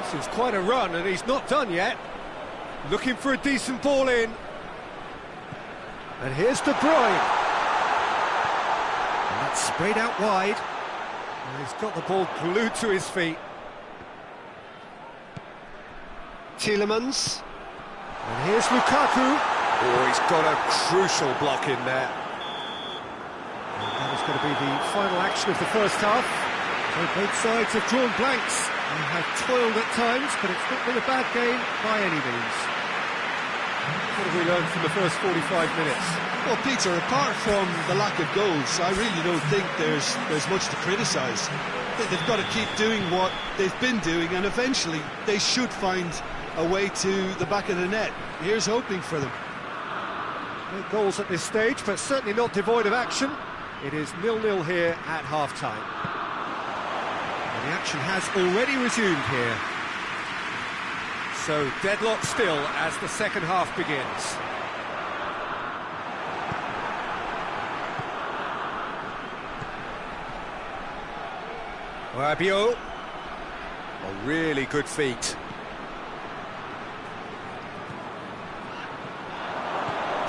This is quite a run, and he's not done yet. Looking for a decent ball in. And here's De Bruyne. And that's sprayed out wide. And he's got the ball glued to his feet. Tielemans. And here's Lukaku. Oh, he's got a crucial block in there. And that is going to be the final action of the first half. So both sides have drawn blanks. They have toiled at times, but it's not been a bad game by any means. What have we learned from the first 45 minutes? Well, Peter, apart from the lack of goals, I really don't think there's much to criticise. They've got to keep doing what they've been doing, and eventually they should find a way to the back of the net. Here's hoping for them. No goals at this stage, but certainly not devoid of action. It is 0-0 here at half-time. And the action has already resumed here. So deadlock still as the second half begins. Rabiot. A really good feat.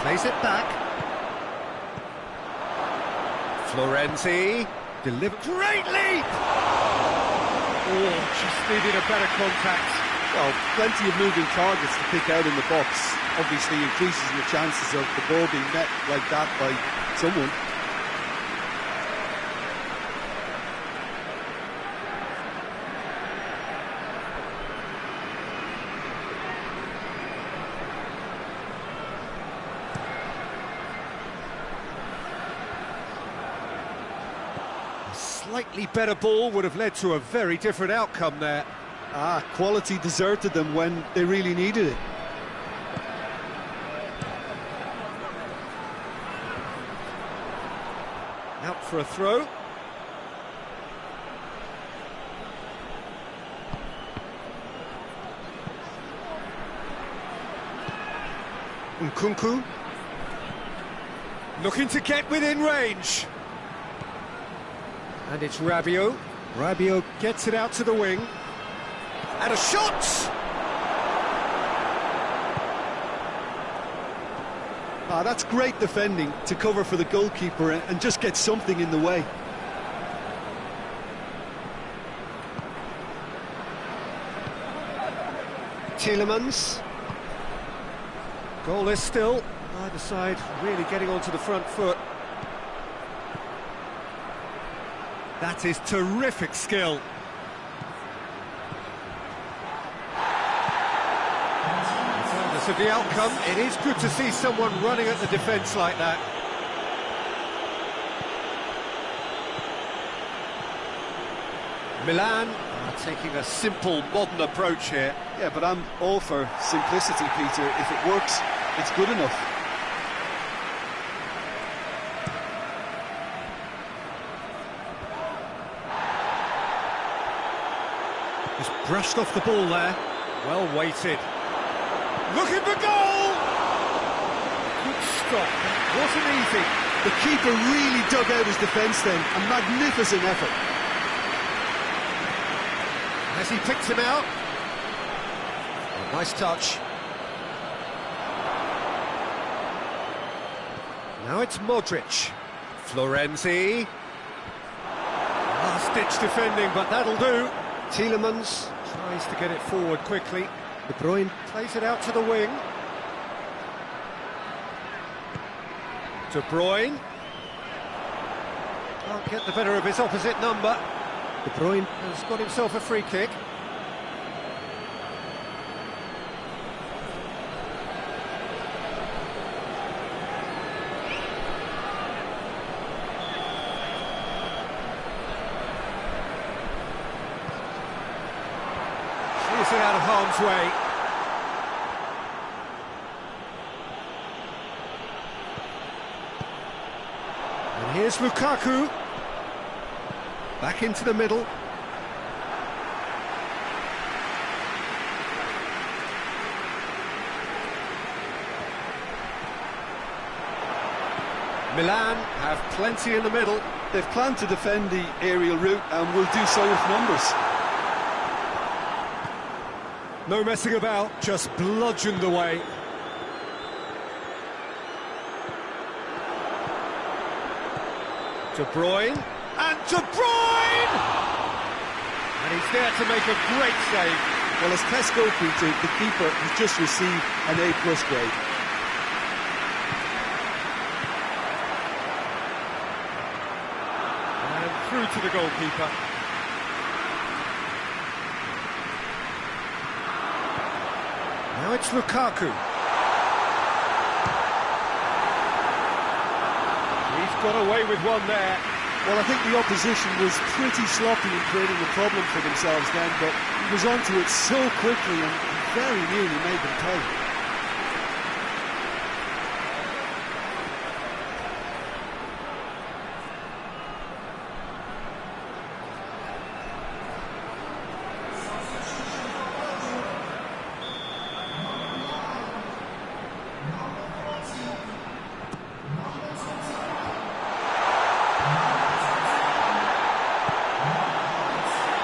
Plays it back. Florenzi. Delivered. Great leap! Oh, just needed a better contact. Well, plenty of moving targets to pick out in the box. Obviously increases the chances of the ball being met like that by someone. Slightly better ball would have led to a very different outcome there. Quality deserted them when they really needed it. Out for a throw. Nkunku. Looking to get within range. And it's Rabiot. Rabiot gets it out to the wing. And a shot! That's great defending to cover for the goalkeeper and just get something in the way. Tielemans. Goalless still. Either side really getting onto the front foot. That is terrific skill. Regardless of the outcome, it is good to see someone running at the defence like that. Milan are taking a simple, modern approach here. Yeah, but I'm all for simplicity, Peter. If it works, it's good enough. Brushed off the ball there. Well weighted. Looking for goal! Good stop. Wasn't easy. The keeper really dug out his defence then. A magnificent effort. As he picks him out. Oh, nice touch. Now it's Modric. Florenzi. Last-ditch defending, but that'll do. Tielemans tries to get it forward quickly. De Bruyne plays it out to the wing. De Bruyne. Can't get the better of his opposite number. De Bruyne has got himself a free kick. Clears it out of harm's way. And here's Lukaku. Back into the middle. Milan have plenty in the middle. They've planned to defend the aerial route and will do so with numbers. No messing about, just bludgeoned away. De Bruyne, and De Bruyne! And he's there to make a great save. Well, as tests go, Peter, the keeper has just received an A+ grade. And through to the goalkeeper. Now it's Lukaku. He's got away with one there. Well, I think the opposition was pretty sloppy in creating a problem for themselves then, but he was onto it so quickly and very nearly made them pay.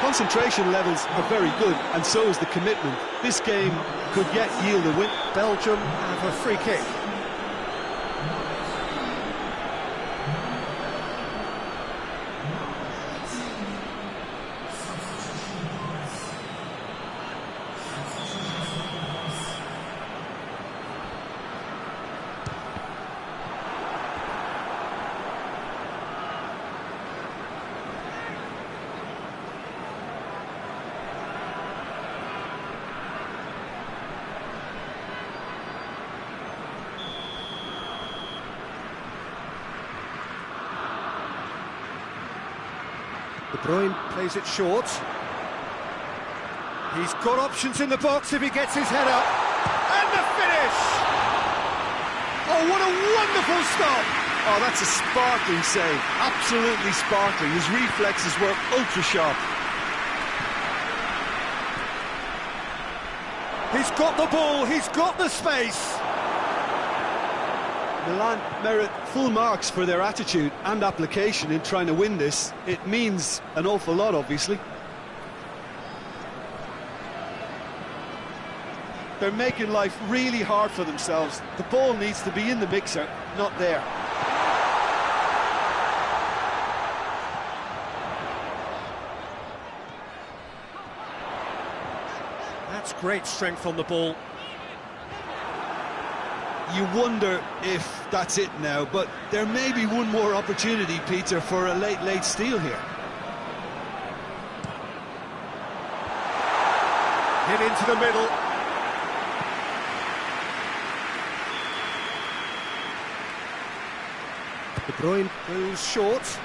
Concentration levels are very good, and so is the commitment. This game could yet yield a win. Belgium have a free kick. De Bruyne plays it short. He's got options in the box if he gets his head up. And the finish! Oh, what a wonderful stop! Oh, that's a sparkling save. Absolutely sparkling. His reflexes were ultra sharp. He's got the ball, he's got the space. Milan merit full marks for their attitude and application in trying to win this. It means an awful lot, obviously. They're making life really hard for themselves. The ball needs to be in the mixer, not there. That's great strength on the ball. You wonder if that's it now, but there may be one more opportunity, Peter, for a late steal here. Hit into the middle. De Bruyne goes short.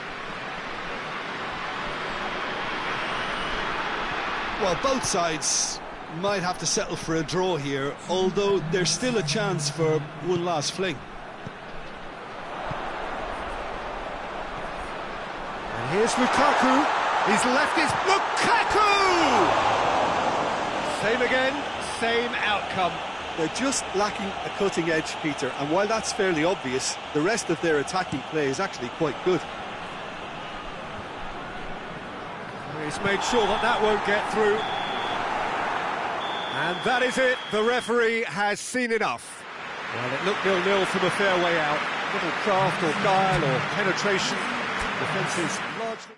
Well, both sides might have to settle for a draw here, although there's still a chance for one last fling. And here's Lukaku. He's left his... Lukaku! Same again, same outcome. They're just lacking a cutting edge, Peter, and while that's fairly obvious, the rest of their attacking play is actually quite good. He's made sure that that won't get through. And that is it, the referee has seen enough. Well, it looked 0-0 from a fair way out. Little craft or guile or penetration. Defence is largely...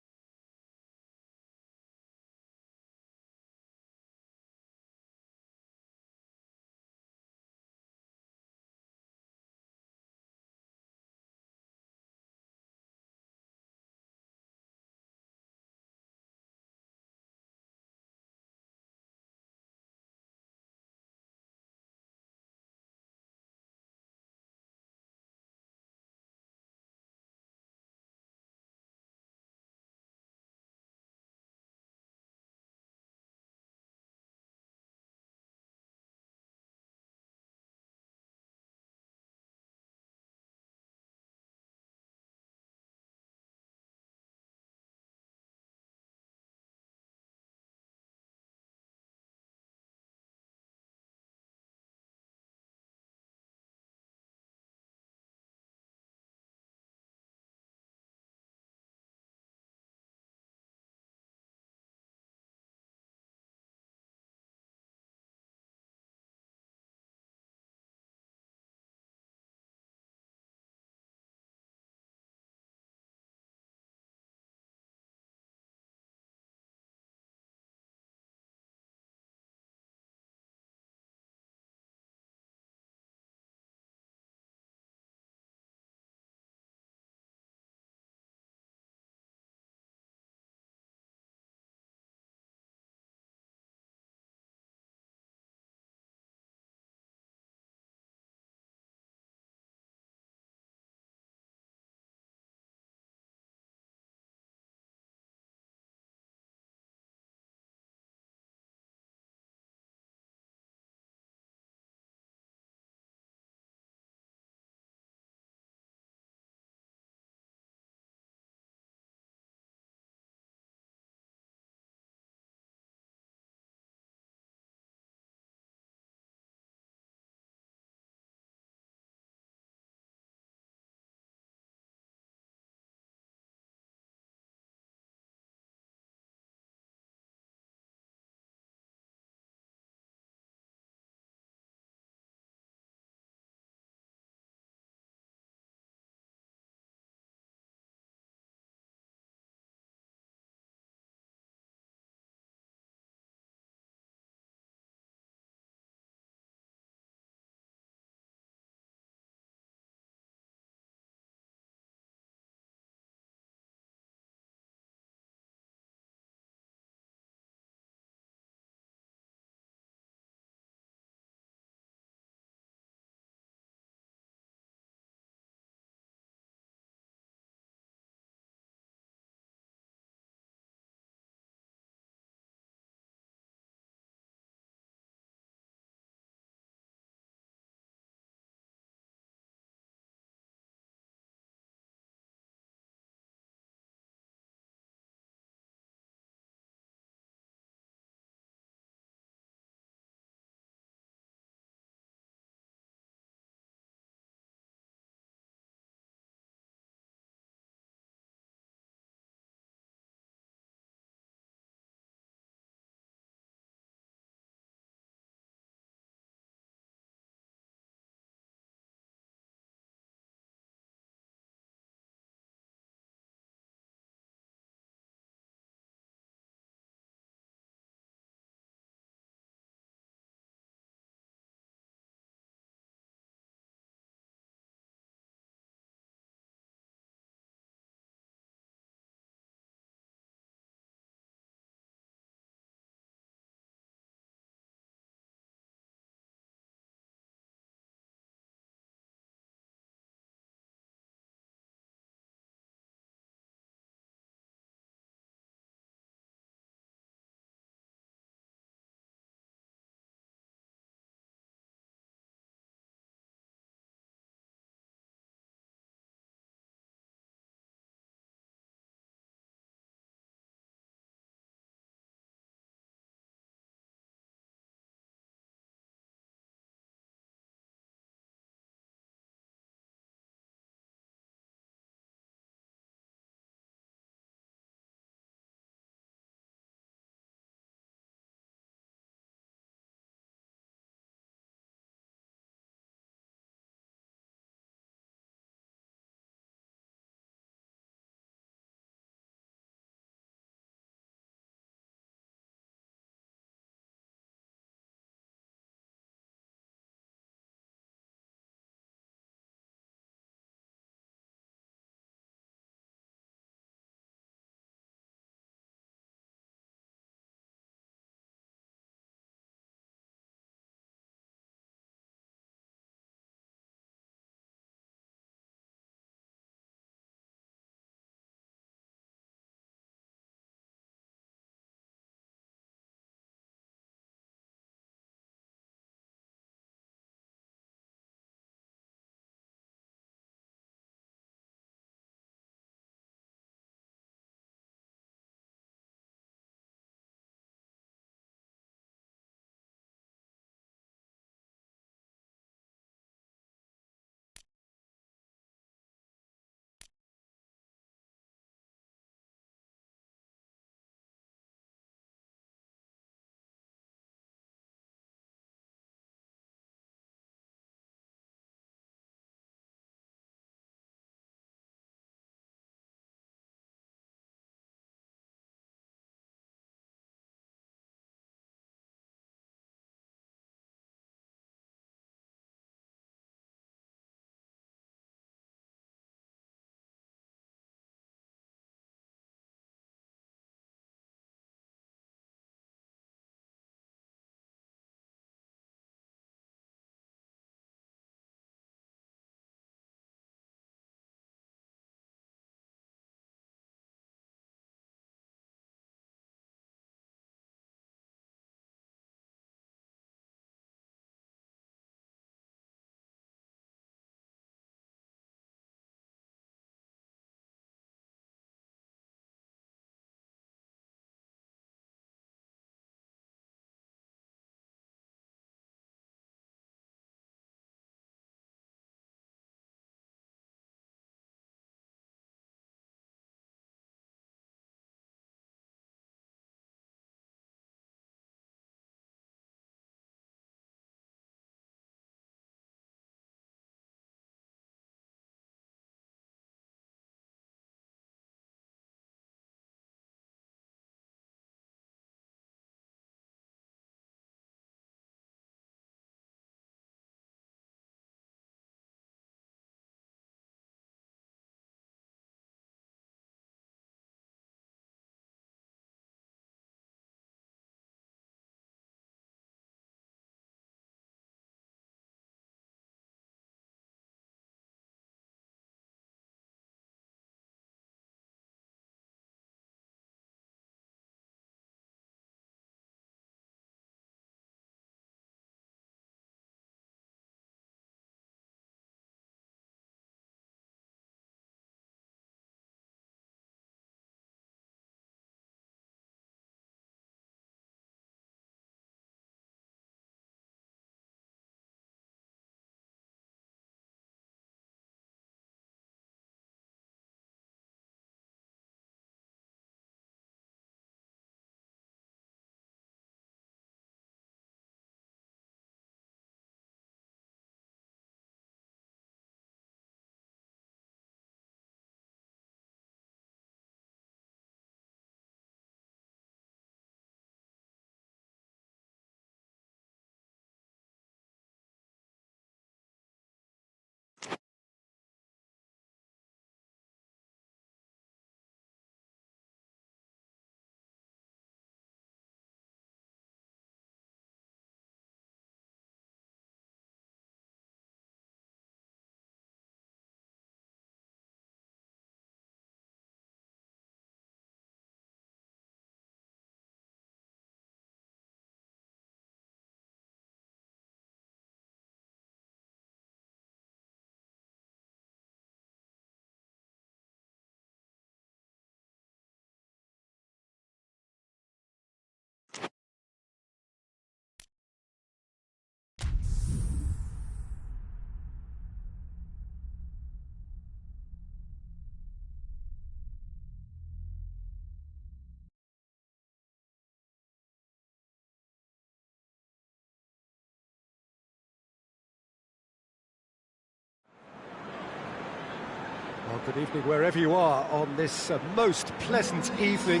Good evening wherever you are on this most pleasant evening.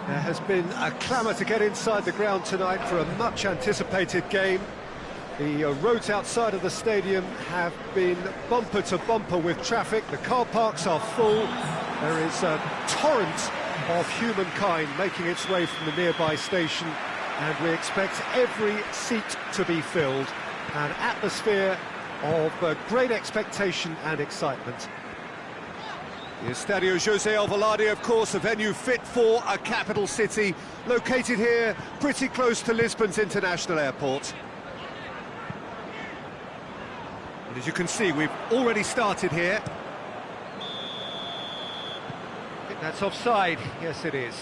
There has been a clamour to get inside the ground tonight for a much anticipated game. The roads outside of the stadium have been bumper to bumper with traffic. The car parks are full. There is a torrent of humankind making its way from the nearby station, and we expect every seat to be filled. An atmosphere of great expectation and excitement. The Estadio José Alvalade, of course, a venue fit for a capital city, located here pretty close to Lisbon's international airport. And as you can see, we've already started here. I think that's offside. Yes, it is.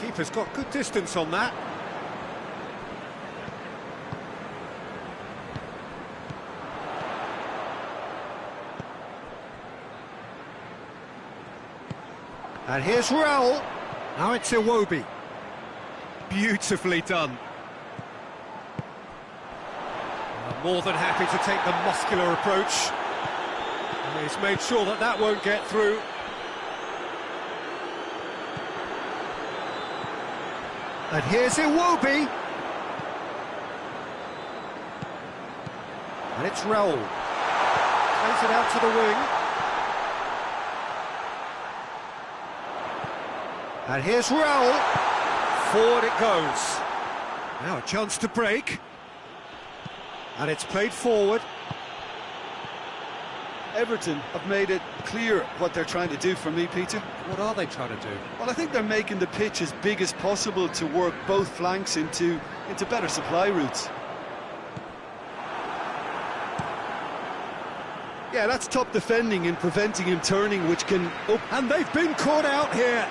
Keeper's got good distance on that. And here's Raul. Now it's Iwobi. Beautifully done. More than happy to take the muscular approach. And he's made sure that that won't get through. And here's Iwobi. And it's Raul. Plays it out to the wing. And here's Raul. Forward it goes. Now a chance to break. And it's played forward. Everton have made it clear what they're trying to do for me, Peter. What are they trying to do? Well, I think they're making the pitch as big as possible to work both flanks into better supply routes. Yeah, that's top defending and preventing him turning, which can... Oh, and they've been caught out here.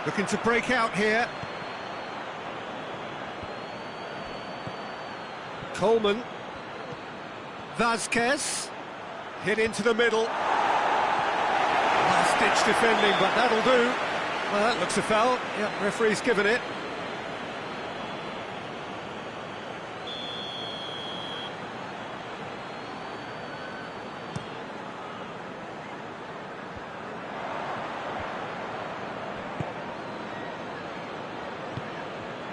Looking to break out here. Coleman. Vazquez. Hit into the middle. Last-ditch defending, but that'll do. Well, that looks a foul. Yep, referee's given it.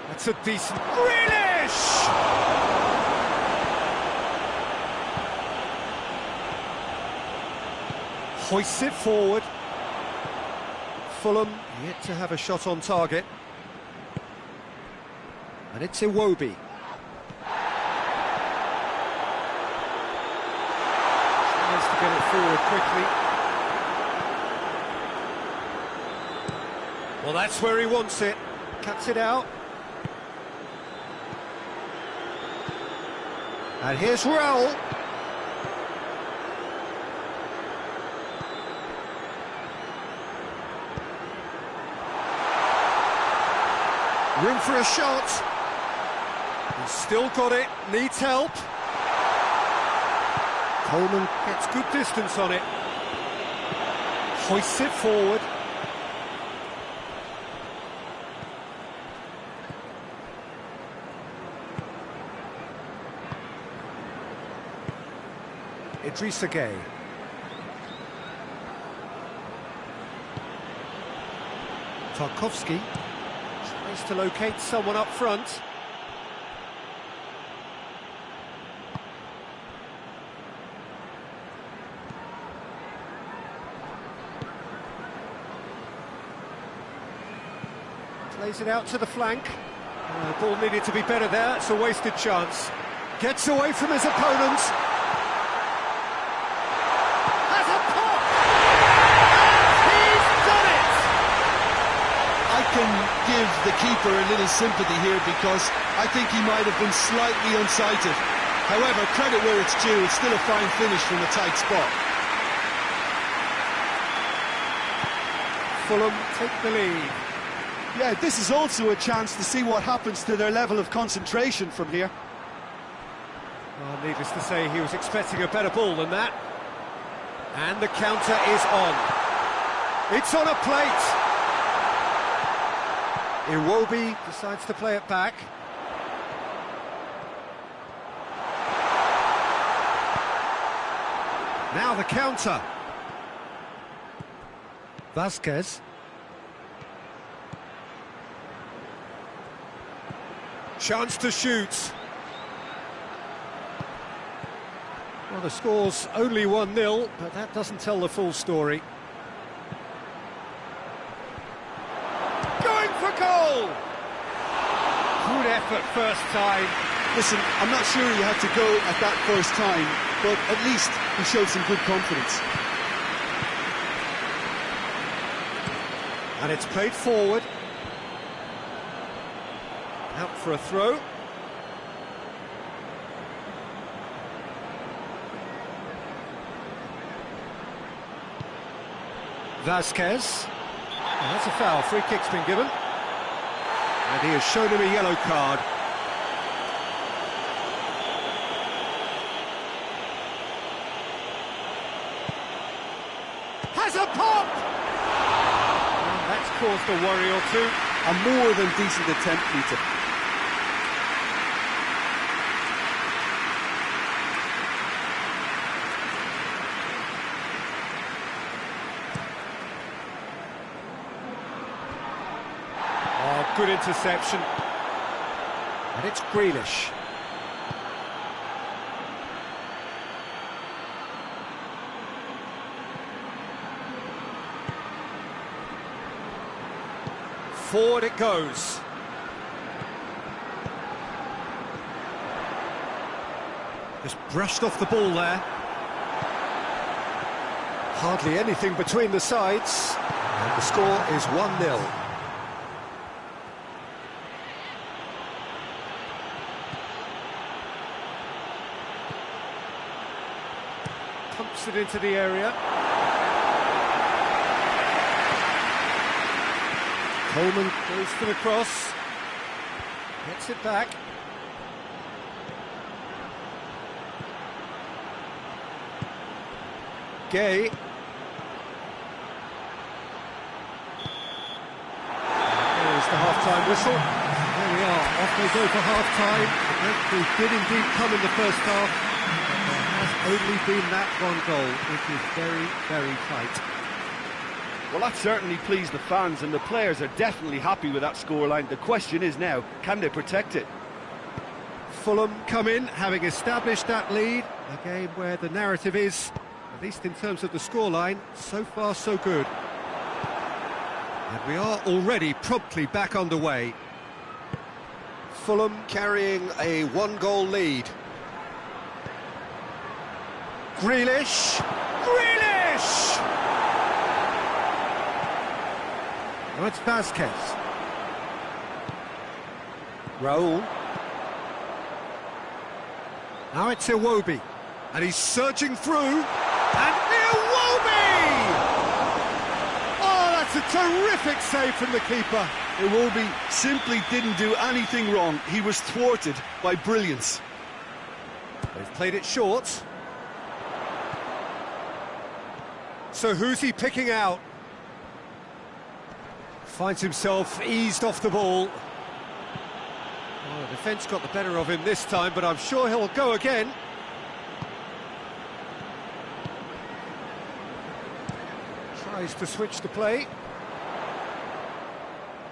That's a decent... Grealish! Hoists it forward. Fulham yet to have a shot on target. And it's Iwobi. Tries to get it forward quickly. Well, that's where he wants it. Cuts it out. And here's Raul. Room for a shot. He's still got it, needs help. Coleman gets good distance on it. Hoists it forward. Idrissa Gueye. Tarkowski. Tries to locate someone up front. Plays it out to the flank. The ball needed to be better there. It's a wasted chance. Gets away from his opponent. Has a pop! And he's done it! I can give the keeper a little sympathy here because I think he might have been slightly unsighted. However, credit where it's due, it's still a fine finish from a tight spot. Fulham take the lead. Yeah, this is also a chance to see what happens to their level of concentration from here. Well, needless to say, he was expecting a better ball than that. And the counter is on. It's on a plate. Iwobi decides to play it back. Now the counter. Vasquez. Chance to shoot. Well, the score's only 1-0, but that doesn't tell the full story. Going for goal! Good effort first time. Listen, I'm not sure he had to go at that first time, but at least he showed some good confidence. And it's played forward. Out for a throw. Vasquez. Well, that's a foul. Free kick's been given. And he has shown him a yellow card. Has a pop! And that's caused a worry or two. A more than decent attempt, Peter. Oh, good interception. And it's Grealish. Forward it goes. Just brushed off the ball there. Hardly anything between the sides. And the score is 1-0. Pumps it into the area. Coleman goes for the cross. Gets it back. Gay. There's the half-time whistle. There we are, off they go for half-time. The breakthrough did indeed come in the first half, but there has only been that one goal. It is very, very tight. Well, that certainly pleased the fans, and the players are definitely happy with that scoreline. The question is now, can they protect it? Fulham come in, having established that lead. A game where the narrative is, at least in terms of the scoreline, so far so good. And we are already promptly back underway. Fulham carrying a one-goal lead. Grealish! Grealish! Now it's Vasquez. Raul. Now it's Iwobi. And he's surging through. And Iwobi! Oh, that's a terrific save from the keeper. Iwobi simply didn't do anything wrong. He was thwarted by brilliance. They've played it short. So who's he picking out? Finds himself eased off the ball. Oh, the defence got the better of him this time, but I'm sure he'll go again. Tries to switch the play.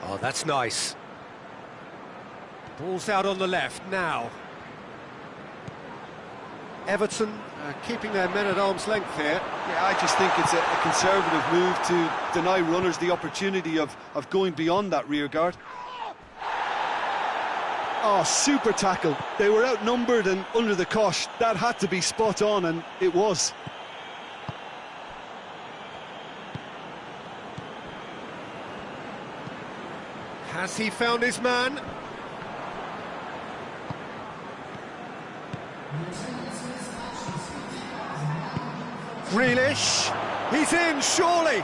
Oh, that's nice. Ball's out on the left now. Everton keeping their men at arm's length here. Yeah, I just think it's a conservative move to deny runners the opportunity of going beyond that rear guard. Oh, super tackle. They were outnumbered and under the cosh. That had to be spot on, and it was. Has he found his man? Grealish, he's in, surely.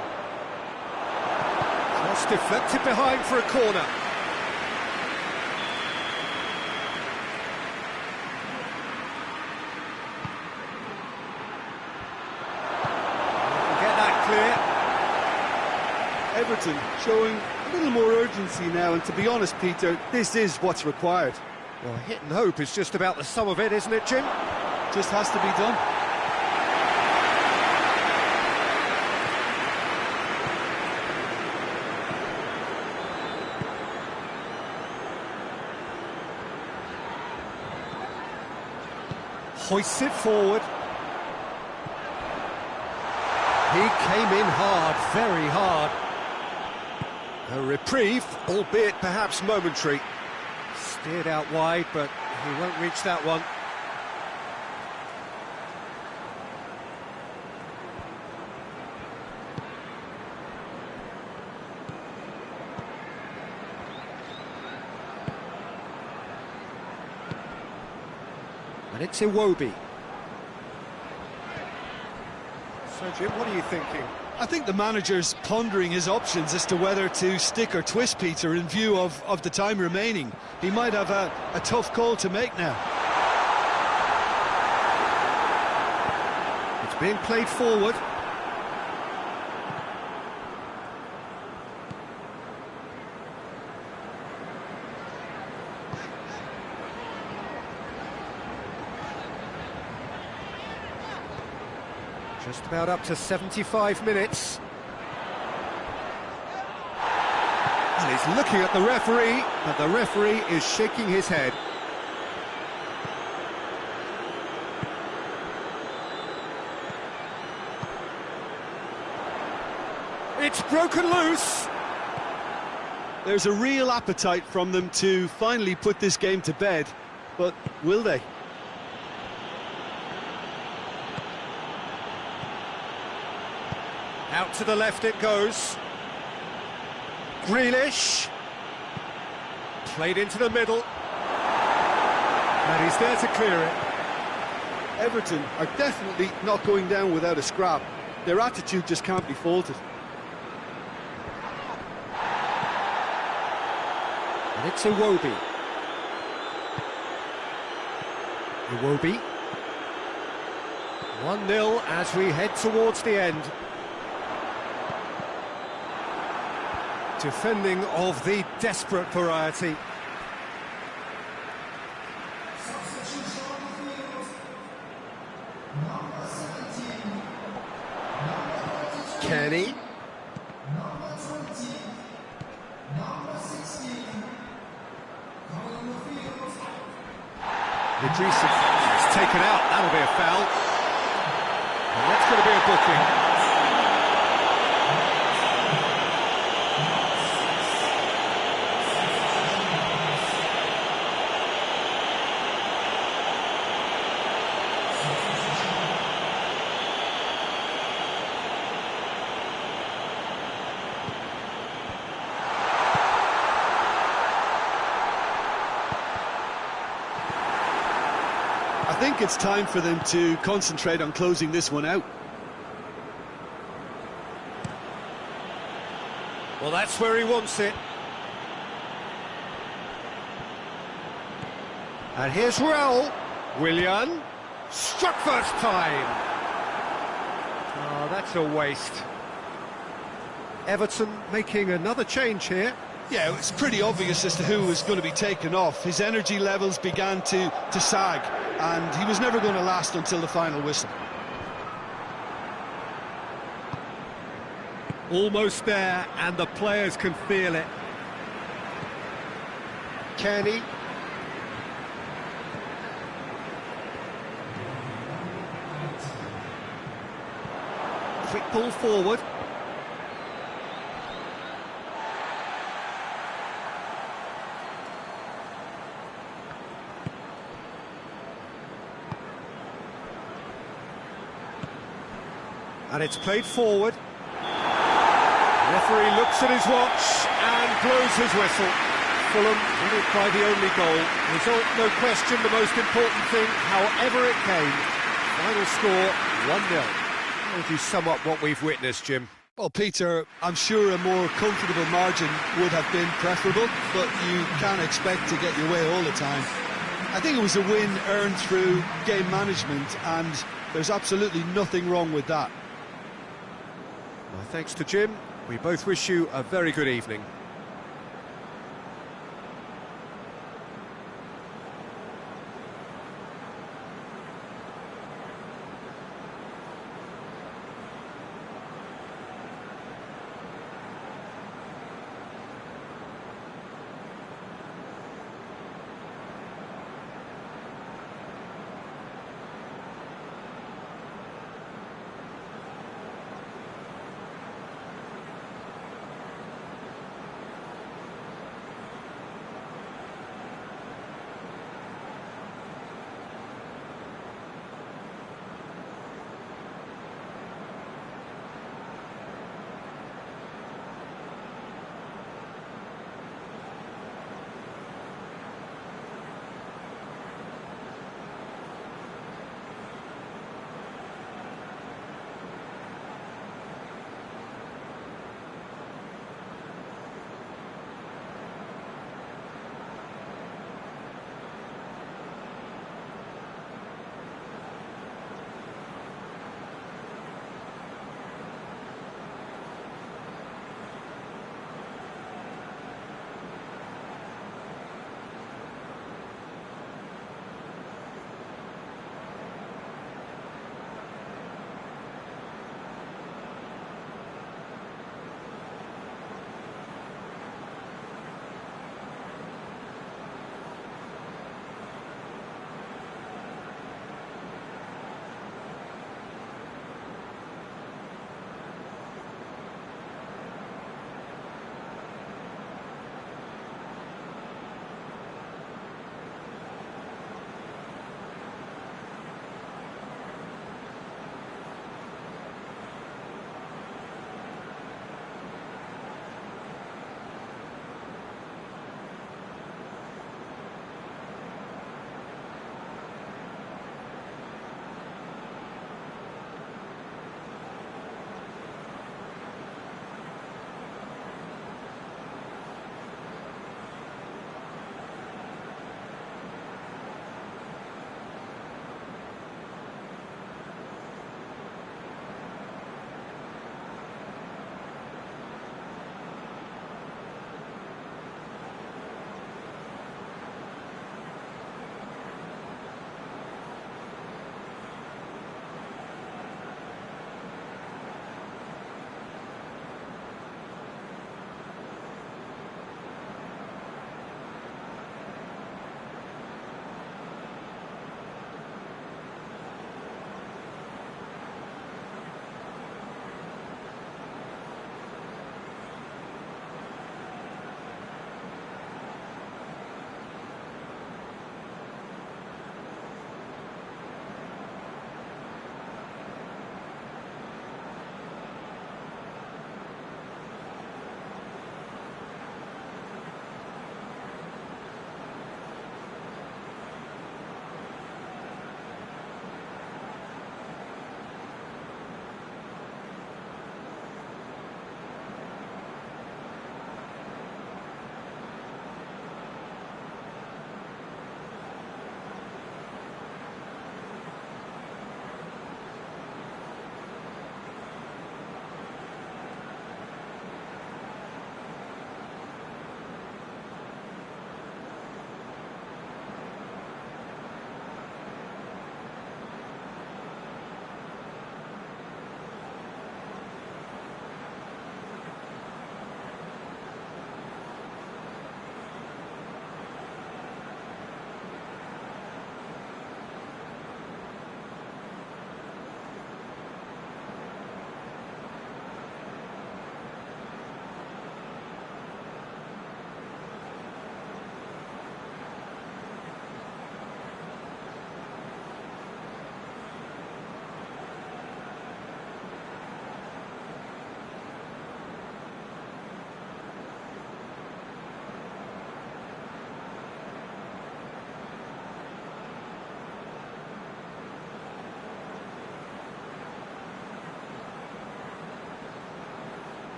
Cross deflected behind for a corner. Get that clear. Everton showing a little more urgency now, and to be honest, Peter, this is what's required. Well, hit and hope is just about the sum of it, isn't it, Jim? Just has to be done. Hoists it forward. He came in hard, very hard. A reprieve, albeit perhaps momentary. Steered out wide, but he won't reach that one. And it's Iwobi. So, Jim, what are you thinking? I think the manager's pondering his options as to whether to stick or twist Peter in view of the time remaining. He might have a tough call to make now. It's being played forward. Just about up to 75 minutes. And he's looking at the referee, but the referee is shaking his head. It's broken loose. There's a real appetite from them to finally put this game to bed, but will they? Out to the left it goes. Grealish. Played into the middle. And he's there to clear it. Everton are definitely not going down without a scrap. Their attitude just can't be faulted. And it's Iwobi. Iwobi. 1-0 as we head towards the end. Defending of the desperate variety. Kenny. Idrissa is taken out, that'll be a foul. And that's going to be a booking. I think it's time for them to concentrate on closing this one out. Well, that's where he wants it. And here's Raul. Willian. Struck first time. Oh, that's a waste. Everton making another change here. Yeah, it was pretty obvious as to who was going to be taken off. His energy levels began to sag, and he was never going to last until the final whistle. Almost there, and the players can feel it. Kenny. Quick ball forward. And it's played forward. The referee looks at his watch and blows his whistle. Fulham win it by the only goal. Result, no question, the most important thing, however it came. Final score, 1-0. How would you sum up what we've witnessed, Jim? Well, Peter, I'm sure a more comfortable margin would have been preferable, but you can't expect to get your way all the time. I think it was a win earned through game management, and there's absolutely nothing wrong with that. My thanks to Jim. We both wish you a very good evening.